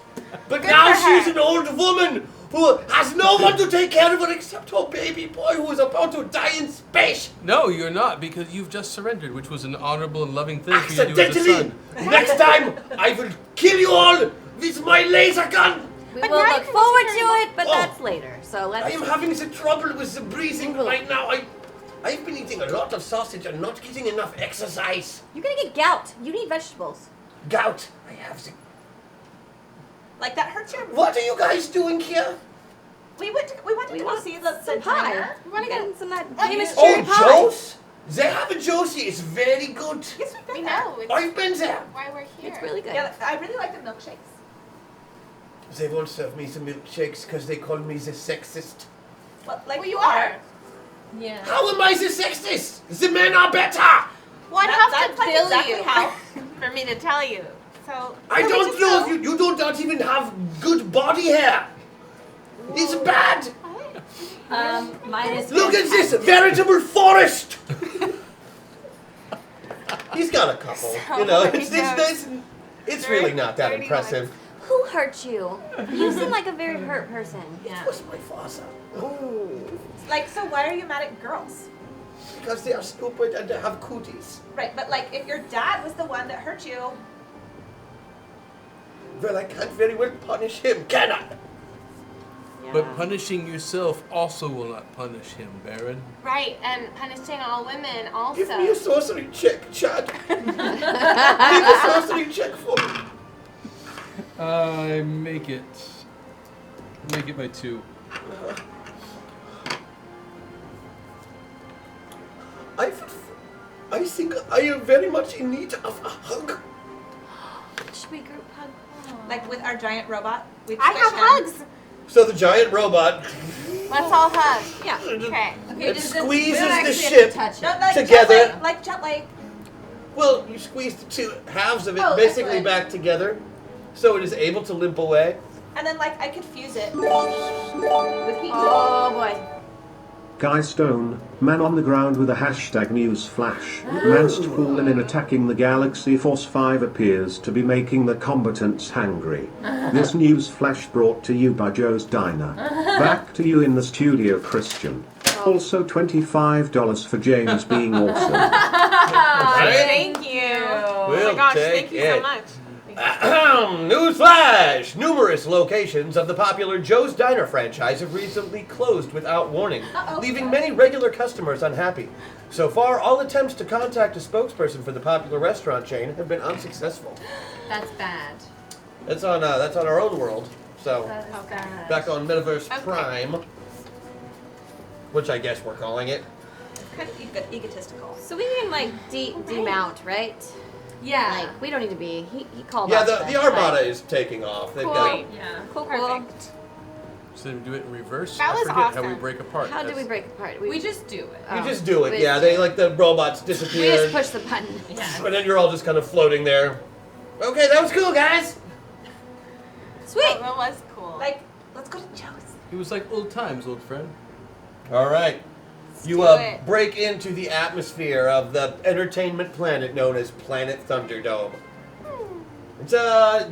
A: But now
H: for her.
A: she's an old woman who has no one to take care of her except her baby boy who is about to die in space.
D: No, you're not, because you've just surrendered, which was an honorable and loving thing for you to do as a
A: Accidentally!
D: son.
A: Next time, I will kill you all with my laser gun.
C: We
H: But
C: will
H: now you
C: look
H: can
C: forward
H: listen
C: to
H: to
C: it, but
A: Oh.
C: that's later. So let's.
A: I am having the trouble with the breathing right now. I've been eating a lot of sausage and not getting enough exercise.
C: You're gonna get gout. You need vegetables.
A: Gout. I have the...
K: Like that hurts your.
A: What are you guys doing here?
K: We wanted to go see the
C: Some pie.
K: diner.
C: We want to get some of that
K: Oh,
C: famous
K: you-
C: cherry pie.
A: Joe's? They have a Josie. It's very good.
K: Yes, we've
H: We
K: been there.
H: know. It's
A: I've been there.
H: why we're here.
C: It's really good.
K: Yeah, I really like the milkshakes.
A: They won't serve me some milkshakes because they call me the sexist.
K: Well,
H: you are.
B: Yeah.
A: How am I the sexist? The men are better.
H: Well, I'd
K: That-
H: have to
K: that's like
H: bill
K: exactly
H: you
K: how-
H: for me to tell you. So
A: I
H: can we
A: don't
H: just
A: know
H: go?
A: if you don't not even have good body hair. It's bad.
C: Mine is.
A: Look at this veritable forest. He's got a couple.
H: So
A: You know,
H: many
A: it's really not that
H: 31.
A: impressive.
C: Who hurt you? You seem like a very hurt person.
B: Yeah.
A: It was my father.
K: Like, so why are you mad at girls?
A: Because they are stupid and they have cooties.
K: Right, but like, if your dad was the one that hurt you,
A: Well, I can't very well punish him, can I?
D: But punishing yourself also will not punish him, Baron.
H: Right, and punishing all women also.
A: Give me a sorcery check, Chad. Give a sorcery check for me.
L: I make it by 2.
A: I think I am very much in need of a hug.
C: Should we group hug?
K: like with our giant robot, we
H: I
K: squish
H: have
K: him.
H: hugs.
A: So the giant robot
H: Let's all hug.
C: Yeah.
H: Okay.
A: it
B: does
A: squeezes
B: we don't
A: the
B: actually
A: ship.
B: have to touch it.
K: No, like
A: Together.
K: gently.
A: Well, you squeeze the two halves of it
K: Oh,
A: basically
K: excellent.
A: back together, so it is able to limp away.
K: And then like I could fuse it with heat.
C: Oh boy.
I: Guy Stone, man on the ground with a hashtag news flash. Manst fallen in attacking the galaxy Force 5 appears to be making the combatants hangry. This news flash brought to you by Joe's Diner. Back to you in the studio, Christian. Also $25 for James being awesome.
H: Thank you. Oh
A: We'll
H: my gosh,
A: take
H: thank you so
A: it.
H: much.
A: Newsflash! Numerous locations of the popular Joe's Diner franchise have recently closed without warning, leaving many regular customers unhappy. So far, all attempts to contact a spokesperson for the popular restaurant chain have been unsuccessful.
B: That's bad.
A: That's on our own world. So
B: That is bad.
A: back on Metaverse
H: Okay.
A: Prime, which I guess we're calling it.
K: Kind of egotistical.
C: So we can like demount, right?
B: Yeah.
C: Like we don't need to be. He called
A: Yeah,
C: us.
A: the Armada is taking off. They've got.
H: Cool.
B: Yeah.
C: Cool.
H: Perfect.
D: So we do it in reverse.
H: That
D: I
H: was
D: forget how we
H: awesome.
D: break apart.
C: How do we
D: That's-
C: break apart?
B: We just do it.
A: You
C: Oh.
A: just do it.
C: We
A: Yeah,
C: just
A: they
C: do it.
A: like the robots
C: We
A: disappear.
C: just push the button.
B: Yeah.
A: And then you're all just kind of floating there. Okay, that was cool, guys.
C: Sweet.
H: Oh, that was cool.
K: Like, let's go to Joe's.
D: It was like old times, old friend.
A: All right. You
H: do it.
A: break into the atmosphere of the entertainment planet known as Planet Thunderdome. It's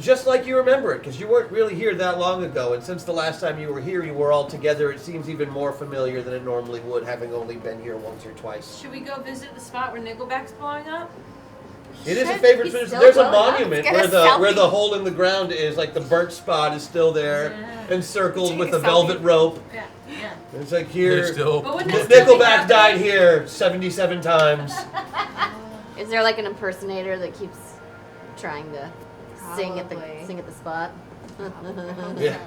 A: just like you remember it, because you weren't really here that long ago, and since the last time you were here, you were all together. It seems even more familiar than it normally would, having only been here once or twice.
B: Should we go visit the spot where Nickelback's blowing up?
A: It is a favorite
C: He's
A: tradition.
C: still
A: There's a
C: growing up.
A: monument
H: Get a
A: where the
H: selfie.
A: hole in the ground is, like the burnt spot is still there, encircled
H: Take
A: with
H: a
A: a velvet
H: selfie.
A: rope.
B: Yeah. Yeah.
A: It's like
D: They're
A: here.
D: still.
B: But wouldn't it still be
A: Nickelback
B: happening?
A: died here 77 times.
C: Is there like an impersonator that keeps trying to sing at
H: Probably.
C: the spot?
A: Yeah.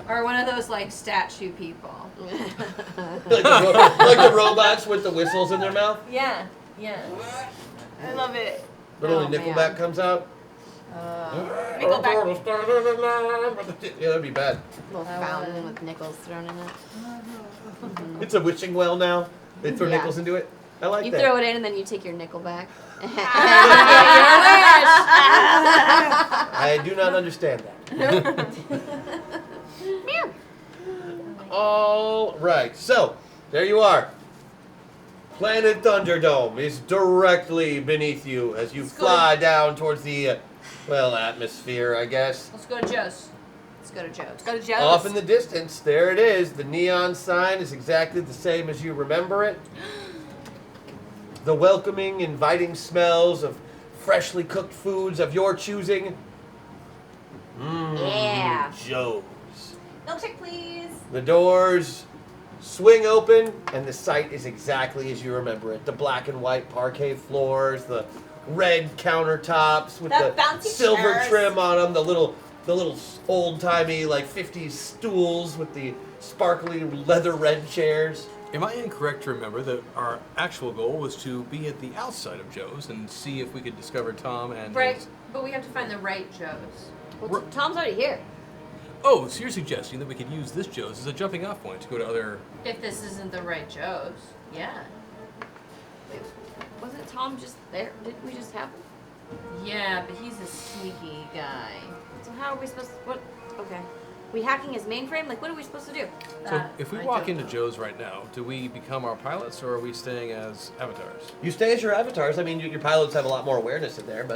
E: Or one of those like statue people.
A: Like the robots with the whistles in their mouth.
B: Yeah. Yeah.
H: I love it.
A: But only
C: Oh,
A: Nickelback
C: man.
A: comes out.
K: Nickelback.
A: Yeah, that'd be bad.
C: Little fountain with nickels thrown in it.
A: It's a wishing well now. They throw
C: Yeah.
A: nickels into it. I like
C: You
A: that.
C: throw it in and then you take your nickel back.
A: I do not understand that. All right, so there you are. Planet Thunderdome is directly beneath you as you fly down towards the, atmosphere, I guess.
E: Let's go to Joe's.
C: Let's go to Joe's.
H: Go to Joe's.
A: Off in the distance, there it is. The neon sign is exactly the same as you remember it. The welcoming, inviting smells of freshly cooked foods of your choosing.
C: Yeah.
A: Joe's.
K: Milkshake, please.
A: The doors swing open, and the site is exactly as you remember it. The black and white parquet floors, the red countertops with
K: The
A: the
K: bouncy
A: silver
K: chairs.
A: trim on them, the little old-timey, like 50s stools with the sparkly leather red chairs.
D: Am I incorrect to remember that our actual goal was to be at the outside of Joe's and see if we could discover Tom and
E: Right,
D: his...
E: but we have to find the right Joe's.
C: Well, Tom's already here.
D: Oh, so you're suggesting that we could use this Joe's as a jumping off point to go to other...
E: If this isn't the right Joe's, yeah.
C: Wasn't Tom just there? Didn't we just have him?
B: Yeah, but he's a sneaky guy.
C: So how are we supposed to... What? Okay. We hacking his mainframe? Like, what are we supposed to do?
D: So if we
B: I
D: walk
B: don't
D: into
B: know.
D: Joe's right now, do we become our pilots or are we staying as avatars?
A: You stay as your avatars. I mean, your pilots have a lot more awareness in there,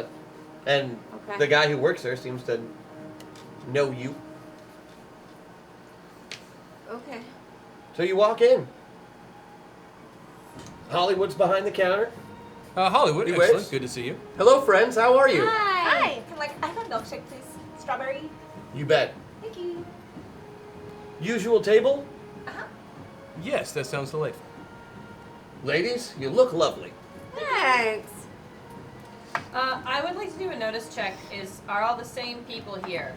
A: and
C: Okay.
A: the guy who works there seems to know you.
C: Okay.
A: So you walk in. Hollywood's behind the counter.
D: Hollywood,
A: He
D: excellent.
A: waves.
D: Good to see you.
A: Hello, friends. How are you?
K: Hi. I'm like, I have a milkshake, please. Strawberry.
A: You bet.
K: Thank you.
A: Usual table.
D: Yes, that sounds delightful.
A: Ladies, you look lovely.
C: Thanks.
B: I would like to do a notice check. Are all the same people here?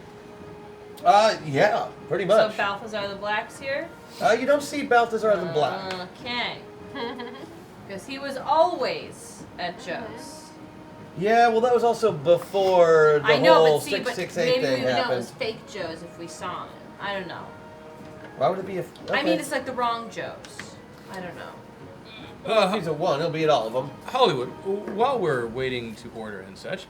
A: Yeah, pretty much.
B: So Balthazar the Black's here?
A: You don't see Balthazar the Black.
B: Okay. Because he was always at Joe's.
A: Yeah, well, that was also before the
B: I know,
A: whole
B: but see, but
A: 668
B: maybe we
A: thing
B: would know it
A: happened.
B: was fake Joe's if we saw him. I don't know.
A: Why would it be a...
B: I mean, it's like the wrong Joe's. I don't know.
A: Well, if he's a one, he'll be at all of them.
D: Hollywood, while we're waiting to order and such,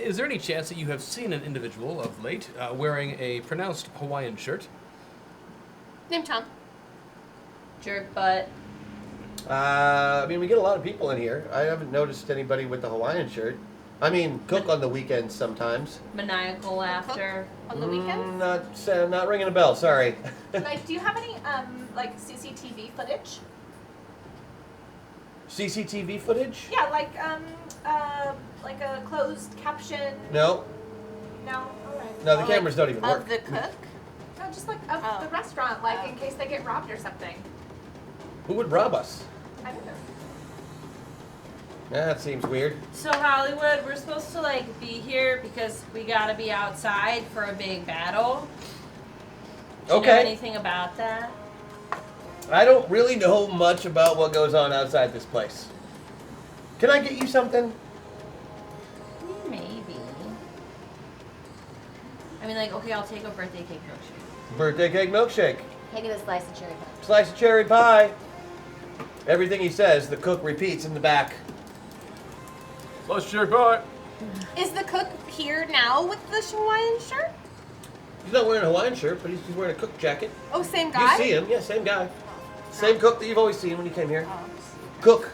D: is there any chance that you have seen an individual of late wearing a pronounced Hawaiian shirt?
H: Name Tom.
B: Jerk butt.
A: I mean, we get a lot of people in here. I haven't noticed anybody with the Hawaiian shirt. I mean, cook on the weekends sometimes.
B: Maniacal laughter.
K: On the weekends?
A: Not ringing a bell, sorry.
K: Like, do you have any like CCTV footage?
A: CCTV footage?
K: Yeah, like a closed caption.
A: No.
K: No. All right.
A: No, the cameras don't even work.
H: Of the cook?
K: No, just like of the restaurant, like in case they get robbed or something.
A: Who would rob us?
K: I don't know.
A: That seems weird.
B: So Hollywood, we're supposed to like be here because we gotta be outside for a big battle. Do you know
A: Okay.
B: anything about that?
A: I don't really know much about what goes on outside this place. Can I get you something?
B: Maybe. I mean, like, okay, I'll take a birthday cake milkshake.
A: Birthday cake milkshake.
C: Can I get a slice of cherry pie?
A: Slice of cherry pie. Everything he says, the cook repeats in the back.
D: Let's cherry pie.
H: Is the cook here now with the Hawaiian shirt?
A: He's not wearing a Hawaiian shirt, but he's wearing a cook jacket.
H: Oh, same guy?
A: You see him, yeah, same guy. Same cook that you've always seen when you came here. Cook.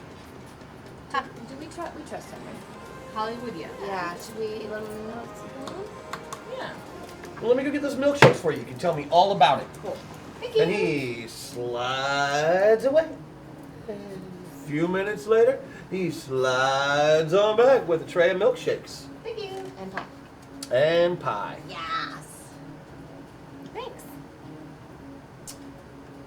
B: Do we trust him, right? Hollywood, yeah.
C: Yeah, should we let him know what's going on?
B: Yeah.
A: Well, let me go get those milkshakes for you. You can tell me all about it.
B: Cool.
K: Thank you.
A: And he slides away. A few minutes later, he slides on back with a tray of milkshakes
H: Thank you.
C: And pop.
A: and pie.
C: Yes.
H: Thanks.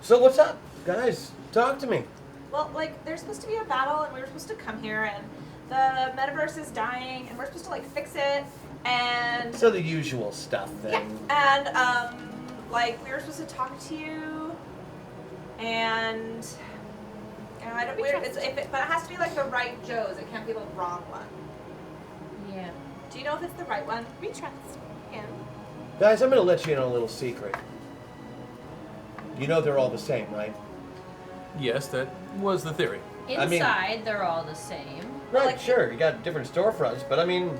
A: So what's up, guys? Talk to me.
K: Well, like, there's supposed to be a battle, and we were supposed to come here, and the metaverse is dying, and we're supposed to, like, fix it, and...
A: So the usual stuff then.
K: Yeah, and, like, we were supposed to talk to you, and... I don't... but it has to be, like, the right Joe's. It can't be the wrong one.
B: Yeah.
K: Do you know if it's the right one?
H: We trust him.
A: Guys, I'm gonna let you in on a little secret. You know they're all the same, right?
D: Yes, that was the theory.
B: Inside, they're all the same.
A: Right,
K: like-
A: sure, you got different storefronts, but I mean,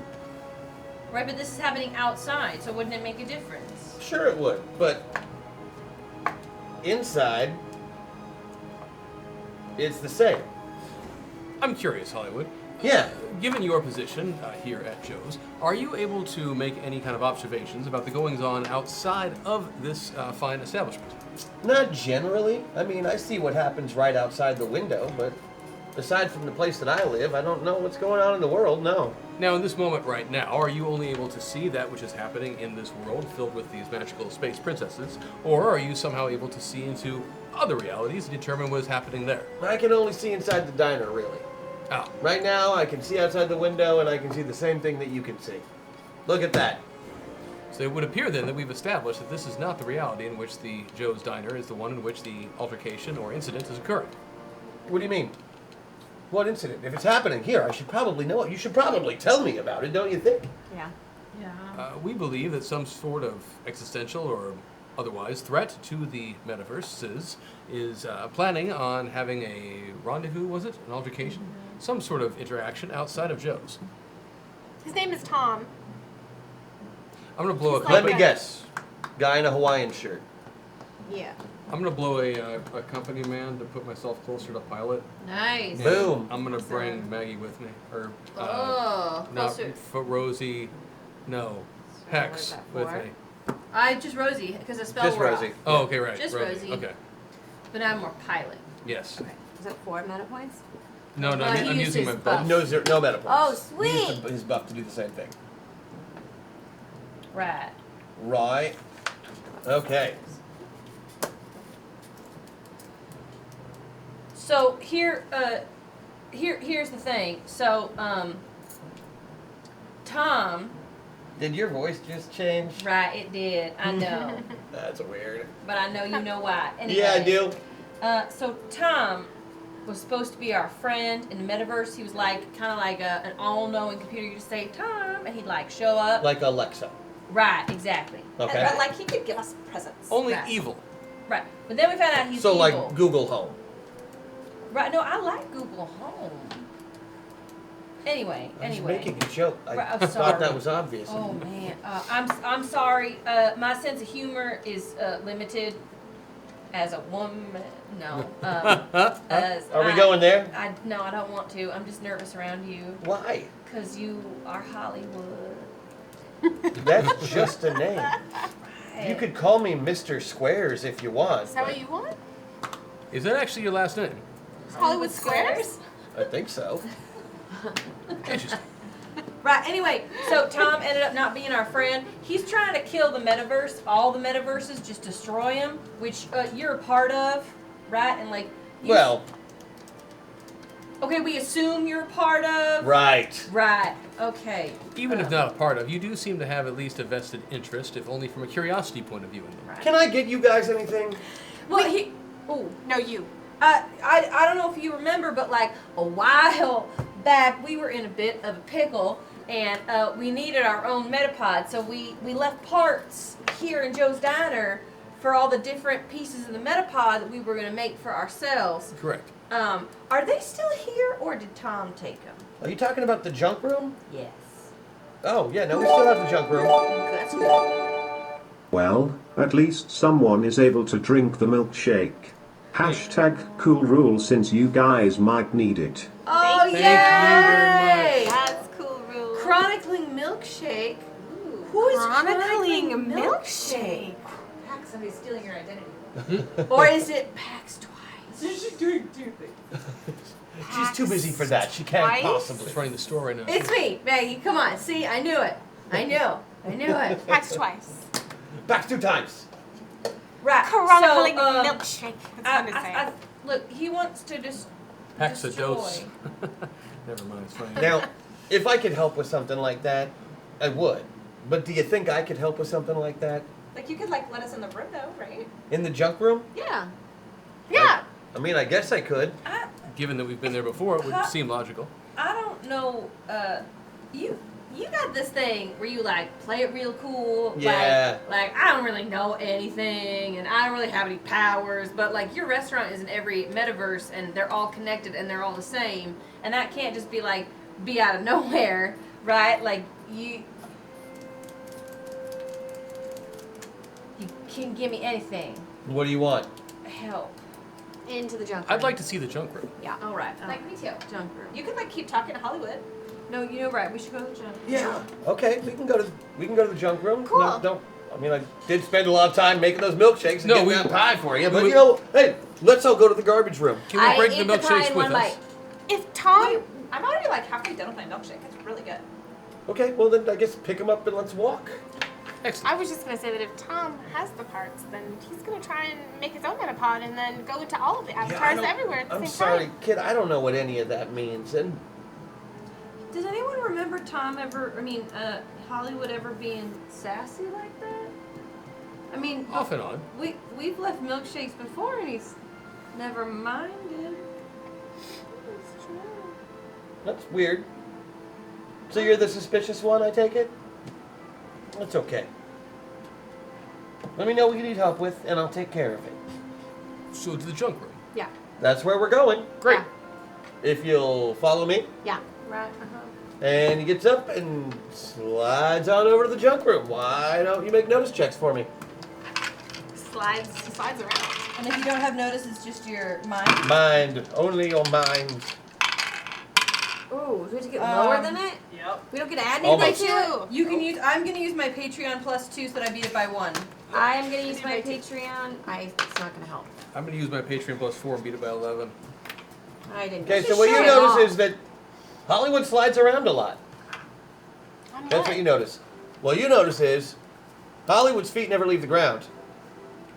B: Right, but this is happening outside, so wouldn't it make a difference?
A: sure it would, but inside, it's the same.
D: I'm curious, Hollywood.
A: Yeah.
D: Given your position here at Joe's, are you able to make any kind of observations about the goings-on outside of this fine establishment?
A: Not generally. I mean, I see what happens right outside the window, but aside from the place that I live, I don't know what's going on in the world, no.
D: Now, in this moment right now, are you only able to see that which is happening in this world filled with these magical space princesses, or are you somehow able to see into other realities and determine what is happening there?
A: I can only see inside the diner, really.
D: Oh.
A: Right now, I can see outside the window, and I can see the same thing that you can see. Look at that.
D: So it would appear then that we've established that this is not the reality in which the Joe's Diner is the one in which the altercation or incident is occurring.
A: What do you mean? What incident? If it's happening here, I should probably know it. You should probably tell me about it, don't you think?
C: Yeah.
B: Yeah.
D: We believe that some sort of existential or otherwise threat to the metaverse is planning on having a rendezvous, was it? An altercation? Some sort of interaction outside of Joe's.
H: His name is Tom.
D: I'm gonna blow a
H: He's
A: Let
D: company.
A: me guess. Guy in a Hawaiian shirt.
H: Yeah.
D: I'm gonna blow a company man to put myself closer to pilot.
B: Nice.
D: And
A: Boom.
D: I'm gonna bring Maggie with me, or
B: Oh,
D: not
B: closer.
D: for Rosie. No, Hex
C: what
D: with
C: is that
D: me.
B: I just Rosie because the spell
A: Just
B: were
A: Rosie.
B: off.
D: Oh, okay, right.
B: Just Rosie.
D: Okay.
B: But I'm more pilot.
D: Yes.
C: Okay. Is that 4 meta points?
D: No,
B: Well,
D: I'm
B: he
D: using
B: used
D: my
B: his
D: buff.
B: buff.
A: No meta points.
C: Oh,
A: He used
C: sweet.
A: his buff to do the same thing.
B: Right.
A: Right. Okay.
B: So here's the thing. So Tom,
A: Did your voice just change?
B: right? It did. I know,
A: That's weird.
B: but I know you know why. Anyway,
A: Yeah, I do.
B: So Tom was supposed to be our friend in the metaverse. He was like kind of like an all-knowing computer. You just say Tom, and he'd like show up.
A: Like Alexa.
B: Right. Exactly.
A: Okay.
K: But, like, he could give us presents.
D: Only
B: Right.
D: evil.
B: Right. But then we found out he's
A: So
B: evil.
A: like Google Home.
B: Right. No, I like Google Home. Anyway.
A: I was making a joke. I
B: Right, I'm
A: thought
B: sorry.
A: that was obvious.
B: Oh man, I'm sorry. My sense of humor is limited. As a woman, no.
A: Are we going there?
B: No, I don't want to. I'm just nervous around you
A: Why?
B: because you are Hollywood.
A: That's just a name. You could call me Mr. Squares if you want.
H: Is that what you want?
D: Is that actually your last name?
H: Hollywood Squares?
A: I think so.
D: Interesting.
B: Right. Anyway, so Tom ended up not being our friend. He's trying to kill the metaverse, all the metaverses, just destroy them, which you're a part of, right? And like,
A: Well,
B: okay, we assume you're a part of.
A: right.
B: Right. Okay.
D: Even if not a part of, you do seem to have at least a vested interest, if only from a curiosity point of view in them.
B: Right.
A: Can I get you guys anything?
B: Well, he. Oh.
H: No, you.
B: I don't know if you remember, but like a while back, we were in a bit of a pickle, and we needed our own Metapod, so we left parts here in Joe's Diner for all the different pieces of the Metapod that we were going to make for ourselves.
D: Correct.
B: Are they still here, or did Tom take them?
A: Are you talking about the junk room?
B: Yes.
A: Oh, yeah, no, we still have the junk room.
B: That's good.
I: Well, at least someone is able to drink the milkshake. Hashtag cool rule since you guys might need it.
B: Oh,
D: Thank
B: yay!
D: you very much.
K: That's cool, Rule.
B: Chronicling Milkshake. Who is
H: Chronicling
B: Chronicling Milkshake?
K: Heck, somebody's stealing your identity.
B: Or is it PAX twice?
K: She's doing 2 things.
A: She's too busy for that. She can't
H: Twice?
A: possibly.
D: Just running the store right now.
E: It's me, Maggie. Come on. See, I knew it. I knew it.
H: Pax twice.
A: Back 2 times.
E: Right.
H: Corona
E: so,
H: milkshake. That's what I'm saying.
E: look, he wants to just
D: Packs a
E: destroy.
D: dose. Never mind, it's fine.
A: Now, if I could help with something like that, I would. But do you think I could help with something like that?
K: Like you could like let us in the room though, right?
A: In the junk room?
C: Yeah.
H: Yeah.
A: I mean, I guess I could.
D: Given that we've been there before, it would seem logical.
E: I don't know. You got this thing where you like play it real cool.
A: Yeah.
E: Like I don't really know anything, and I don't really have any powers. But like your restaurant is in every metaverse, and they're all connected, and they're all the same. And that can't just be like be out of nowhere, right? Like you can give me anything.
A: What do you want?
E: Help.
C: Into the junk room.
D: I'd like to see the junk room.
C: Yeah.
E: All right.
K: Like me too.
E: Junk room.
K: You could like keep talking to Hollywood.
E: No, you know right. We should go to the junk.
A: Yeah. Okay, we can go to the junk room.
C: Cool.
A: No, don't. I mean, I did spend a lot of time making those milkshakes and
D: No,
A: getting
D: we-
A: that pie for you. But
D: we-
A: you know, hey, let's all go to the garbage room.
D: Can we
C: I
D: break
C: ate
D: the
C: the pie
D: milkshakes
C: in
D: with
C: one
D: us?
C: bite.
H: If Tom,
K: Wait, I'm already like halfway done with my milkshake. It's really good.
A: Okay, well then I guess pick them up and let's walk.
H: I was just gonna say that if Tom has the parts, then he's gonna try and make his own Metapod and then go into all of the
A: I
H: avatars
A: don't-
H: everywhere at the
A: I'm
H: same
A: sorry,
H: time.
A: kid. I don't know what any of that means. And
E: Does anyone remember Tom ever? I mean, Hollywood ever being sassy like that? I mean,
D: Off and on.
E: we've left milkshakes before, and he's never minded.
A: that's weird. So you're the suspicious one, I take it? That's okay. Let me know what you need help with, and I'll take care of it.
D: So to the junk room.
C: Yeah.
A: That's where we're going.
D: Great.
A: If you'll follow me.
C: Yeah.
E: Right.
A: And he gets up and slides on over to the junk room. Why don't you make notice checks for me?
H: Slides around.
E: And if you don't have notice, it's just your mind.
A: Mind. Only your mind.
C: Ooh, do we have to get lower than it?
K: Yep.
C: We don't get to add anything
A: Almost.
C: to it?
E: You can use. I'm gonna use my Patreon +2 so that I beat it by 1.
C: I'm gonna use my Patreon. It's not gonna help.
D: I'm going to use my Patreon +4 and beat it by 11.
C: I didn't.
A: Okay,
C: Just
A: so what
C: show
A: you
C: it
A: notice
C: off.
A: is that Hollywood slides around a lot. That's what you notice. What you notice is Hollywood's feet never leave the ground.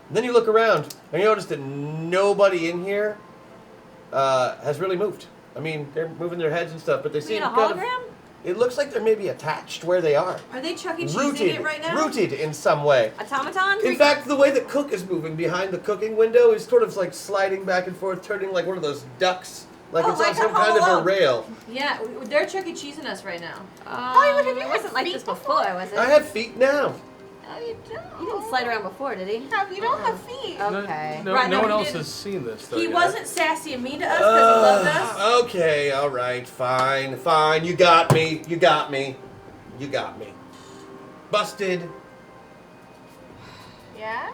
A: And then you look around and you notice that nobody in here has really moved. I mean, they're moving their heads and stuff, but they
C: You
A: seem
C: mean a
A: kind of.
C: hologram?
A: It looks like they're maybe attached where they are.
E: Are they Chuck E. Cheesing it right now?
A: Rooted in some way.
C: Automaton?
A: In fact, the way the cook is moving behind the cooking window is sort of like sliding back and forth, turning like one of those ducks, like
E: Oh,
A: it's
E: like
A: on some
E: on Home
A: kind of a
E: Alone.
A: rail.
E: Yeah, they're Chuck E. Cheesing us right now.
H: Hollywood, have you
C: it
H: had
C: wasn't like
H: feet
C: this before, was it?
A: I have feet now.
C: Oh, you don't. You didn't slide around before, did he?
H: You don't have feet.
C: Okay.
D: No,
E: Right,
D: no
E: no,
D: one
E: he
D: else
E: didn't.
D: has seen this, though.
E: He
D: yet.
E: wasn't sassy and mean to us because he loved us.
A: Okay, all right, fine, fine. You got me. You got me. You got me. Busted.
H: Yeah?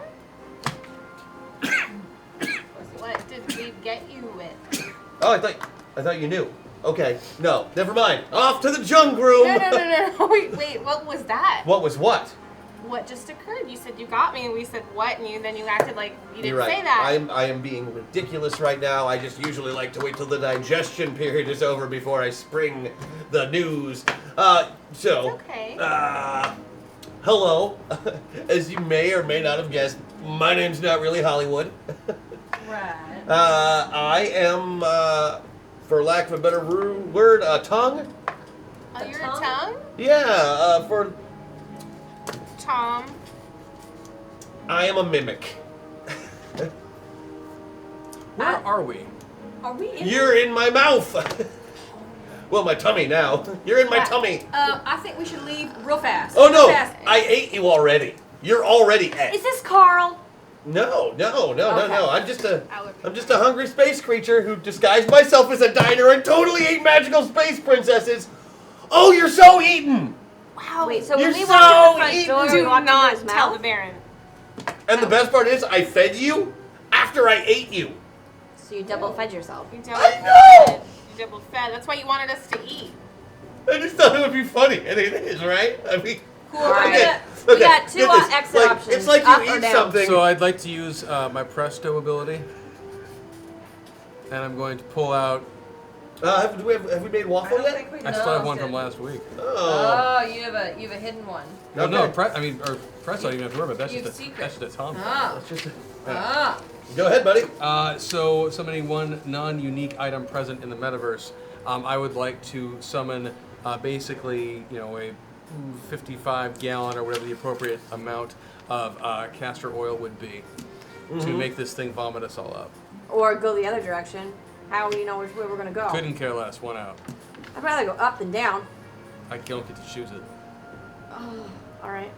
H: What did we get you with?
A: Oh, I thought you knew. Okay, no, never mind. Off to the junk room.
H: No. Wait, what was that?
A: What was what?
H: What just occurred? You said you got me, and we said what, and then you acted like you didn't
A: You're right.
H: say that.
A: I am being ridiculous right now. I just usually like to wait till the digestion period is over before I spring the news. So.
H: It's okay.
A: Hello. As you may or may not have guessed, my name's not really Hollywood.
E: Right.
A: I am, for lack of a better word, a tongue.
H: Oh, you're a tongue?
A: Yeah, for
H: Tom.
A: I am a mimic.
D: Where are we?
E: Are we in?
A: You're in my mouth. Well, my tummy now. You're in my tummy.
E: I think we should leave real fast.
A: Oh
E: Real
A: no!
E: fast.
A: I ate you already. You're already ate.
C: Is this Carl?
A: No.
C: Okay.
A: I'm just a hungry space creature who disguised myself as a diner and totally ate magical space princesses. Oh, you're so eaten!
H: Wow.
C: Wait, so
A: You're
C: when we walked in
A: so
C: the front
A: eaten.
C: door, we
H: Do
C: walked into
H: not
C: his
H: tell
C: mouth?
H: the Baron.
A: And the best part is, I fed you after I ate you.
C: So you double fed yourself.
H: You double
A: I know!
H: fed. You double fed. That's why you wanted us to eat.
A: I just thought it would be funny, and it is, right? I mean,
E: Cool.
C: Alright.
E: Okay.
C: We got two
A: get this.
C: exit
A: Like,
C: options.
A: It's like
C: up
A: you
C: or
A: eat
C: down.
A: something.
D: So I'd like to use my Presto ability. And I'm going to pull out
A: Have we made waffle
K: I don't
A: yet?
K: think we
D: I still have
K: know.
D: one from last week.
A: Oh.
E: Oh, you have a hidden one.
D: Well,
A: Okay.
D: no, press I don't even have to worry about that.
E: You
D: That's
E: have
D: just
E: secret.
D: a Tom.
E: Ah.
A: That's just
E: Ah.
A: Go ahead, buddy.
D: So summoning one non-unique item present in the metaverse, I would like to summon basically, a 55 gallon or whatever the appropriate amount of castor oil would be to make this thing vomit us all up.
C: Or go the other direction. How do you know which way we're gonna go?
D: Couldn't care less. One out.
C: I'd rather go up than down.
D: I don't get to choose it.
C: All right.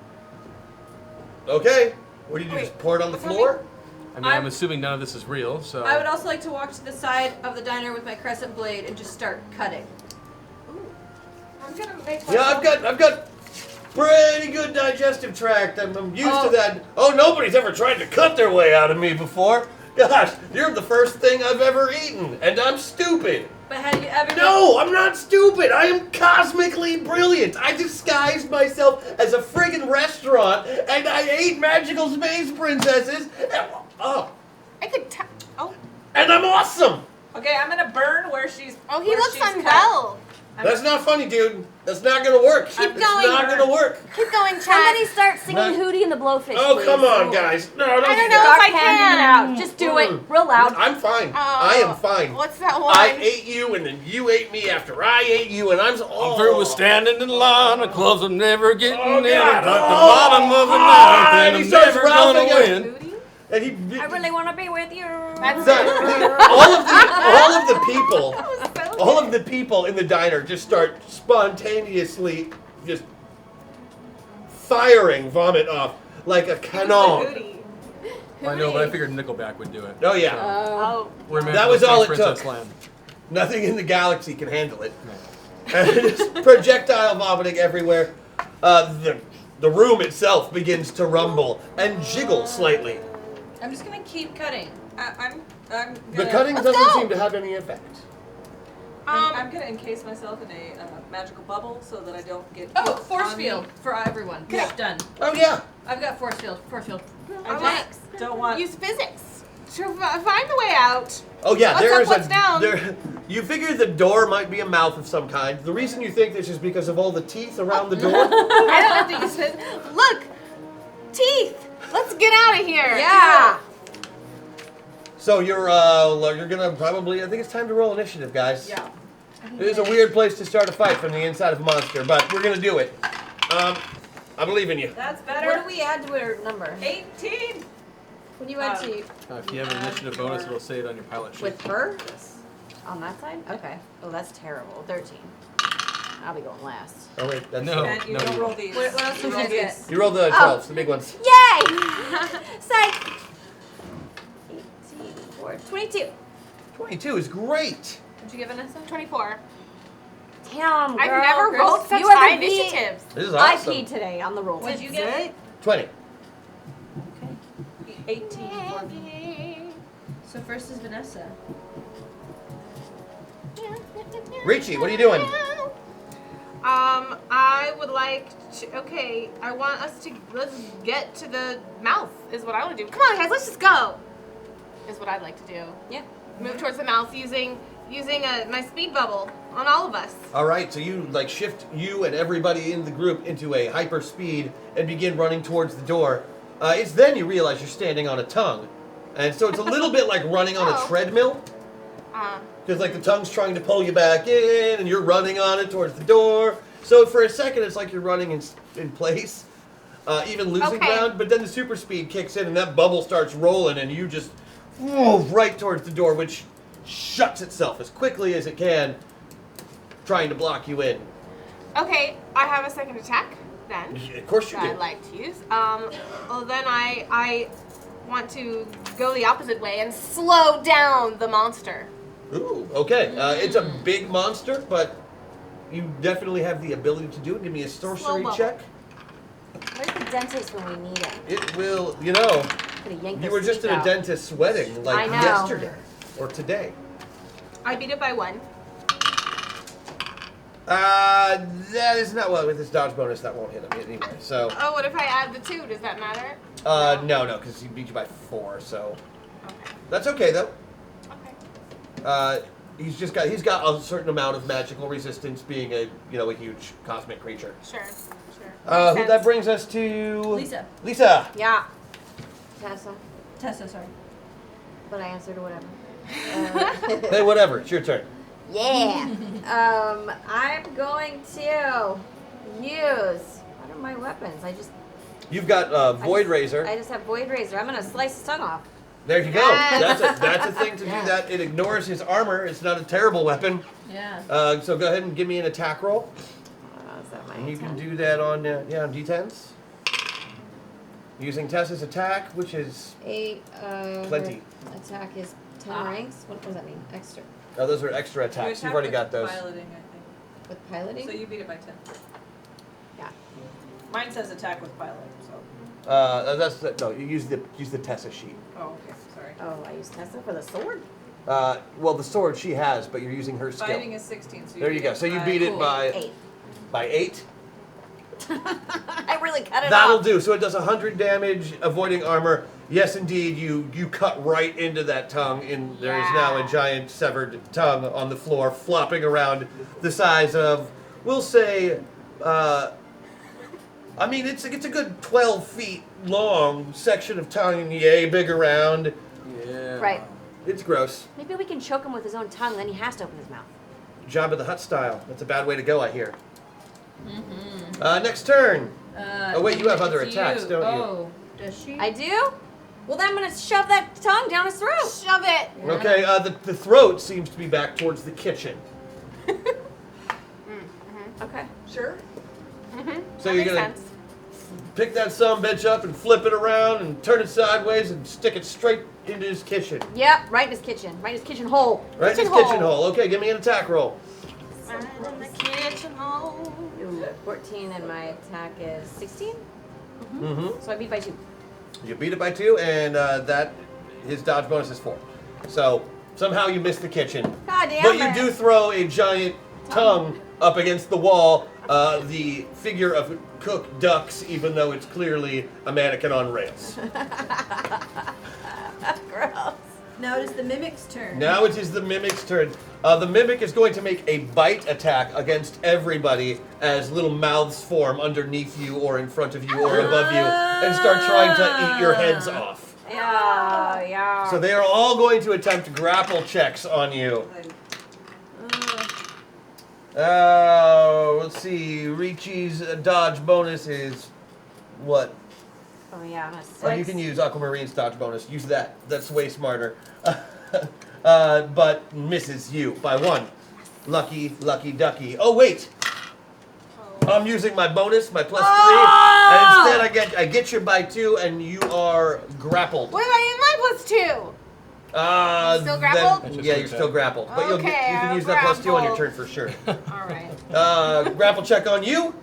A: Okay. What do you do?
K: Wait,
A: Just pour it on the
K: what's
A: floor?
D: I mean, I'm assuming none of this is real, so.
E: I would also like to walk to the side of the diner with my crescent blade and just start cutting.
K: I'm gonna make
A: Yeah, I've got pretty good digestive tract. I'm used to that. Oh, nobody's ever tried to cut their way out of me before. Gosh, you're the first thing I've ever eaten, and I'm stupid.
E: But have you ever?
A: No, I'm not stupid. I am cosmically brilliant. I disguised myself as a friggin' restaurant, and I ate magical space princesses. Oh,
H: I could tell. Oh.
A: and I'm awesome.
K: Okay, I'm gonna burn where she's.
H: Oh, he
K: where
H: looks
K: she's cut.
H: unwell.
A: That's not funny, dude. That's not gonna work.
H: Keep
A: it's
H: going.
A: not gonna work.
H: Keep going, Chad.
C: Somebody start singing
A: Not-
C: Hootie and the Blowfish,
A: Oh,
C: please.
A: come on, guys. No, don't
H: I don't
A: do
H: know
A: that.
H: if I
C: Handing it
H: can.
C: out. Just do it real loud.
A: I'm fine.
H: Oh.
A: I am fine.
H: What's that one?
A: I ate you, and then you ate me after I ate you, and I'm
D: I'm through with standing in line. The clubs are never getting
A: Oh,
D: in.
A: God.
D: At the bottom of the ninth,
A: and
D: and
A: he
D: I'm
A: starts
D: never gonna
A: ralphing
D: win.
H: Hootie?
A: And he.
C: I really want to be with you.
H: That's
A: all of the people,
H: That was so
A: all
H: good.
A: of the people in the diner just start spontaneously just firing vomit off like a cannon.
K: Hootie.
D: I know, but I figured Nickelback would do it.
A: Oh yeah,
H: Oh.
D: We're meant
A: That
D: for
A: was all
D: Space
A: it
D: Princess
A: took.
D: Land.
A: nothing in the galaxy can handle it. And it's projectile vomiting everywhere. The room itself begins to rumble and jiggle slightly.
E: I'm just gonna keep cutting.
K: I'm gonna,
A: The cutting
H: Let's
A: doesn't
H: go.
A: seem to have any effect.
K: I'm gonna encase myself in a magical bubble so that I don't get.
E: Oh,
K: heat
E: force
K: on me.
E: field for everyone.
A: Yeah.
E: Done.
A: Oh yeah.
E: I've got force field. Force field.
K: I just don't want.
H: Use physics to find the way out.
A: Oh yeah,
H: What's
A: there
H: up,
A: is
H: what's
A: a
H: down?
A: there. You figure the door might be a mouth of some kind. The reason you think this is because of all the teeth around the door.
H: I don't have to use physics. Look, teeth. Let's get out of here.
C: Yeah.
A: So you're gonna probably. I think it's time to roll initiative, guys.
E: Yeah.
A: It is a weird place to start a fight from the inside of a monster, but we're gonna do it. I believe in you.
K: That's
C: What
K: better.
C: do we add to our number?
K: 18.
C: When you add to
D: If you have an initiative bonus, it'll say it on your pilot sheet.
C: with her on that side? Okay. Oh, that's terrible. 13. I'll be going last.
A: Oh wait, that's
D: No.
K: And you
D: no,
K: don't
D: you
K: roll
D: won't.
K: these.
E: What else
K: You
E: did
K: roll
E: you get?
K: these.
A: You roll the 12s, the big ones.
C: Yay! Psych. 18, 4, 22.
A: 22 is great.
E: What'd you give Vanessa?
H: 24.
C: Damn, girl.
H: I've never
C: Chris,
H: rolled such
C: you are
H: high
C: the
H: initiatives.
A: This is
C: I
A: awesome.
C: peed today on the roll.
E: What'd you get?
A: 20.
K: 18 for me.
E: So first is Vanessa.
A: Richie, what are you doing?
H: I would like to. Okay, I want us to let's get to the mouth. Is what I want to do. Come on, guys, let's just go. Is what I'd like to do.
C: Yeah.
H: Move towards the mouth using my speed bubble on all of us.
A: All right, so you shift you and everybody in the group into a hyper speed and begin running towards the door. It's then you realize you're standing on a tongue, and so it's a little bit like running on a
H: Oh.
A: treadmill. Because the tongue's trying to pull you back in, and you're running on it towards the door. So for a second, it's like you're running in place, even losing
H: Okay.
A: ground. But then the super speed kicks in, and that bubble starts rolling, and you just move right towards the door, which shuts itself as quickly as it can, trying to block you in.
H: Okay, I have a second attack then.
A: Of course you
H: That
A: do.
H: I'd like to use. Well then I want to go the opposite way and slow down the monster.
A: Ooh, okay. It's a big monster, but you definitely have the ability to do it. Give me a sorcery
H: Slow-mo.
A: check.
C: Where's the dentist when we need him?
A: It will,
C: Gonna yank
A: you
C: this
A: were just
C: teeth
A: at a
C: out.
A: dentist's wedding like
C: I know.
A: yesterday or today.
H: I beat it by 1.
A: That is not well with this dodge bonus. That won't hit him anyway. So,
H: Oh, what if I add the 2? Does that matter?
A: no, because he beat you by 4. So
H: Okay.
A: that's okay though.
H: Okay.
A: he's got a certain amount of magical resistance, being a a huge cosmic creature.
H: Sure.
A: That brings us to
E: Lisa.
A: Lisa.
C: Yeah. Tessa.
E: Tessa, sorry.
C: But I answered or whatever.
A: Hey, whatever. It's your turn.
C: Yeah. I'm going to use. What are my weapons?
A: You've got Void Razor.
C: I just have Void Razor. I'm gonna slice his tongue off.
A: There you go. That's a thing to do that. It ignores his armor. It's not a terrible weapon.
E: Yeah.
A: So go ahead and give me an attack roll.
C: Is that my
A: And you can
C: 10?
A: do that on on D10s. Using Tessa's attack, which is
C: 8.
A: Plenty.
C: her Attack is 10 ranks. What does that mean? Extra.
A: oh, those are extra attacks. You've already got those.
K: Piloting, I think.
C: With piloting?
K: So you beat it by 10.
C: Yeah.
K: Mine says attack with piloting, so.
A: No. You use the Tessa sheet.
K: Oh, okay. Sorry.
C: Oh, I use Tessa for the sword?
A: Well, the sword she has, but you're using her skill.
K: Fighting is 16, so
A: There you go. So you beat it by
C: 8.
A: by 8.
C: I really cut it
A: That'll
C: off.
A: do. So it does 100 damage, avoiding armor. Yes, indeed, you cut right into that tongue, and there is now a giant severed tongue on the floor, flopping around the size of, we'll say, I mean, it's a good 12 feet long section of tongue, and yay, big around.
D: Yeah.
C: Right.
A: It's gross.
C: Maybe we can choke him with his own tongue, then he has to open his mouth.
A: Jabba the Hutt style. That's a bad way to go, I hear. Next turn. Oh, wait, you have other attacks, don't you?
E: Oh, does she?
C: I do? Well, then I'm going to shove that tongue down his throat.
H: Shove it.
A: Okay, the throat seems to be back towards the kitchen.
C: Okay.
K: Sure.
A: So you're gonna pick that sumbitch up and flip it around and turn it sideways and stick it straight into his kitchen.
C: Yep, right in his kitchen. Right in his kitchen hole.
A: Right in his kitchen hole. Okay, give me an attack roll.
H: Right in the kitchen hole.
C: Ooh, 14 and my attack is 16?
A: Mm-hmm.
C: So I beat by 2.
A: You beat it by 2, and his dodge bonus is 4. So somehow you missed the kitchen.
C: God damn
A: But
C: it.
A: you do throw a giant tongue up against the wall, the figure of cooked ducks, even though it's clearly a mannequin on rails.
C: Gross.
E: Now it is the mimic's turn.
A: Now it is the mimic's turn. The mimic is going to make a bite attack against everybody as little mouths form underneath you or in front of you or above you and start trying to eat your heads off.
C: Yeah.
A: So they are all going to attempt grapple checks on you. Let's see. Richi's dodge bonus is what?
C: Oh, yeah, I'm a 6.
A: Oh, you can use Aquamarine's dodge bonus. Use that. That's way smarter. But misses you by 1. Lucky ducky. Oh, wait. I'm using my bonus, my +3, and instead I get you by 2, and you are grappled.
H: What did I get my +2? Still grappled?
A: Yeah, you're still grappled. But you can use that +2 on your turn for sure.
H: Alright.
A: Grapple check on you.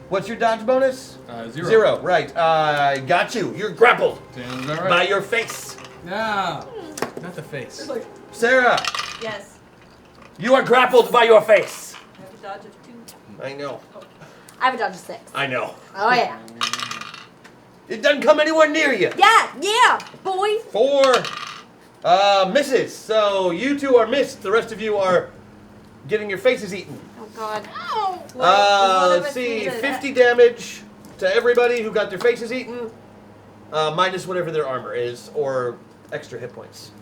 A: What's your dodge bonus?
L: 0.
A: 0, right. I got you. You're grappled
L: Sounds all right.
A: by your face.
L: No, not the face.
A: Sarah,
K: Yes.
A: you are grappled by your face.
K: I have a dodge of 2.
A: I know.
C: I have a dodge of 6.
A: I know.
C: Oh, yeah.
A: It doesn't come anywhere near you.
C: Yeah, boy.
A: 4 misses. So you two are missed. The rest of you are getting your faces eaten.
C: Oh, God.
A: Let's see. 50 damage to everybody who got their faces eaten. Minus whatever their armor is, or extra hit points.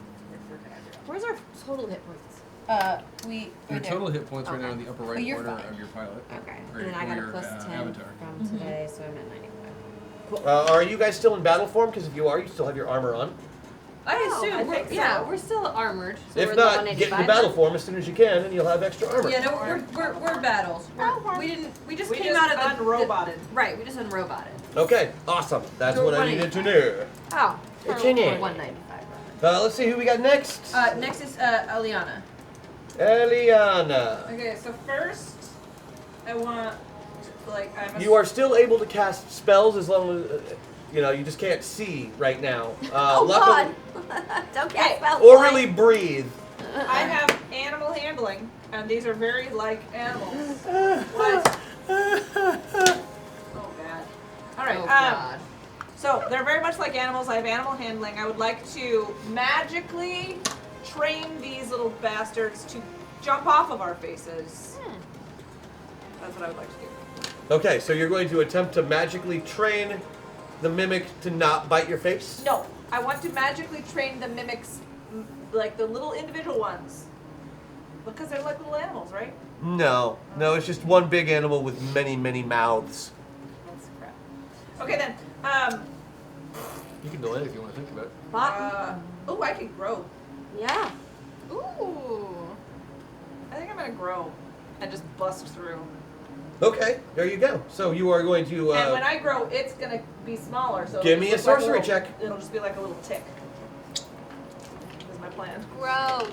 C: Where's our total hit points?
L: Your total hit points right now in the upper right
E: you're
L: corner
E: fine.
L: of your pilot.
C: Okay.
L: Or
C: And then I got
L: your,
C: a +10
L: avatar.
C: from today, so I'm at 95.
A: Are you guys still in battle form? Because if you are, you still have your armor on.
E: I assume.
C: I think
E: Yeah,
C: so.
E: we're still armored.
C: So
A: If
C: we're the
A: not, get into
C: 185
A: battle
C: then?
A: form as soon as you can, and you'll have extra armor.
E: Yeah, no, we're battles. We just
K: We
E: came
K: just
E: out of the
K: unroboted.
E: right, we just unroboted.
A: Okay, awesome. That's
E: You're
A: what I needed to know.
C: Oh.
A: It's in here.
C: 195.
A: Let's see who we got next.
E: Next is Aliana.
A: Eliana.
K: Okay, so first, I want, I'm
A: You are still able to cast spells as long as, you just can't see right now.
C: Oh,
A: luckily,
C: God. Don't cast spells.
A: or
C: boy.
A: really breathe.
K: I have animal handling, and these are very like animals. What? Oh, bad. All right.
E: Oh God.
K: So they're very much like animals. I have animal handling. I would like to magically train these little bastards to jump off of our faces. That's what I would like to do.
A: Okay, so you're going to attempt to magically train the mimic to not bite your face?
K: No, I want to magically train the mimics, like the little individual ones. Because they're like little animals, right?
A: No, it's just one big animal with many, many mouths.
K: That's crap. Okay then.
D: You can delay if you want to think about it.
K: Oh, I can grow.
C: Yeah.
K: Ooh. I think I'm gonna grow and just bust through.
A: Okay, there you go. So you are going to.
K: And when I grow, it's gonna be smaller. So
A: give me a
K: it'll look like
A: sorcery
K: little-
A: check.
K: It'll just be like a little tick. That's my plan.
H: Grow.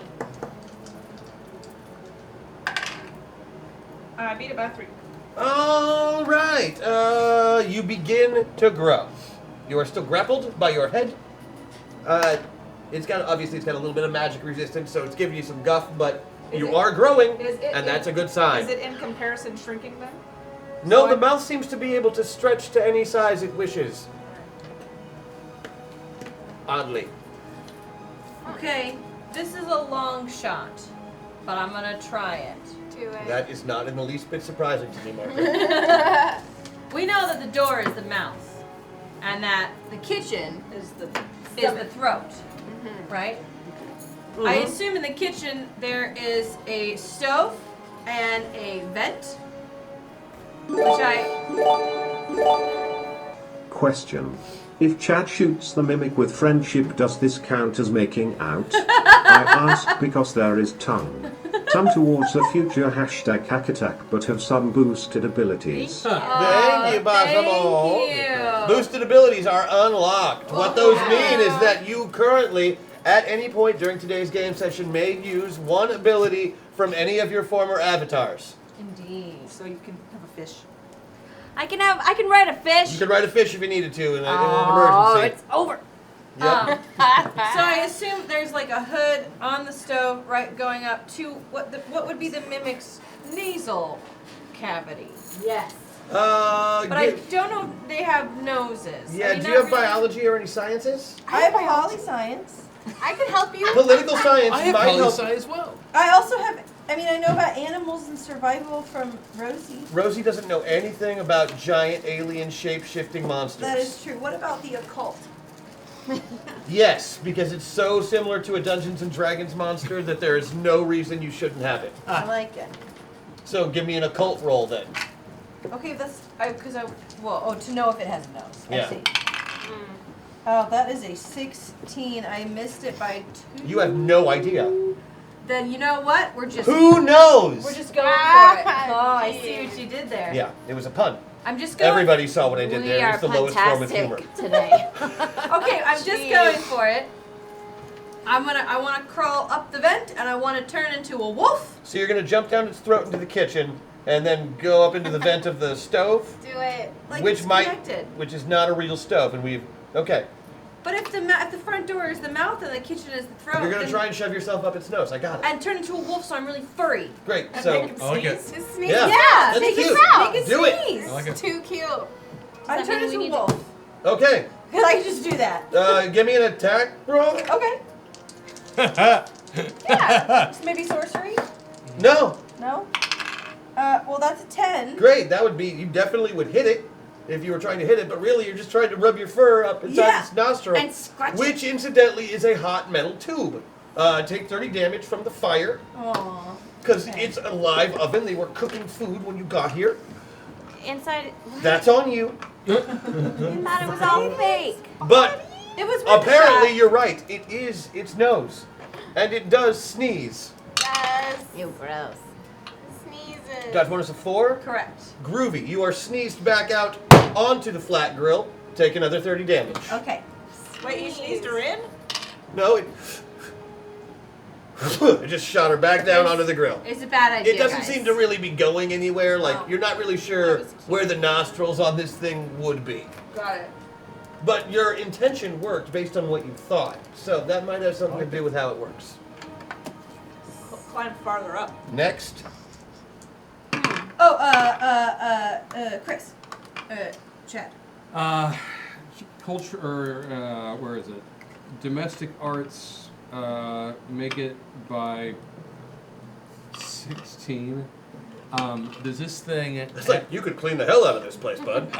K: I beat it by 3.
A: All right. You begin to grow. You are still grappled by your head. It's got a little bit of magic resistance, so it's giving you some guff, but you are growing, and that's a good sign.
K: Is it in comparison shrinking then?
A: No, the mouth seems to be able to stretch to any size it wishes. Oddly.
B: Okay, this is a long shot, but I'm gonna try it.
H: Do it.
A: That is not in the least bit surprising to me, Margaret.
B: We know that the door is the mouth, and that the kitchen
K: Is the
B: throat, right? I assume in the kitchen there is a stove and a vent, which
I: Question. If Chad shoots the mimic with friendship, does this count as making out? I ask because there is tongue. Some towards a future hashtag hack attack, but have some boosted abilities.
A: Thank you, Basamo.
B: Thank you.
A: Boosted abilities are unlocked. What those mean is that you currently, at any point during today's game session, may use one ability from any of your former avatars.
B: Indeed.
K: So you can have a fish.
C: I can ride a fish.
A: You could ride a fish if you needed to in an
C: Oh,
A: emergency.
C: it's over.
A: Yep.
B: So I assume there's like a hood on the stove, right, going up to what would be the mimic's nasal cavity.
C: Yes.
B: But I don't know if they have noses.
A: Yeah,
B: I mean,
A: do
B: not
A: you have
B: really.
A: biology or any sciences?
E: I have poli science.
H: I can help you.
A: Political science
D: I have
A: might help.
D: poli-sci as well.
E: I also have. I mean, I know about animals and survival from Rosie.
A: Rosie doesn't know anything about giant alien shape-shifting monsters.
E: That is true. What about the occult?
A: Yes, because it's so similar to a Dungeons and Dragons monster that there is no reason you shouldn't have it.
E: I like it.
A: So give me an occult roll then.
E: Okay, that's to know if it has a nose.
A: Yeah.
E: I see. Oh, that is a 16. I missed it by 2.
A: You have no idea.
B: Then you know what? We're just
A: Who knows?
B: We're just going for it. Oh, I see what you did there.
A: Yeah, it was a pun.
B: I'm just going.
A: Everybody saw what I did there. It's the lowest form of humor.
C: today.
B: Okay, I'm just going for it. I want to crawl up the vent, and I want to turn into a wolf.
A: So you're gonna jump down its throat into the kitchen, and then go up into the vent of the stove,
H: Do it.
B: Like
A: which
B: it's
A: might,
B: connected.
A: which is not a real stove, and okay.
B: But if the front door is the mouth and the kitchen is the throat,
A: You're gonna
B: then-
A: try and shove yourself up its nose. I got it.
B: and turn into a wolf, so I'm really furry.
A: Great.
K: And
A: So
K: make him
D: I like it.
K: sneeze.
H: Just sneeze.
A: yeah,
B: Yeah,
A: that's
B: make
A: cute.
B: it make it
A: Do it.
B: sneeze.
D: I like it.
H: Too cute.
B: I
C: Does that
B: turn
C: mean we
B: into a
C: need
B: wolf.
A: Okay.
B: Cause I can just do that.
A: Give me an attack roll.
B: Okay. Yeah. Just maybe sorcery.
A: No.
E: No? Well, that's a 10.
A: Great. That would be. You definitely would hit it if you were trying to hit it, but really you're just trying to rub your fur up inside its nostril,
B: And scratch it.
A: which incidentally is a hot metal tube. Take 30 damage from the fire
E: Aww.
A: because it's a live oven. They were cooking food when you got here.
C: Inside.
A: That's on you.
C: I thought it was all fake.
A: But
B: It was worth a
A: apparently
B: shot.
A: you're right. It is its nose, and it does sneeze.
H: Yes.
C: You gross.
H: Sneezes.
A: Dodge bonus of 4.
B: Correct.
A: Groovy. You are sneezed back out onto the flat grill. Take another 30 damage.
E: Okay.
K: Wait, you sneezed her in?
A: No, it it just shot her back down onto the grill.
B: It's a bad idea.
A: It doesn't
B: guys.
A: seem to really be going anywhere. Like,
B: Oh.
A: you're not really sure where the nostrils on this thing would be.
B: Got it.
A: But your intention worked based on what you thought. So that might have something to do with how it works.
K: Climb farther up.
A: Next.
E: Oh, Chris. Chad.
L: Culture, or where is it? Domestic arts
D: make it by 16. Does this thing...
A: It's like you could clean the hell out of this place, bud.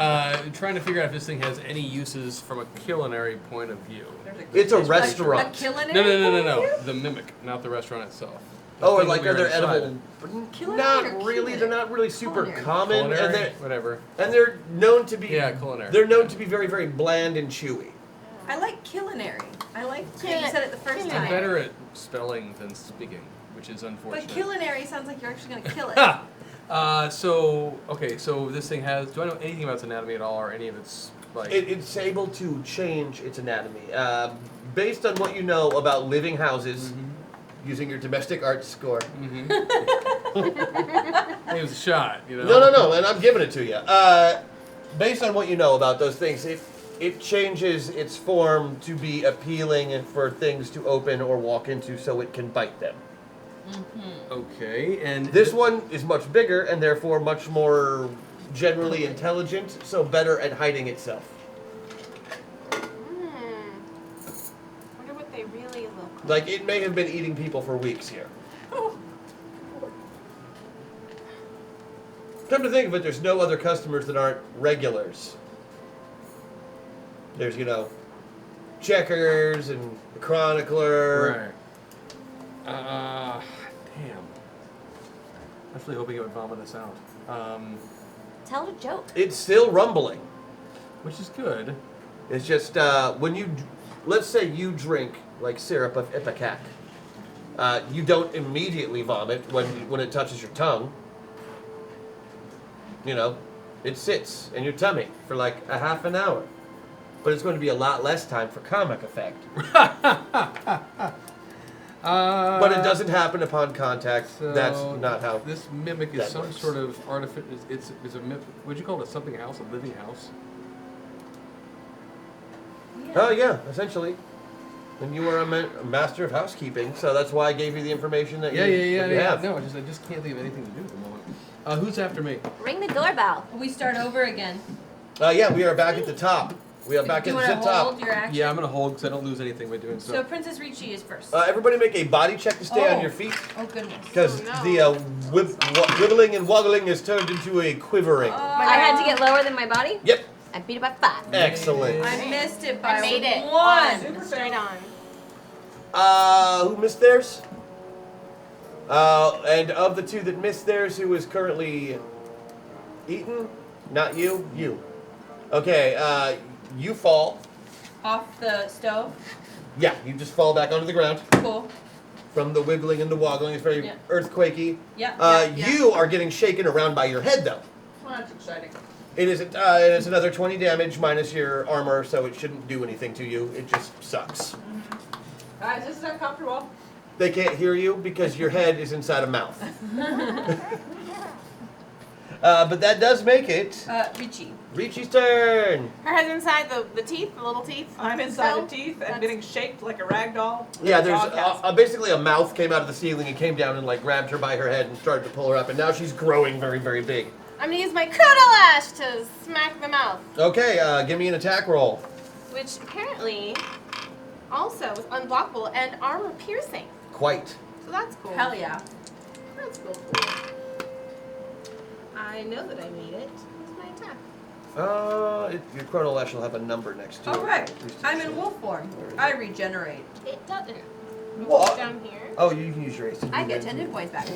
D: Trying to figure out if this thing has any uses from a culinary point of view.
A: It's a restaurant.
E: A culinary?
D: No. The mimic, not the restaurant itself.
A: Oh, and like are there edible? Not really. They're not really super
E: Culinary.
A: common, and
D: Culinary?
A: they're
D: Whatever.
A: and they're known to be
D: Culinary.
A: They're known to be very, very bland and chewy.
E: I like culinary. I like that you said it the first
D: I'm
E: time.
D: better at spelling than speaking, which is
E: But
D: unfortunate.
E: culinary sounds like you're actually gonna kill it.
D: So this thing has... Do I know anything about its anatomy at all, or any of its, like...
A: It's able to change its anatomy based on what you know about living houses. Using your domestic arts score.
D: It was a shot, you know?
A: No, and I'm giving it to you. Based on what you know about those things, it changes its form to be appealing and for things to open or walk into so it can bite them.
D: Okay, and...
A: This one is much bigger and therefore much more generally intelligent, so better at hiding itself.
H: Wonder what they really look like.
A: Like, it may have been eating people for weeks here. Come to think of it, there's no other customers that aren't regulars. There's, Checkers and the Chronicler.
D: Right. Damn. I was really hoping it would vomit us out.
C: Tell it a joke.
A: It's still rumbling.
D: Which is good.
A: It's just, let's say you drink, like, syrup of ipecac. You don't immediately vomit when it touches your tongue. It sits in your tummy for like a half an hour. But it's going to be a lot less time for comic effect. But it doesn't happen upon contact.
D: So
A: That's not how.
D: This mimic is
A: that
D: some
A: works.
D: sort of artificial. It's a mimic. What'd you call it? Something house? A living house?
A: Oh yeah, essentially. And you were a master of housekeeping, so that's why I gave you the information that you have.
D: No, I just can't think of anything to do at the moment. Who's after me?
C: Ring the doorbell.
E: We start over again.
A: Yeah, we are back at the top. We are back
E: Do
A: at
E: you
A: the
E: want to
A: top.
E: hold your action?
D: Yeah, I'm gonna hold because I don't lose anything by doing
E: So
D: so.
E: Princess Ricci is first.
A: Everybody make a body check to stay on your feet.
E: Oh goodness.
A: Because the wibbling and woggling is turned into a quivering.
C: I had to get lower than my body?
A: Yep.
C: I beat it by 5.
A: Excellent.
E: I missed it by
H: I made it.
E: 1.
H: Super straight on.
A: Who missed theirs? And of the two that missed theirs, who is currently eaten? Not you? You. Okay, you fall.
E: Off the stove.
A: Yeah, you just fall back onto the ground.
E: Cool.
A: From the wiggling and the woggling. It's very earthquakey.
E: Yeah.
A: You are getting shaken around by your head, though.
E: Well, that's exciting.
A: It is another 20 damage minus your armor, so it shouldn't do anything to you. It just sucks.
E: Guys, this is uncomfortable.
A: They can't hear you because your head is inside a mouth. But that does make it
E: Ricci.
A: Ricci's turn.
H: Her head's inside the teeth, the little teeth.
K: I'm inside the teeth and getting shaped like a rag doll.
A: Yeah, there's basically a mouth came out of the ceiling and came down and like grabbed her by her head and started to pull her up, and now she's growing very, very big.
H: I'm gonna use my Chrono Lash to smack the mouth,
A: Okay, give me an attack roll.
H: which apparently also is unblockable and armor piercing.
A: Quite.
H: So that's cool.
E: Hell yeah.
H: That's cool. I know that I made it. What's my attack?
A: Your Chrono Lash will have a number next to it.
E: All right.
A: At least it
E: I'm in
A: should.
E: wolf form. I regenerate.
H: It doesn't.
A: What?
H: Down here.
A: Oh, you can use your AC.
E: I get 10 hit points back.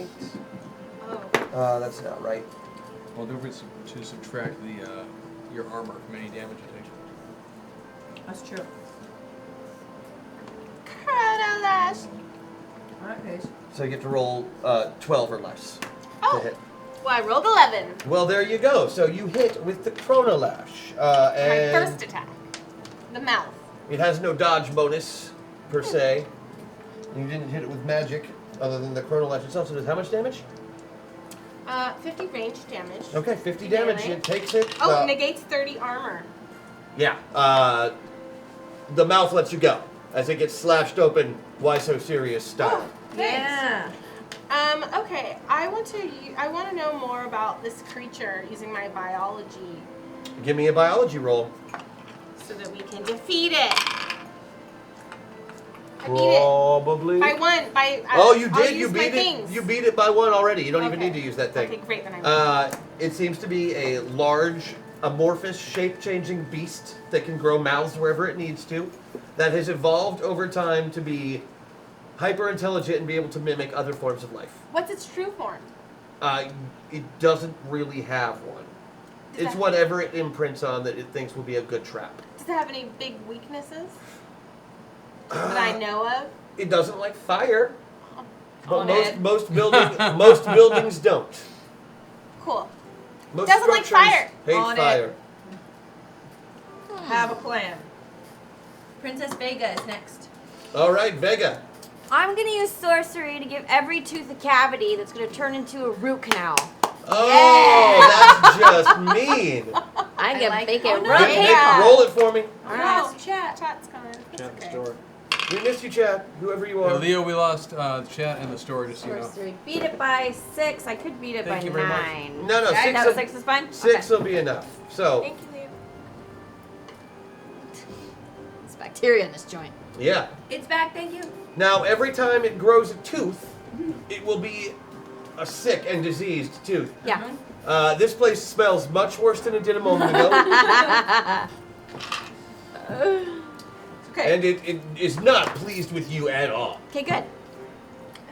H: Oh.
A: That's not right.
D: Well, don't forget to subtract your armor from any damage it takes.
E: That's true.
H: Chrono Lash.
E: All right, Paige.
A: So you get to roll 12 or less to hit.
H: Well, I rolled 11.
A: Well, there you go. So you hit with the Chrono Lash.
H: My
A: And
H: first attack. The mouth.
A: it has no dodge bonus, per se. You didn't hit it with magic, other than the Chrono Lash itself. So it does how much damage?
H: 50 range damage.
A: Okay, 50 damage. It takes it.
H: Oh, negates 30 armor.
A: Yeah. The mouth lets you go. As it gets slashed open, why so serious style.
E: Yeah.
H: Okay. I want to know more about this creature using my biology
A: Give me a biology roll.
H: so that we can defeat it.
A: Probably.
H: By one.
A: You
H: I'll
A: did. You
H: use my
A: beat it.
H: things.
A: You beat it by one already. You don't even
H: Okay.
A: need to use that thing.
H: Okay, great. Then I
A: It seems to be a large, amorphous, shape-changing beast that can grow mouths wherever it needs to. That has evolved over time to be hyper-intelligent and be able to mimic other forms of life.
H: What's its true form?
A: It doesn't really have one. It's whatever it imprints on that it thinks will be a good trap.
H: Does it have any big weaknesses that I know of?
A: It doesn't like fire, but
H: On it.
A: most buildings don't.
H: Cool.
A: Most
H: Doesn't like
A: structures
H: fire.
A: Hate
K: On it.
A: fire.
K: Have a plan.
B: Princess Vega is next.
A: All right, Vega.
C: I'm gonna use sorcery to give every tooth a cavity that's gonna turn into a root canal.
A: Oh, that's just mean.
C: I get
B: like-
C: bacon
B: oh, no.
C: root
A: Nick,
C: canal.
A: roll it for me.
C: All right.
H: Oh, chat's coming.
L: Chat the store.
A: We missed you, Chad. Whoever you
D: Yeah,
A: are.
D: Leo, we lost chat and the story, just so you know.
C: Sorcery. Beat it by 6. I could beat it
D: Thank
C: by
D: you very much.
C: 9.
A: No,
C: Okay,
A: six.
C: no, 6 is fine?
A: Six
C: Okay.
A: will be enough. So,
H: Thank you, Leo.
C: It's bacteria in this joint.
A: yeah.
B: It's back, thank you.
A: Now, every time it grows a tooth, it will be a sick and diseased tooth.
C: Yeah.
A: This place smells much worse than it did a moment ago,
K: Okay.
A: and it is not pleased with you at all.
C: Okay, good.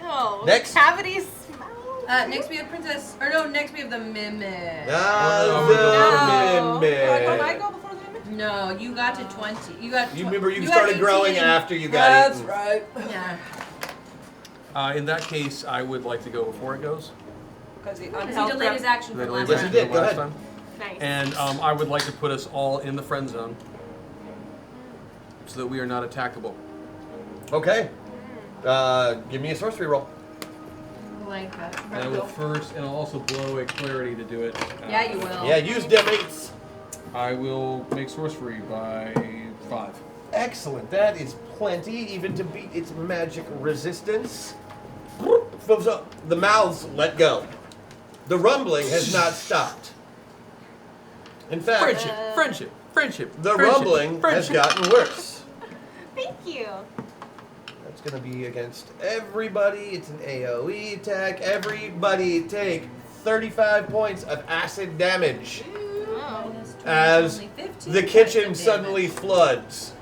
H: Oh,
A: Next.
H: cavities smell.
B: Next we have next we have the Mimic.
A: Ah, the mimic.
K: Don't I go before the limit?
B: No, you got to 20. You got.
A: You remember you
B: got
A: started growing
B: 18.
A: after you got
K: That's
A: eaten.
K: right.
B: Yeah.
D: In that case, I would like to go before it goes.
K: Because the
B: Because he
K: unhealth
B: delayed his action
D: They
B: for
D: delayed
B: last
A: Yes, he
D: it
A: did.
D: the
A: Go
D: last
A: ahead.
D: time.
H: Nice.
D: And I would like to put us all in the friend zone so that we are not attackable.
A: Okay. Give me a sorcery roll.
B: Like that.
D: And I will first, and I'll also blow a clarity to do it.
B: Yeah, you will.
A: Yeah, use them eights.
D: I will make sorcery by 5.
A: Excellent. That is plenty, even to beat its magic resistance. So the mouths let go. The rumbling has not stopped. In fact,
D: Friendship.
A: the
D: friendship,
A: rumbling has
D: friendship.
A: gotten worse.
H: Thank you.
A: That's going to be against everybody. It's an AoE attack. Everybody take 35 points of acid damage
B: Minus 20,
A: as
B: only 15
A: the
B: points
A: kitchen
B: of
A: suddenly
B: damage.
A: floods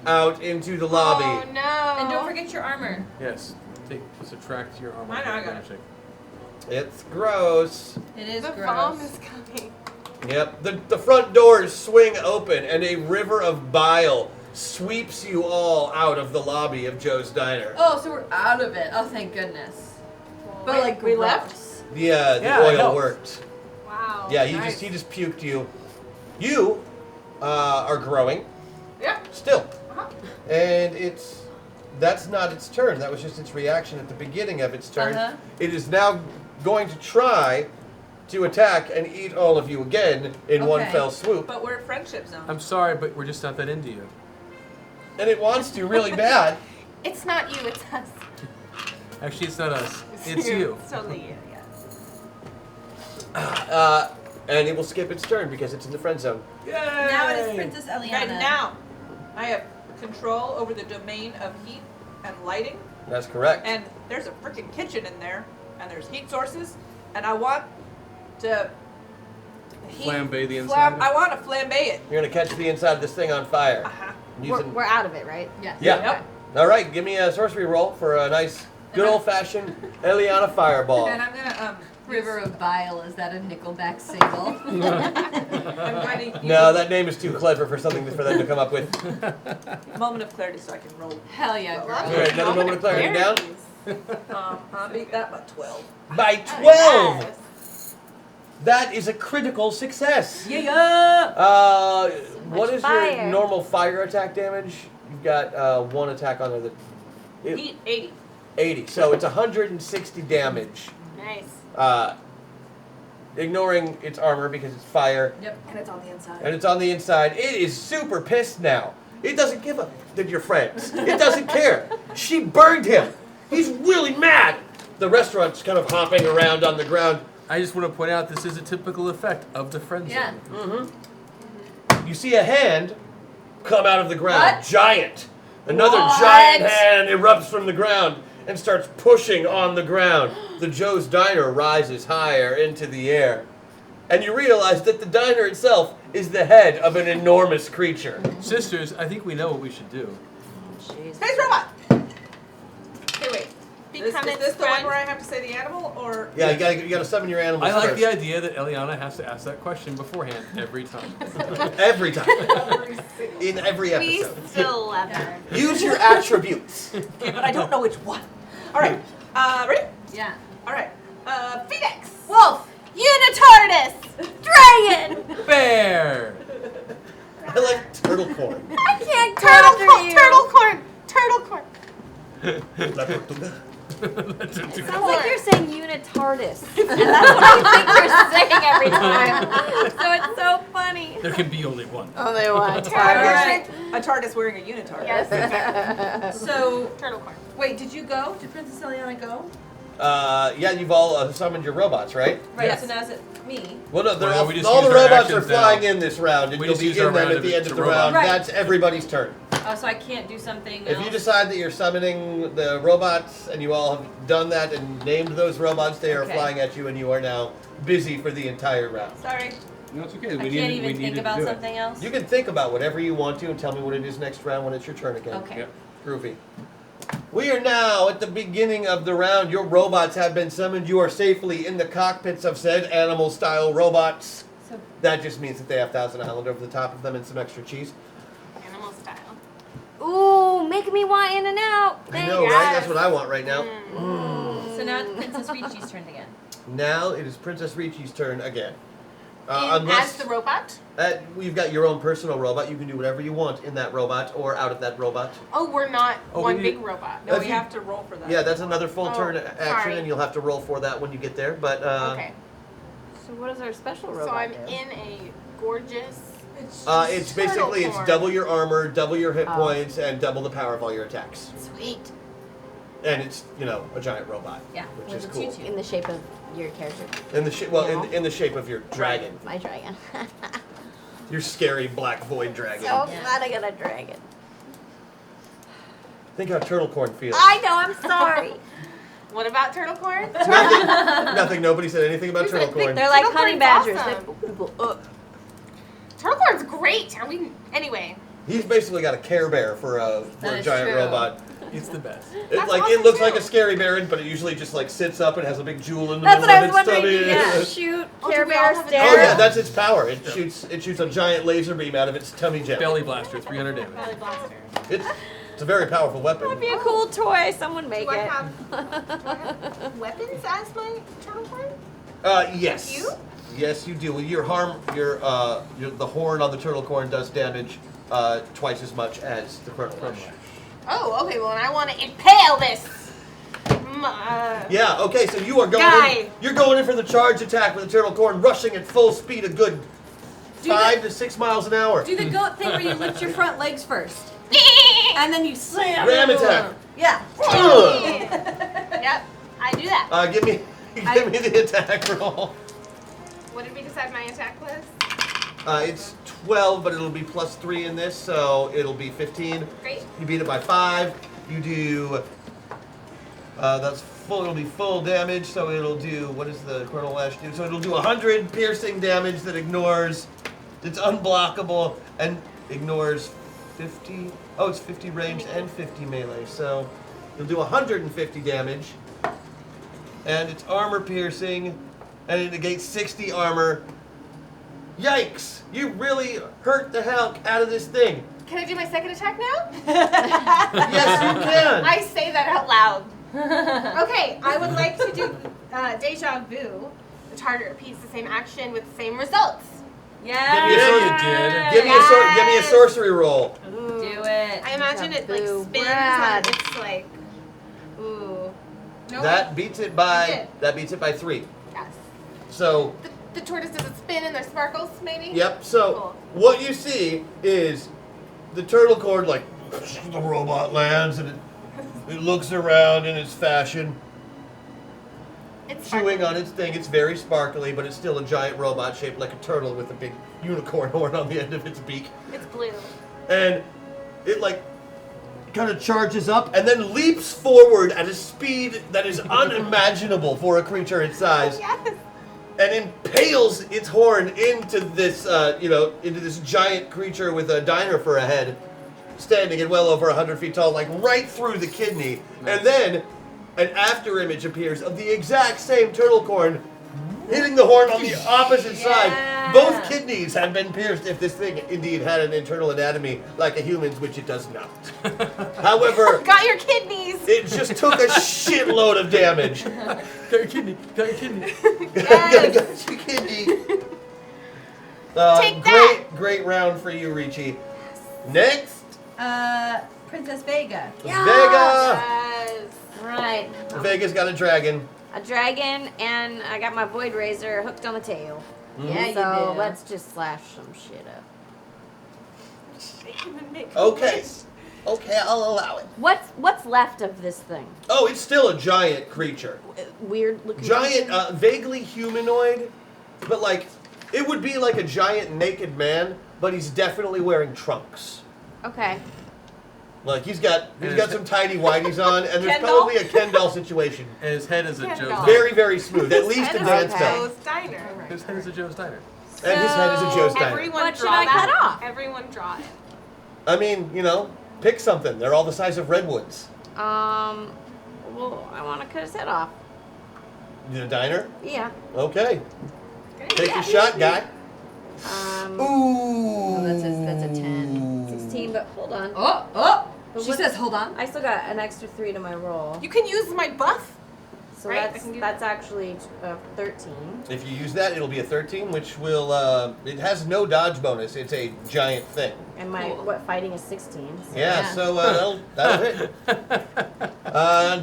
A: out into the lobby.
H: Oh no.
B: And don't forget your armor.
D: Yes. Subtract your armor.
K: I know, I got it.
A: It's gross.
B: It is
H: The
B: gross.
H: bomb is coming.
A: Yep. The front doors swing open and a river of bile sweeps you all out of the lobby of Joe's Diner.
B: Oh, so we're out of it. Oh, thank goodness. But
H: Wait,
B: like
H: we
B: gross.
H: left?
A: The
D: Yeah, it
A: oil
D: helps.
A: worked.
H: Wow.
A: Yeah,
B: Nice.
A: he just puked you. You are growing
K: Yeah.
A: still.
K: Uh-huh.
A: And that's not its turn. That was just its reaction at the beginning of its turn.
B: Uh-huh.
A: It is now going to try to attack and eat all of you again in one
B: Okay.
A: fell swoop.
K: But we're friendship zone.
D: I'm sorry, but we're just not that into you.
A: And it wants to really bad.
H: It's not you, it's us.
D: Actually, it's not us. It's you.
H: It's totally you, yes.
A: And it will skip its turn because it's in the friend zone.
D: Yay!
B: Now it is Princess
K: Okay,
B: Eliana.
K: now I have control over the domain of heat and lighting,
A: That's correct.
K: and there's a freaking kitchen in there, and there's heat sources, and I want to
D: Flambe the inside.
K: I want to flambe it.
A: You're going to catch the inside of this thing on fire.
K: Uh-huh.
C: We're out of it, right?
B: Yes.
A: Yeah.
K: Yep.
A: All right, give me a sorcery roll for a nice, good old-fashioned Eliana fireball.
K: And I'm gonna
B: River of Bile, is that a Nickelback single?
K: I'm going to use
A: No, that name is too clever for something for them to come up with.
K: a moment of clarity so I can roll.
B: Hell yeah,
A: All
B: girl.
A: right, another moment of clarity down.
K: I beat that by 12.
A: By 12!
H: Yes.
A: That is a critical success.
B: Yeah.
A: What is your
C: fire.
A: normal fire attack damage? You've got one attack on there that...
K: Heat 80.
A: 80, so it's 160 damage.
H: Nice.
A: Ignoring its armor because it's fire,
B: Yep.
K: And it's on the inside.
A: and it's on the inside. It is super pissed now. It doesn't give a that you're friends. It doesn't care. She burned him. He's really mad. The restaurant's kind of hopping around on the ground.
D: I just want to point out this is a typical effect of the friend zone.
B: Yeah.
A: You see a hand come out of the ground,
B: What?
A: giant, Another giant hand erupts from the ground and starts pushing on the ground. The Joe's Diner rises higher into the air. And you realize that the diner itself is the head of an enormous creature.
D: Sisters, I think we know what we should do.
C: Jeez.
K: Space robot! Okay, wait. Is
C: Become
K: this
C: its
K: the one
C: friend.
K: where I have to say the animal, or?
A: Yeah, you gotta summon your animals
D: I like
A: first.
D: the idea that Eliana has to ask that question beforehand every time.
A: Every time. In every
C: We
A: episode.
C: still love her.
A: Use your attributes.
K: Okay, but I don't know which one. All right. Ready?
B: Yeah.
K: All right. Phoenix.
C: Wolf. Unitardus. Dragon.
D: Bear!
A: I like turtle corn.
C: I can't go after you.
H: Turtle corn. Turtle corn.
A: La tortuga.
C: It sounds like you're saying unitardus. And that's what I think you're saying every time. So it's so funny.
D: There can be only one.
C: Only one.
K: All right. A TARDIS wearing a unitard.
C: Yes.
E: So,
H: Turtle corn.
E: wait, did you go? Did Princess Eliana go?
A: Yeah, you've all summoned your robots, right?
E: Right,
D: Yes.
E: so now is it me?
A: Well, no, they're
D: Well, we just
A: all the
D: used our
A: robots are
D: actions now.
A: flying in this round, and
D: We
A: you'll
D: just
A: be
D: used our
A: in them
D: round
A: at the
D: to-
A: end of
D: to
A: the
D: robot.
A: round.
E: Right.
A: That's everybody's turn.
E: Oh, so I can't do something
A: If
E: else?
A: you decide that you're summoning the robots, and you all have done that and named those robots, they are
E: Okay.
A: flying at you, and you are now busy for the entire round.
E: Sorry.
D: No, it's okay.
E: I can't even think about something else?
A: You can think about whatever you want to and tell me what it is next round when it's your turn again.
E: Okay.
D: Yep.
A: Groovy. We are now at the beginning of the round. Your robots have been summoned. You are safely in the cockpits of said animal-style robots.
E: So,
A: That just means that they have Thousand Island over the top of them and some extra cheese.
H: Animal style.
C: Ooh, making me want In and Out.
A: I know, right? That's what I want right now.
E: so now it's Princess Ricci's turn again.
A: Now it is Princess Ricci's turn again.
H: As
A: Unless
H: the robot?
A: you've got your own personal robot, you can do whatever you want in that robot or out of that robot.
H: Oh, we're not
D: Oh,
H: one
D: we
H: big
D: need-
H: robot.
K: No,
A: If
K: we
A: you-
K: have to roll for that.
A: Yeah, that's another full
H: Oh,
A: turn action,
H: sorry.
A: and you'll have to roll for that when you get there. But
H: Okay.
C: So what does our special robot
H: So I'm
C: do?
H: in a gorgeous.
A: it's basically
H: turtle form.
A: double your armor, double your hit
C: Oh.
A: points, and double the power of all your attacks.
H: Sweet.
A: And it's a giant robot.
E: Yeah,
A: which
E: with
A: is
E: a
A: cool.
E: tutu.
C: In the shape of your character.
A: In the in the shape of your dragon,
C: My dragon.
A: your scary black void dragon.
C: So glad I got a dragon.
A: Think how turtle corn feels.
C: I know, I'm sorry.
H: What about turtle corn?
A: Nothing. Nobody said anything about turtle corn.
C: They're like
H: Turtle
C: honey
H: corn's
C: badgers.
H: awesome.
C: They pull people up.
H: Turtle corn's great. Anyway.
A: He's basically got a Care Bear for a
E: That is
A: giant
E: true.
A: robot.
D: It's the best.
A: It
H: That's
A: it
H: awesome,
A: looks like
H: too.
A: a scary bear, but it usually just like sits up and has a big jewel in the
C: That's what I
A: middle
C: was
A: of its
C: wondering.
A: tummy.
C: Yeah, shoot,
H: Oh,
C: Care
H: do we all
C: Bear
H: have a
C: stare.
A: Oh yeah, that's its power. It shoots a giant laser beam out of its tummy gem.
D: Belly blaster, 300 damage.
H: Belly blaster.
A: It's a very powerful weapon.
C: That'd be a cool toy. Someone make
H: Do I
C: it.
H: have weapons as my turtle corn?
A: Yes.
H: You?
A: Yes, you do. With your the horn on the turtle corn does damage twice as much as the Chrono Lash.
H: Oh, okay. Well, and I want to impale this.
A: Yeah. Okay. So you are going.
H: Guy.
A: You're going in for the charge attack with the turtle corn, rushing at full speed, a good 5 to 6 miles an hour.
E: Do the goat thing where you lift your front legs first. And then you slam
A: Ram
E: into
A: attack.
E: them. Yeah.
A: Ugh.
H: Yep, I do that.
A: Give me the attack roll.
H: What did we decide my attack was?
A: It's 12, but it'll be plus 3 in this, so it'll be 15.
H: Great.
A: You beat it by 5. You do. That's full. It'll be full damage, so it'll do. What does the Chrono Lash do? So it'll do 100 piercing damage that ignores. It's unblockable and ignores 50. Oh, it's 50 range and 50 melee. So it'll do 150 damage. And it's armor piercing, and it negates 60 armor. Yikes! You really hurt the hell out of this thing.
H: Can I do my second attack now?
A: Yes, you can.
H: I say that out loud. Okay, I would like to do Deja Vu. The target repeats the same action with the same results.
E: Yeah.
A: Give me a sorcery roll.
H: Ooh.
E: Do it.
H: I imagine it like
C: Boo.
H: spins
C: Brad.
H: and it's like, ooh. No.
A: That beats it by 3.
H: Yes.
A: So,
H: The tortoise doesn't spin and there's sparkles, maybe?
A: yep. So what you see is the turtle cord, like the robot lands and it looks around in its fashion,
H: It's
A: chewing on its thing. It's very sparkly, but it's still a giant robot shaped like a turtle with a big unicorn horn on the end of its beak.
H: It's blue.
A: And it like kind of charges up and then leaps forward at a speed that is unimaginable for a creature its size.
H: Yes.
A: And impales its horn into this, into this giant creature with a diner for a head, standing at well over 100 feet tall, like right through the kidney. Nice. And then an after image appears of the exact same turtle corn hitting the horn on the opposite side. Both kidneys have been pierced if this thing indeed had an internal anatomy like a human's, which it does not. However,
H: got your kidneys.
A: It just took a shitload of damage.
D: Got your kidney. Got your kidney.
A: Got your kidney.
H: Take that.
A: Great round for you, Ricci. Next,
E: Princess Vega.
A: Vega.
H: Yes.
C: Right.
A: Vega's got a dragon.
C: A dragon, and I got my Void Razor hooked on the tail.
E: Yeah,
C: So
E: you do.
C: let's just slash some shit up.
A: Okay, I'll allow it.
C: What's left of this thing?
A: Oh, it's still a giant creature.
C: Weird looking.
A: Giant, vaguely humanoid, but like, it would be like a giant naked man, but he's definitely wearing trunks.
C: Okay.
A: Like he's got some tidy whities on, and there's
K: Ken
A: probably
K: doll?
A: a Ken doll situation.
D: And his head is a
H: Ken
D: Joe's
H: doll.
D: Diner.
A: Very, very smooth. At least a dance bell.
H: Joe's Diner.
D: His head is a Joe's Diner.
A: And his head is a Joe's Diner.
H: Everyone
C: What should
H: draw
C: I
H: that.
C: cut off?
H: Everyone draw it.
A: I mean, pick something. They're all the size of redwoods.
C: Well, I want to cut his head off.
A: You need a diner?
C: Yeah.
A: Okay. Take your shot, guy. Ooh.
E: Oh, that's a 10.
C: 16, but hold on.
E: Oh!
C: But
E: She
C: what-
E: says, hold on.
C: I still got an extra 3 to my roll.
H: You can use my buff.
C: So
H: right, I can do
C: that's actually 13.
A: If you use that, it'll be a 13, which will, it has no dodge bonus. It's a giant thing.
C: And my fighting is 16. So
A: Yeah, so that'll hit.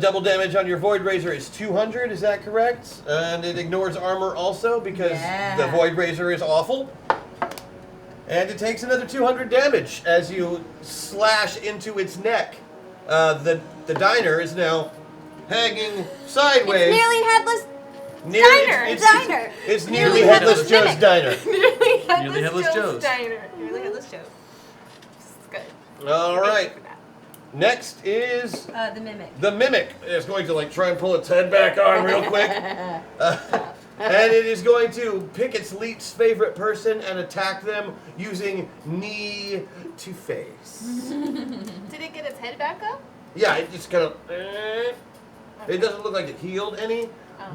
A: Double damage on your Void Razor is 200, is that correct? And it ignores armor also because the Void Razor is awful. And it takes another 200 damage as you slash into its neck. The diner is now hanging sideways.
C: It's nearly headless.
H: Diner.
A: It's nearly headless Joe's Diner.
H: Nearly
D: Headless Joe's.
H: Diner. Nearly headless Joe's. This is good.
A: All right. Next is
E: The Mimic.
A: the Mimic. It's going to try and pull its head back on real quick. And it is going to pick its least favorite person and attack them using knee to face.
H: Did it get its head back up?
A: Yeah, it just kind of... It doesn't look like it healed any,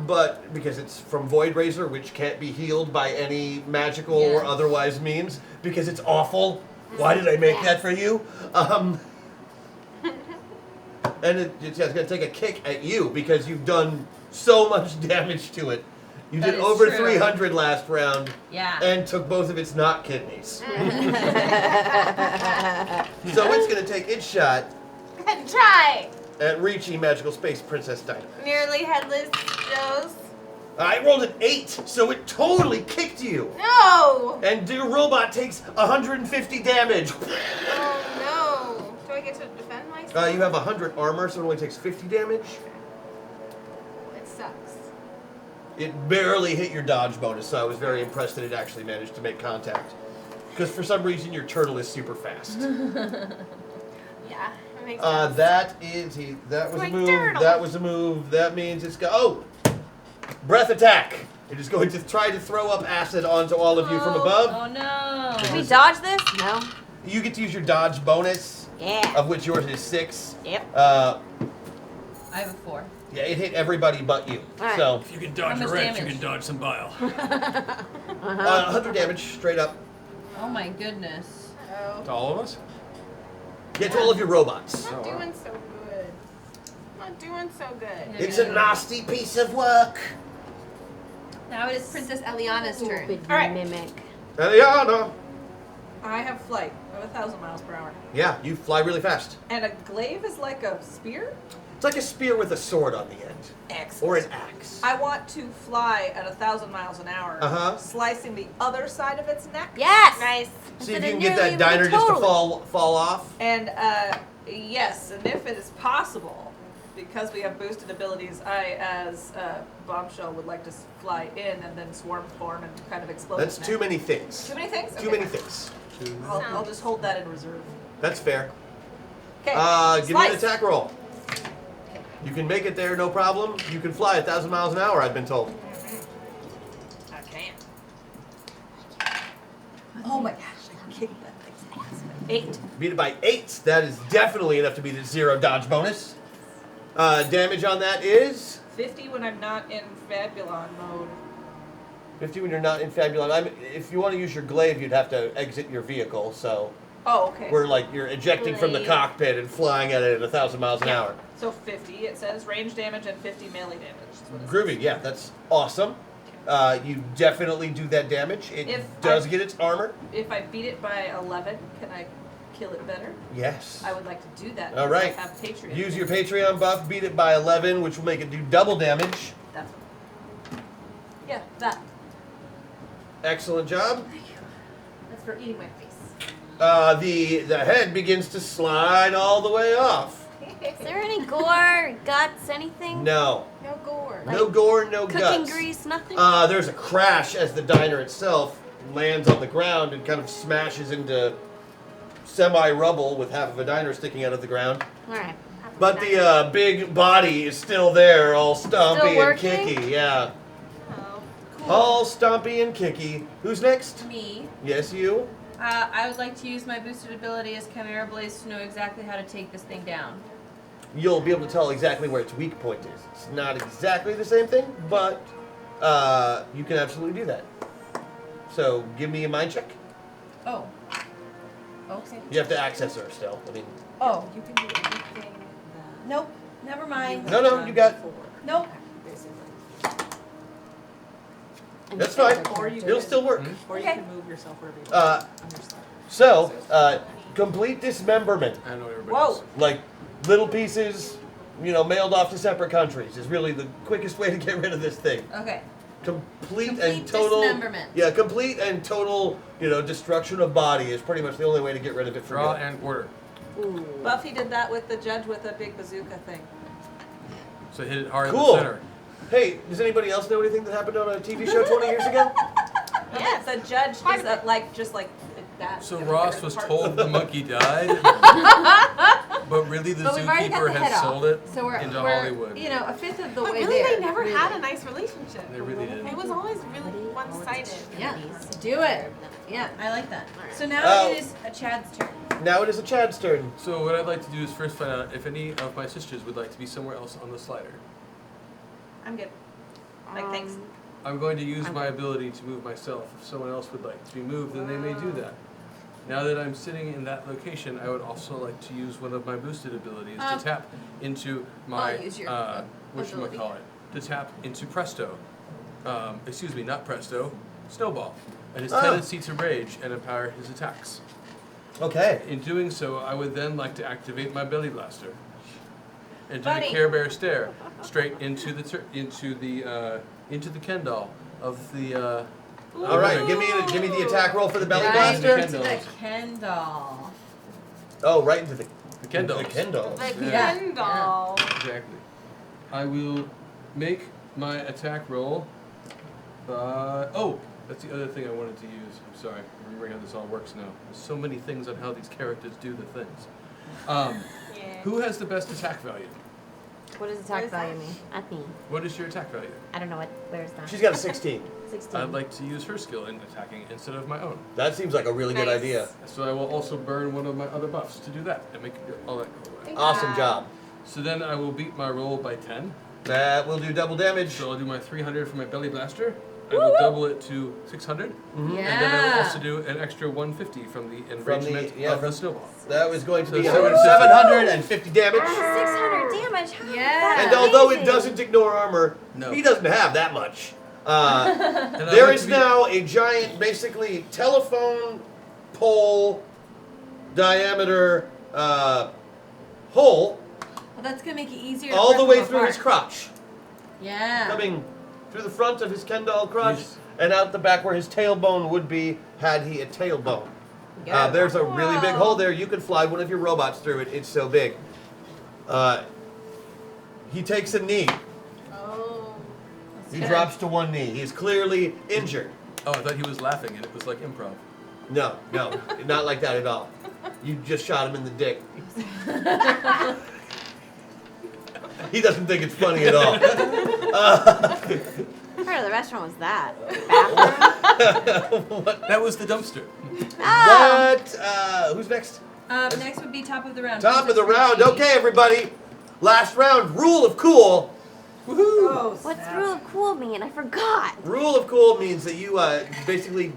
A: but because it's from Void Razor, which can't be healed by any magical or otherwise means, because it's awful. Why did I make that for you? And it's going to take a kick at you because you've done so much damage to it. You
E: That
A: did
E: is
A: over
E: true.
A: 300 last round.
E: Yeah.
A: And took both of its not kidneys. So it's going to take its shot
H: Try.
A: at Ricci Magical Space Princess Diner.
H: Nearly headless Joe's.
A: I rolled an 8, so it totally kicked you.
H: No.
A: And your robot takes 150 damage.
H: Oh no. Do I get to defend myself?
A: You have 100 armor, so it only takes 50 damage.
H: It sucks.
A: It barely hit your dodge bonus, so I was very impressed that it actually managed to make contact. Because for some reason, your turtle is super fast.
H: Yeah. That makes sense.
A: That was
H: My
A: a move.
H: turtle.
A: That was a move. That means it's breath attack. It is going to try to throw up acid onto all of you from above.
E: Oh no.
C: Can we dodge this? No.
A: You get to use your dodge bonus,
C: Yeah.
A: of which yours is 6.
C: Yep.
E: I have a 4.
A: Yeah, it hit everybody but you.
C: All right.
A: So,
D: If you can dodge
E: How
D: a
E: much
D: wrench, you
E: damage?
D: can dodge some bile.
A: 100 damage straight up.
E: Oh my goodness.
H: Oh.
D: To all of us?
A: Get to all of your robots.
H: Not doing so good. Not doing so good.
A: It's a nasty piece of work.
E: Now it is Princess Eliana's turn.
C: Stupid
H: All right.
C: mimic.
A: Eliana.
K: I have flight of 1,000 miles per hour.
A: Yeah, you fly really fast.
K: And a glaive is like a spear?
A: It's like a spear with a sword on the end.
K: Excellent.
A: Or an axe.
K: I want to fly at 1,000 miles an hour, slicing the other side of its neck.
C: Yes.
H: Nice.
A: See if
C: Instead
A: you
C: of
A: can get that
C: nearly,
A: diner just to
C: totally.
A: fall off.
K: And yes, and if it is possible, because we have boosted abilities, I, as Bombshell, would like to fly in and then swarm form and kind of explode.
A: That's
K: its
A: too
K: neck.
A: many things.
K: Too many things?
A: Too
K: Okay.
A: many things.
K: I'll just hold that in reserve.
A: That's fair.
K: Okay.
A: Give me an attack roll. You can make it there, no problem. You can fly 1,000 miles an hour, I've been told.
K: Okay.
C: Oh my gosh, I kicked that thing's ass.
K: 8.
A: Beat it by 8. That is definitely enough to beat the 0 dodge bonus. Damage on that is
K: 50 when I'm not in Fabulon mode.
A: 50 when you're not in Fabulon. If you want to use your glaive, you'd have to exit your vehicle. So
K: Oh, okay.
A: where like you're ejecting from the
C: Glaive.
A: cockpit and flying at it at 1,000 miles an hour.
K: So 50, it says range damage and 50 melee damage. That's what it
A: Groovy,
K: says.
A: yeah, that's awesome. You definitely do that damage. It
K: If
A: does
K: I-
A: get its armor.
K: If I beat it by 11, can I kill it better?
A: Yes.
K: I would like to do that.
A: All
K: because
A: right.
K: I have Patreon.
A: Use your Patreon buff, beat it by 11, which will make it do double damage.
K: That's yeah, that.
A: Excellent job.
K: That's for eating my face.
A: The head begins to slide all the way off.
C: Is there any gore, guts, anything?
A: No.
K: No gore.
A: No gore, no
C: Cooking
A: guts.
C: grease, nothing?
A: There's a crash as the diner itself lands on the ground and kind of smashes into semi-rubble with half of a diner sticking out of the ground.
C: Alright.
A: But the big body is still there, all stompy and
C: working?
A: kicky. Yeah.
K: Oh,
A: All stompy and kicky. Who's next?
E: Me.
A: Yes, you.
E: I would like to use my boosted ability as Chimera Blaze to know exactly how to take this thing down.
A: You'll be able to tell exactly where its weak point is. It's not exactly the same thing, but you can absolutely do that. So give me a mind check.
E: Oh. Okay.
A: You have to access her still. I mean,
E: Oh.
K: you can do anything that
E: Nope. Never mind.
A: no, you got.
E: Nope.
A: That's fine.
K: Or you
A: It'll
K: can-
A: still work.
K: Or you
E: Okay.
K: can move yourself wherever you want. On your slide.
A: So, complete dismemberment.
D: I know everybody
K: Whoa!
D: else.
A: Like little pieces, mailed off to separate countries is really the quickest way to get rid of this thing.
E: Okay.
A: Complete and total
E: dismemberment.
A: Yeah, complete and total, destruction of body is pretty much the only way to get rid of it for
D: Draw
A: good.
D: and order.
K: Buffy did that with the judge with a big bazooka thing.
D: So hit it hard in
A: Cool.
D: the center.
A: Hey, does anybody else know anything that happened on a TV show 20 years ago?
K: Yes, the judge is just like that.
D: So
K: Gonna
D: Ross
K: get
D: was
K: parts.
D: told the monkey died, but really the
E: But we've already got
D: zookeeper
E: the
D: had
E: head off.
D: sold it
E: So we're
D: into
E: we're,
D: Hollywood.
E: a fifth of the
H: But
E: way
H: really,
E: there.
H: they never
E: really.
H: had a nice relationship.
D: They really did.
H: It was always really one-sided.
E: Yeah. Do it. Yeah, I like that. So now
A: Oh.
E: it is a Chad's turn.
A: Now it is a Chad's turn.
D: So what I'd like to do is first find out if any of my sisters would like to be somewhere else on the slider.
K: I'm good. Like, thanks.
D: I'm going to use my ability to move myself. If someone else would like to be moved, then they may do that. Now that I'm sitting in that location, I would also like to use one of my boosted abilities to tap into my
E: I'll use your
D: whatchamacallit, to tap into Presto. Excuse me, not Presto, Snowball, and his tendency to rage and empower his attacks.
A: Okay.
D: In doing so, I would then like to activate my belly blaster and do
E: Buddy.
D: the Care Bear stare straight into the Ken doll of the.
A: All right, give me the attack roll for the belly
E: Right
A: blaster.
E: into the Ken doll.
A: Oh, right into the
D: Ken
A: the
D: dolls.
A: Ken doll.
H: The
D: Yeah.
H: Ken doll.
D: Exactly. I will make my attack roll. Oh, that's the other thing I wanted to use. I'm sorry, I'm remembering how this all works now. There's so many things on how these characters do the things. Who has the best attack value?
C: What does attack value mean? At me.
D: What is your attack value?
C: I don't know what. Where's that?
A: She's got a 16.
C: 16.
D: I'd like to use her skill in attacking instead of my own.
A: That seems like a really good
H: Nice.
A: idea.
D: So I will also burn one of my other buffs to do that and make all that go away.
A: Awesome job.
D: So then I will beat my roll by 10.
A: That will do double damage.
D: So I'll do my 300 for my belly blaster. I will double it to 600.
E: Yeah.
D: And then I will also do an extra 150 from the enragement of the snowball.
A: That was going to be
D: So
A: 750 damage.
C: 600 damage. How
E: Yeah.
A: And although it
C: amazing.
A: doesn't ignore armor,
D: No.
A: he doesn't have that much.
D: And I'd
A: There
D: like
A: is
D: to be-
A: now a giant, basically, telephone pole diameter hole
E: Well, that's gonna make it easier. To
A: all the
E: rip
A: way
E: them
A: through
E: apart.
A: his crotch.
E: Yeah.
A: Coming through the front of his Ken doll crotch
D: Yes.
A: and out the back where his tailbone would be had he a tailbone.
E: Yeah.
A: There's a really big hole there. You could fly one of your robots through it. It's so big. He takes a knee.
E: Oh.
A: He drops to one knee. He's clearly injured.
D: Oh, I thought he was laughing and it was like improv.
A: No, not like that at all. You just shot him in the dick. He doesn't think it's funny at all.
C: What part of the restaurant was that? Bathroom?
D: That was the dumpster.
C: Oh.
A: Who's next?
E: Next would be top of the round.
A: Top of the round. Okay, everybody. Last round. Rule of cool. Woohoo!
K: Oh,
C: What's
K: snap.
C: rule of cool mean? I forgot.
A: Rule of cool means that you basically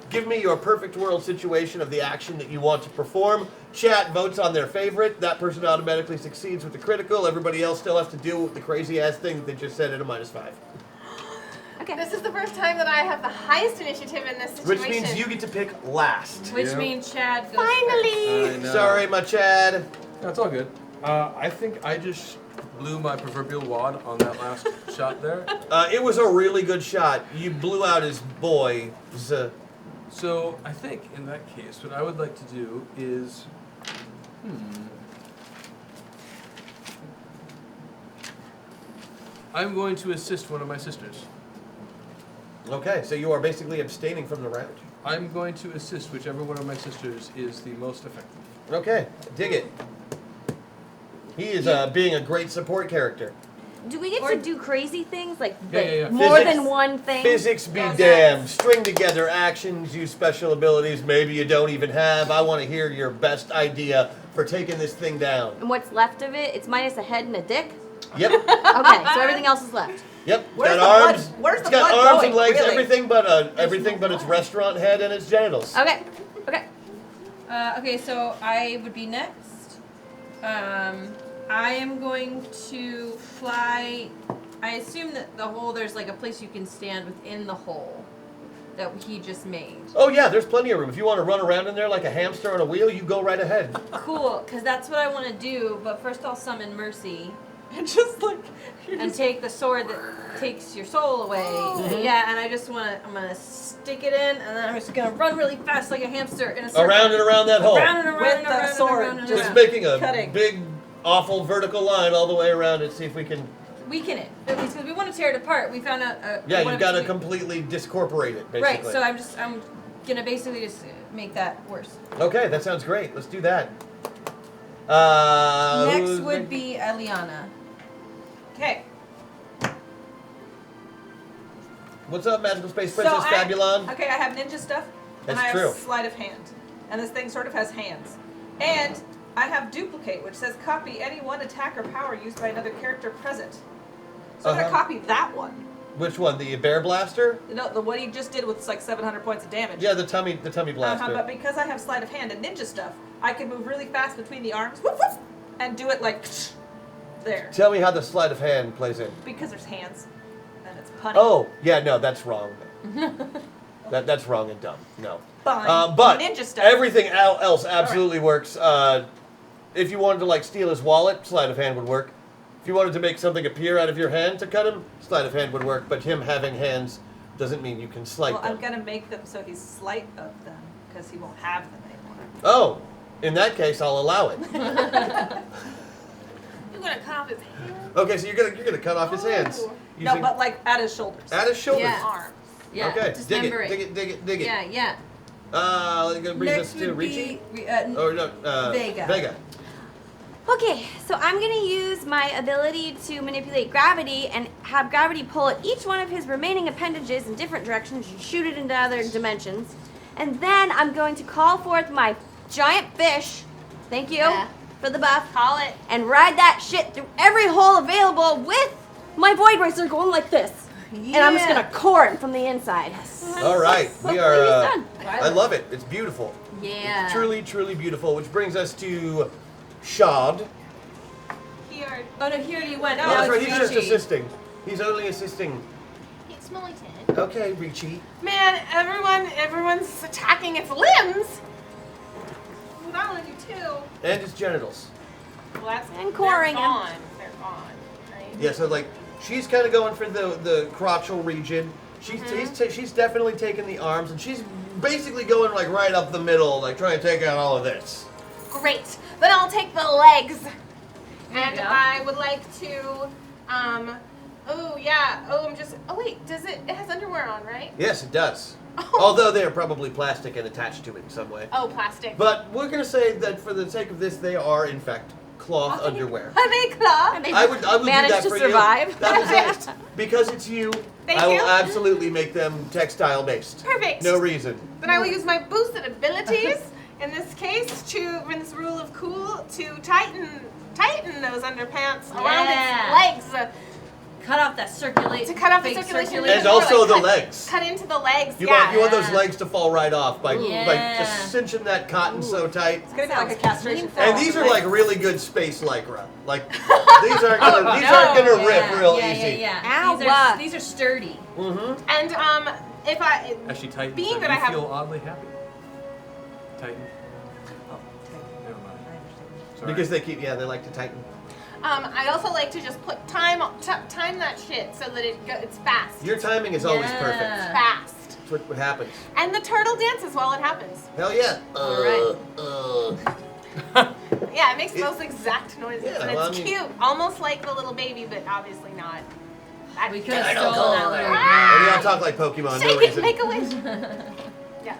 A: give me your perfect world situation of the action that you want to perform. Chat votes on their favorite. That person automatically succeeds with the critical. Everybody else still has to do the crazy ass thing that they just said at a -5.
C: Okay.
H: This is the first time that I have the highest initiative in this situation.
A: Which means you get to pick last.
E: Which means Chad goes
H: Finally!
D: I know.
A: Sorry, my Chad.
D: That's all good. I think I just blew my proverbial wad on that last shot there.
A: It was a really good shot. You blew out his boy.
D: So I think in that case, what I would like to do is, I'm going to assist one of my sisters.
A: Okay, so you are basically abstaining from the round.
D: I'm going to assist whichever one of my sisters is the most effective.
A: Okay, dig it. He is being a great support character.
C: Do we get to do crazy things? Like,
D: Yeah.
C: more
A: Physics-
C: than one thing?
A: Physics be damned. String together actions, use special abilities maybe you don't even have. I want to hear your best idea for taking this thing down.
C: And what's left of it? It's minus a head and a dick?
A: Yep.
C: Okay, so everything else is left.
A: Yep.
K: Where's
A: got
K: the
A: arms.
K: blood? Where's
A: It's
K: the
A: got
K: blood
A: arms
K: going,
A: and legs,
K: really?
A: everything but its restaurant head and its genitals.
C: Okay, okay.
E: Okay, so I would be next. I am going to fly. I assume that the hole, there's like a place you can stand within the hole that he just made.
A: Oh yeah, there's plenty of room. If you want to run around in there like a hamster on a wheel, you go right ahead.
E: Cool, because that's what I want to do, but first I'll summon Mercy
K: And just like,
E: and take the sword that takes your soul away. Yeah, and I just want to, I'm going to stick it in, and then I'm just going to run really fast like a hamster in a circle.
A: Around and around that hole.
E: Around and around
K: With
E: and
K: the
E: around
K: sword,
E: and around and
K: just
A: Just
E: around.
A: making a
K: Cutting.
A: big, awful vertical line all the way around it. See if we can.
E: Weaken it, at least, because we want to tear it apart. We found out.
A: Yeah,
E: one
A: you've
E: of
A: got to
E: its-
A: completely discorporate it, basically.
E: Right, so I'm gonna basically just make that worse.
A: Okay, that sounds great. Let's do that.
E: Next
A: who's
E: would be Eliana.
K: okay.
A: What's up, Magical Space Princess Fabulon?
K: Okay, I have ninja stuff. And
A: That's
K: I have
A: true.
K: sleight of hand. And this thing sort of has hands. And I have duplicate, which says copy any one attack or power used by another character present. So I'm going to copy that one.
A: Which one? The Bear Blaster?
K: No, the what he just did with like 700 points of damage.
A: Yeah, the tummy blaster.
K: But because I have sleight of hand and ninja stuff, I can move really fast between the arms, whoop, whoop, and do it like there.
A: Tell me how the sleight of hand plays in.
K: Because there's hands, and it's punny.
A: Oh, yeah, no, that's wrong. That's wrong and dumb. No.
K: Fine.
A: But
K: ninja stuff.
A: everything else absolutely works. If you wanted to like steal his wallet, sleight of hand would work. If you wanted to make something appear out of your hand to cut him, sleight of hand would work. But him having hands doesn't mean you can sleight
K: Well,
A: them.
K: I'm gonna make them so he's slight of them because he won't have them anymore.
A: Oh, in that case, I'll allow it.
H: You're gonna cut off his hair?
A: Okay, so you're gonna cut off his hands.
K: No, but like at his shoulders.
A: At his shoulders.
E: Yeah.
K: Arms.
E: Yeah,
A: Okay, dig it,
E: dismember
A: dig it, dig it, dig it.
E: Yeah, yeah.
A: That brings us
E: Next
A: to
E: would
A: Ricci?
E: be
A: Or no,
E: Vega.
A: Vega.
C: Okay, so I'm gonna use my ability to manipulate gravity and have gravity pull at each one of his remaining appendages in different directions and shoot it into other dimensions. And then I'm going to call forth my giant fish, thank you for the buff,
H: Call it.
C: and ride that shit through every hole available with my Void Racer going like this. And I'm just gonna core it from the inside.
A: All right, we
C: Hopefully
A: are.
C: he's done.
A: I love it. It's beautiful.
E: Yeah.
A: Truly, truly beautiful. Which brings us to Shad.
H: Here.
E: Oh no, he already went.
A: Oh,
E: Now
A: that's right.
E: it's
A: He's just
E: Ricci.
A: assisting. He's only assisting.
H: It's Millington.
A: Okay, Ricci.
H: Man, everyone's attacking its limbs. What I want to do too.
A: And his genitals.
H: Well, that's
C: And coring
H: they're
C: him.
H: gone. They're gone. Right?
A: Yeah. So like, she's kind of going for the crotchal region. She's definitely taking the arms, and she's basically going like right up the middle, like trying to take out all of this.
H: Great. Then I'll take the legs. And
E: go.
H: I would like to, oh yeah, oh I'm just, oh wait, does it has underwear on, right?
A: Yes, it does. Although they are probably plastic and attached to it in some way.
H: Oh, plastic.
A: But we're going to say that for the sake of this, they are, in fact, cloth underwear.
C: Are they cloth?
A: I would do
C: managed
A: that
C: to
A: for
C: survive?
A: you. That is it. Because it's you,
H: Thank
A: I will
H: you.
A: absolutely make them textile based.
H: Perfect.
A: No reason.
H: Then I will use my boosted abilities, in this case, in this rule of cool, to tighten those underpants around its legs.
B: Cut off that circulation.
H: To cut off the circulation.
A: And also the legs.
H: Cut into the legs,
A: You
H: yeah.
A: want those legs to fall right off by just cinching that cotton so tight.
K: It's gonna be like a castration.
A: And these are like really good space lycra. Like these aren't gonna rip real easy.
B: Yeah. These are sturdy.
A: Mm-hmm.
H: And if I
D: As she tightens,
H: being
D: them,
H: that
D: you
H: I have
D: feel oddly happy. Tighten. Oh, never mind. Sorry.
A: Because they like to tighten.
H: I also like to just put time that shit so that it's fast.
A: Your timing is always perfect.
H: Fast.
A: That's what happens.
H: And the turtle dances while it happens.
A: Hell yeah.
H: Yeah, it makes those exact noises,
A: Yeah,
H: and
A: well,
H: it's
A: I mean-
H: cute, almost like the little baby, but obviously not.
B: We could have
A: I don't
B: stolen
A: call
B: that
A: that.
B: little
A: And y'all talk like Pokemon, no
H: Shake it,
A: reason.
H: make a wish. Yes.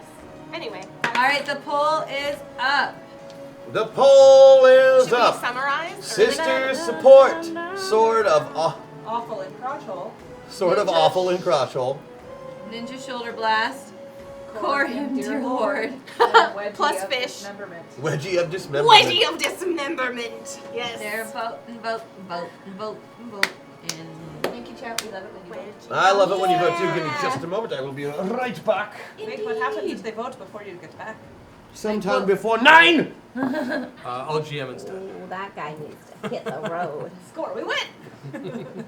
H: Anyway.
B: All right, the poll is up.
A: The poll is
H: Should we
A: up.
H: summarize?
A: Sisters support. Sword of
K: Awful in crotch hole.
A: awful in crotch hole.
B: Ninja shoulder blast. Core him, dear lord.
H: Plus fish.
K: Dismemberment.
A: Wedgie of dismemberment.
H: Wedgie of dismemberment. Yes.
B: They're vote.
C: Thank you, chat. We love it when you vote.
A: I love it when you vote too. Give me just a moment. I will be right back.
K: Wait, what happens if they vote before you get back?
A: Sometime before 9.
D: I'll GM instead.
C: Oh, that guy needs to hit the road.
K: Score, we win!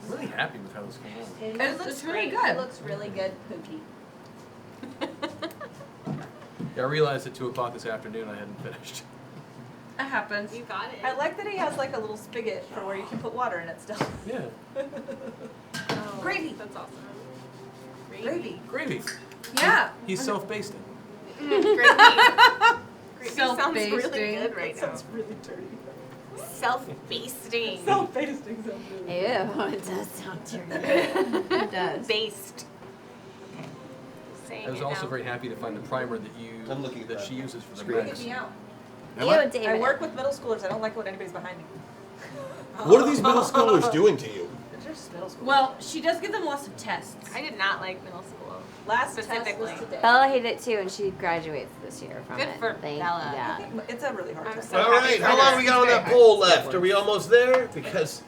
D: I'm really happy with how this came out.
B: It looks really
C: great.
B: good.
C: It looks really good, Pookie.
D: Yeah, I realized at 2 o'clock this afternoon I hadn't finished.
B: It happens.
H: You got it.
K: I like that he has like a little spigot for where you can put water in it still.
D: Yeah.
K: Gravy.
H: That's awesome.
K: Gravy.
D: Gravy.
B: Yeah.
D: He's self-basting.
H: Gravy. Gravy sounds
B: Self-basting.
H: really good right now.
K: Sounds really dirty.
H: Self-basting.
K: Self-basting sounds really
C: Ew, it does sound dirty.
B: It does.
H: Based.
D: I was also very happy to find the primer that she uses for the
K: Get
D: mags.
K: me out.
C: Ew, David.
K: I work with middle schoolers. I don't like when anybody's behind me.
A: What are these middle schoolers doing to you?
K: They're just middle school.
B: Well, she does give them lots of tests.
H: I did not like middle school.
K: Last test
H: specifically.
K: was today.
C: Bella hated it too, and she graduates this year from
H: Good
C: it.
H: for
C: Thank
H: Bella.
K: I
C: Yeah.
K: think it's a really hard
H: I'm
K: test.
H: so
A: All
H: happy
A: right,
H: for
A: how
H: her.
A: long we got on that poll left? Are we almost there? Because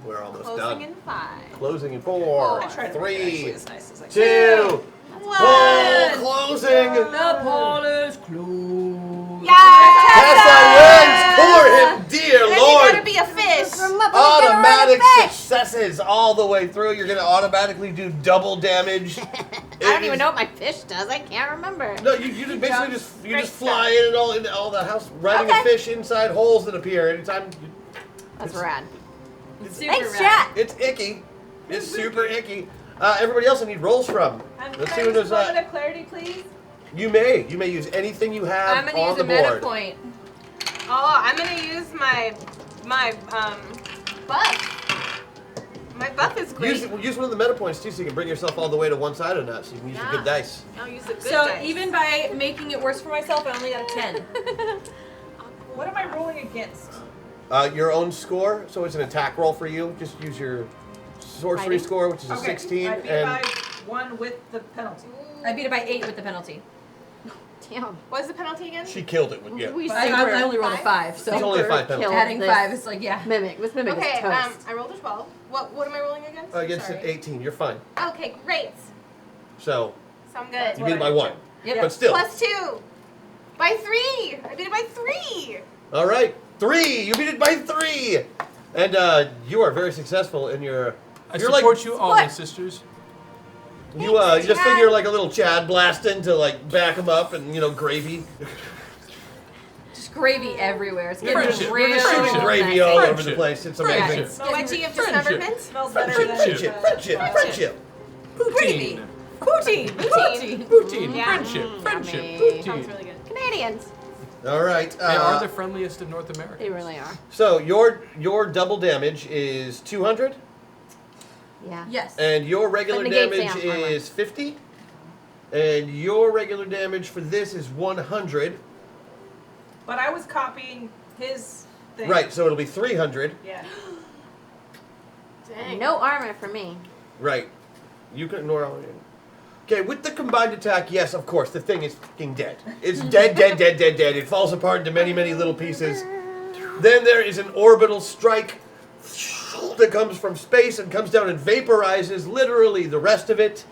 A: we're almost
H: Closing
A: done.
H: in 5.
A: Closing in 4,
K: I try to make it actually
A: 3,
K: as nice as I can.
A: 2, poll closing.
B: The poll is closed.
A: Tessa wins. For him, dear
H: Then you
A: Lord.
H: gotta be a fish.
A: Automatic successes all the way through. You're gonna automatically do double damage.
C: I don't even know what my fish does. I can't remember.
A: No, you just basically just fly in and all the house, riding a fish inside holes that appear anytime.
C: That's rad.
B: It's super
C: Thanks,
B: rad.
C: chat.
A: It's icky. It's super icky. Everybody else, I need rolls from. Let's see what there's.
K: a moment of clarity, please.
A: You may use anything you have
B: I'm gonna
A: on
B: use
A: the
B: a meta
A: board.
B: point.
H: Oh, I'm gonna use my buff. My buff is great.
A: Use one of the meta points too, so you can bring yourself all the way to one side of that, so you can use your good dice.
H: I'll use the good
B: So
H: dice.
B: even by making it worse for myself, I only got a 10.
K: What am I rolling against?
A: Your own score, so it's an attack roll for you. Just use your sorcery score, which is a 16,
K: I beat
A: and
K: by 1 with the penalty.
B: I beat it by 8 with the penalty.
C: Damn.
H: What's the penalty again?
A: she killed it with
C: We
B: I only rolled a 5, so
A: It's only a 5 penalty.
C: killed
B: adding
C: this
B: 5 is like, yeah.
C: Mimic. This mimic
H: Okay,
C: is toast.
H: I rolled a 12. What am I rolling against?
A: Against
H: Sorry.
A: an 18, you're fine.
H: Okay, great.
A: So
H: So I'm good.
A: you beat it by 1,
B: Yep.
A: but still.
H: Plus 2. By 3. I beat it by 3.
A: All right, 3. You beat it by 3, and you are very successful in your.
D: I
A: You're
D: support
A: like,
D: you, all my sisters.
A: You just figure like a little Chad blasting to like back him up, and gravy.
B: Just gravy everywhere. It's getting
D: Friendship.
B: real.
A: You're just shooting gravy all over the
D: Friendship.
A: place. It's
B: Yeah,
A: amazing.
B: it's
H: Wedgie of
D: Friendship.
H: dismemberment.
K: Smells better
A: Friendship,
K: than
A: friendship.
B: Gravy.
D: Poutine.
B: Poutine.
D: Poutine.
H: Yeah.
D: Friendship. Friendship.
C: Yummy.
H: Sounds
D: Poutine.
H: really good.
C: Canadians.
A: All right.
D: They are the friendliest in North America.
C: They really are.
A: So your double damage is 200.
C: Yeah.
E: Yes.
A: And your regular
C: But negates
A: damage
C: the armor.
A: is 50. And your regular damage for this is 100.
K: But I was copying his thing.
A: Right, so it'll be 300.
K: Yeah.
H: Dang.
C: No armor for me.
A: Right. You can ignore all of it. Okay, with the combined attack, yes, of course, the thing is fucking dead. It's dead, dead, dead, dead, dead. It falls apart into many, many little pieces. Then there is an orbital strike that comes from space and comes down and vaporizes literally the rest of it.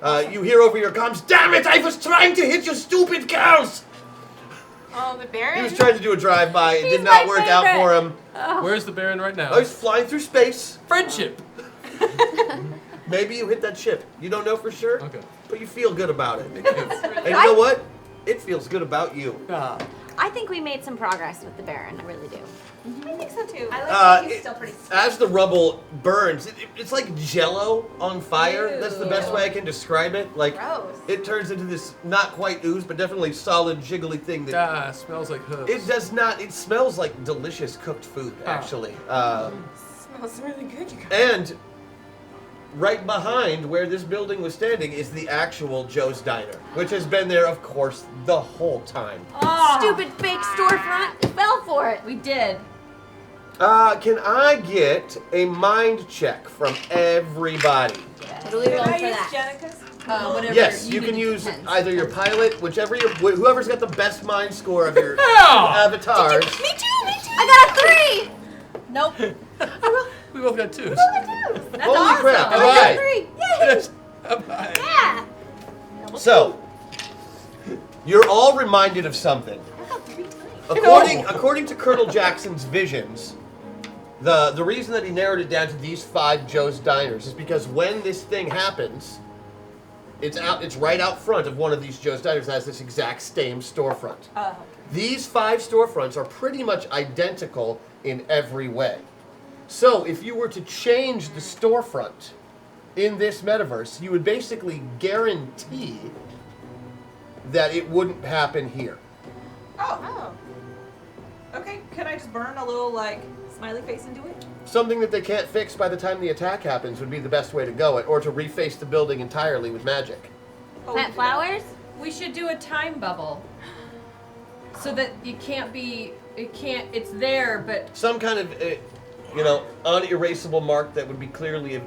A: You hear over your comms, "Damn it, I was trying to hit you stupid cows!"
H: Oh, the
A: He
H: Baron?
A: was trying to do a drive-by. It
C: He's
A: did not
C: my
A: work out
C: favorite.
A: for him.
D: Where's the Baron right now?
A: Oh, he's flying through space.
D: Friendship.
A: Maybe you hit that ship. You don't know for sure,
D: Okay.
A: but you feel good about it. And you know what? It feels good about you.
C: I think we made some progress with the Baron. I really do.
K: I think so too. I like
A: Uh,
K: that he's
A: it-
K: still pretty
A: As the rubble burns, it's like Jello on fire. That's the best
E: Ew.
A: way I can describe it. Like
H: Gross.
A: it turns into this not quite ooze, but definitely solid, jiggly thing that
D: Smells like hooves.
A: it does not. It smells like delicious cooked food, actually.
H: Smells really good, you guys.
A: And right behind where this building was standing is the actual Joe's Diner, which has been there, of course, the whole time.
C: Stupid fake storefront. Fell for it.
E: We did.
A: Can I get a mind check from everybody?
C: What do we roll
K: Can I
C: for
K: use
C: that?
K: Jenica's?
E: Whatever.
A: Yes, you can
E: need
A: use
E: depends.
A: either your pilot, whoever's got the best mind score of your
D: Yeah!
A: avatars.
C: Me too. I got a 3.
E: Nope.
D: We both got 2s.
E: That's
A: Holy
E: awesome.
A: crap!
C: I
A: All
C: got a
A: right.
C: 3. Yay.
D: Yes. Bye.
C: Yeah.
A: So, you're all reminded of something.
H: I got 3 times.
A: According to Colonel Jackson's visions, the reason that he narrowed it down to these 5 Joe's Diners is because when this thing happens, it's right out front of one of these Joe's Diners that has this exact same storefront. These 5 storefronts are pretty much identical in every way. So if you were to change the storefront in this metaverse, you would basically guarantee that it wouldn't happen here.
K: Oh. Okay, could I just burn a little, like, smiley face into it?
A: Something that they can't fix by the time the attack happens would be the best way to go, or to reface the building entirely with magic.
C: Plant flowers.
E: We should do a time bubble. So that it's there, but
A: Some kind of, unerasable mark that would be clearly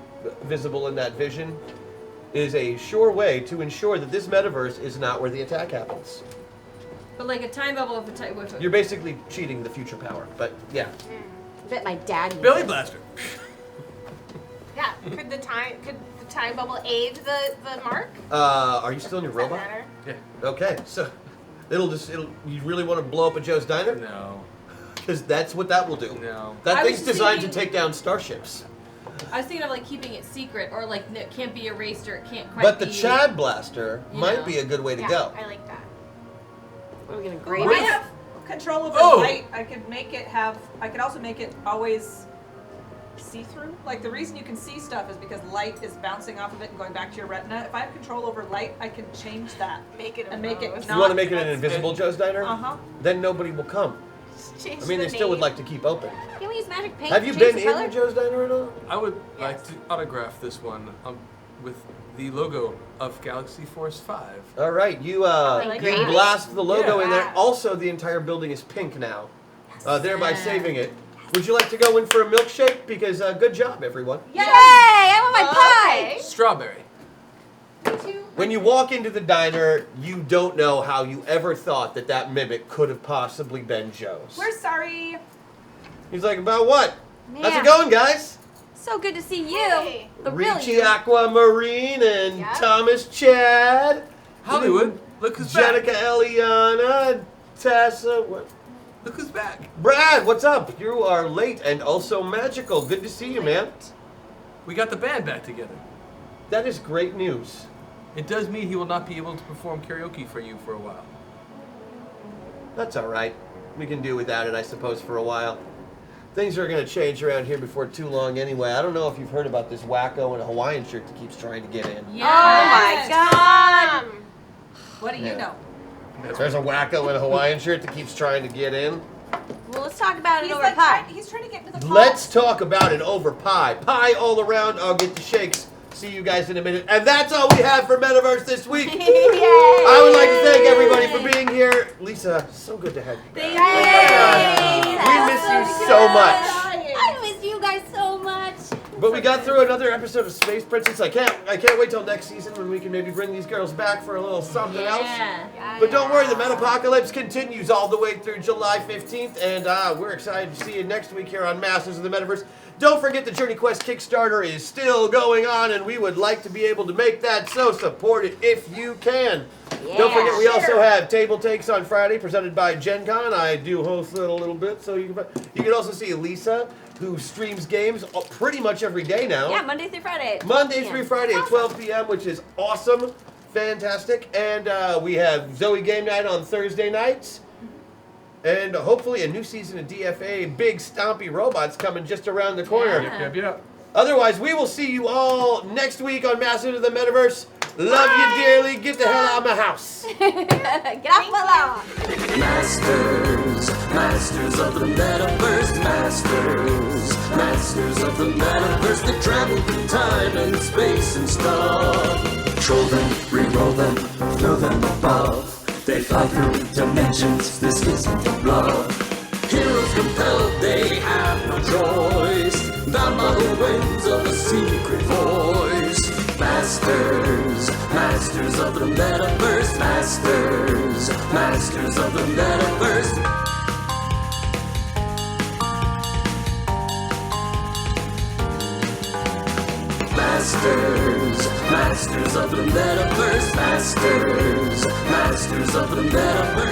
A: visible in that vision is a sure way to ensure that this metaverse is not where the attack happens.
E: like a time bubble with
A: You're basically cheating the future power, but yeah.
C: I bet my dad knew
D: Billy
C: this.
D: Blaster.
H: Yeah. Could the time bubble aid the mark?
A: Are you still in your
H: Does that
A: robot?
H: matter?
D: Yeah.
A: Okay, so you really want to blow up a Joe's Diner?
D: No.
A: Because that's what that will do.
D: No.
A: That
E: I was
A: thing's designed to
E: thinking-
A: take down starships.
E: I was thinking of like keeping it secret, or like it can't be erased, or it can't quite
A: But the
E: be.
A: Chad Blaster
E: you
A: might
E: know.
A: be a good way to
H: Yeah,
A: go.
H: I like that.
C: We're gonna
K: I
C: grade it.
K: have control over
D: Oh!
K: light. I could also make it always see-through. Like, the reason you can see stuff is because light is bouncing off of it and going back to your retina. If I have control over light, I can change that.
H: Make it a
K: And make it
H: rose.
A: You want to make it an invisible Joe's Diner?
K: Uh-huh.
A: Then nobody will come.
H: Change
A: I mean,
H: the
A: they still would
H: name.
A: like to keep open.
C: Can we use magic paint?
A: Have
C: to
A: you
C: change
A: been
C: the
A: in
C: color?
A: the Joe's Diner at all?
D: I would like
H: Yes.
D: to autograph this one with the logo of Galaxy Force 5.
A: All right, you
H: like
A: you
H: that.
A: blast the logo in there.
H: Yeah.
A: Also, the entire building is pink now, thereby saving it. Would you like to go in for a milkshake? Because good job, everyone.
C: Yay! I want my pie.
H: Okay.
D: Strawberry.
A: When you walk into the diner, you don't know how you ever thought that mimic could have possibly been Joe's.
K: We're sorry.
A: He's like, about what? How's
C: Yeah.
A: it going, guys?
C: So good to see you.
H: Hey.
C: The real
A: Richie
C: you.
A: Aquamarine and
H: Yeah.
A: Thomas Chad.
D: Hollywood, look who's back.
A: Jenica Eliana, Tessa. What?
D: Look who's back.
A: Brad, what's up? You are late and also magical. Good to see you, man.
D: We got the band back together.
A: That is great news.
D: It does mean he will not be able to perform karaoke for you for a while.
A: That's all right. We can do without it, I suppose, for a while. Things are going to change around here before too long anyway. I don't know if you've heard about this wacko in a Hawaiian shirt that keeps trying to get in.
C: Oh my god.
K: What do you
A: Yeah.
K: know?
A: There's a wacko in a Hawaiian shirt that keeps trying to get in.
C: Well, Let's talk about it
K: He's
C: over
K: like
C: pie.
K: he's trying to get to the pot.
A: Let's talk about it over pie. Pie all around. I'll get the shakes. See you guys in a minute. And that's all we have for Metaverse this week.
C: Yay!
A: I would like to thank everybody for being here. Lisa, so good to have you back. We miss you so much.
C: I miss you guys so much.
A: But we got through another episode of Space Princess. I can't wait till next season when we can maybe bring these girls back for a little something else. But don't worry, the Metapocalypse continues all the way through July 15th, and we're excited to see you next week here on Masters of the Metaverse. Don't forget the Journey Quest Kickstarter is still going on, and we would like to be able to make that, so support it if you can. Don't forget, we also have Table Takes on Friday, presented by Gen Con. I do host it a little bit, so you can also see Lisa, who streams games pretty much every day now.
C: Yeah, Monday through Friday.
A: Monday through Friday at 12 p.m., which is awesome, fantastic. And we have Zoe Game Night on Thursday nights. And hopefully a new season of DFA, Big Stompy Robots coming just around the corner.
D: Yep.
A: Otherwise, we will see you all next week on Masters of the Metaverse. Love you dearly. Get the hell out of my house.
C: Get off my lawn.
G: Masters of the Metaverse, Masters of the Metaverse, they travel through time and space and stuff. Troll them, re-roll them, throw them above. They fly through dimensions, this isn't a bluff. Heroes compelled, they have no choice. Bound by the winds of a secret voice. Masters of the Metaverse, Masters of the Metaverse. Masters of the Metaverse, Masters of the Metaverse.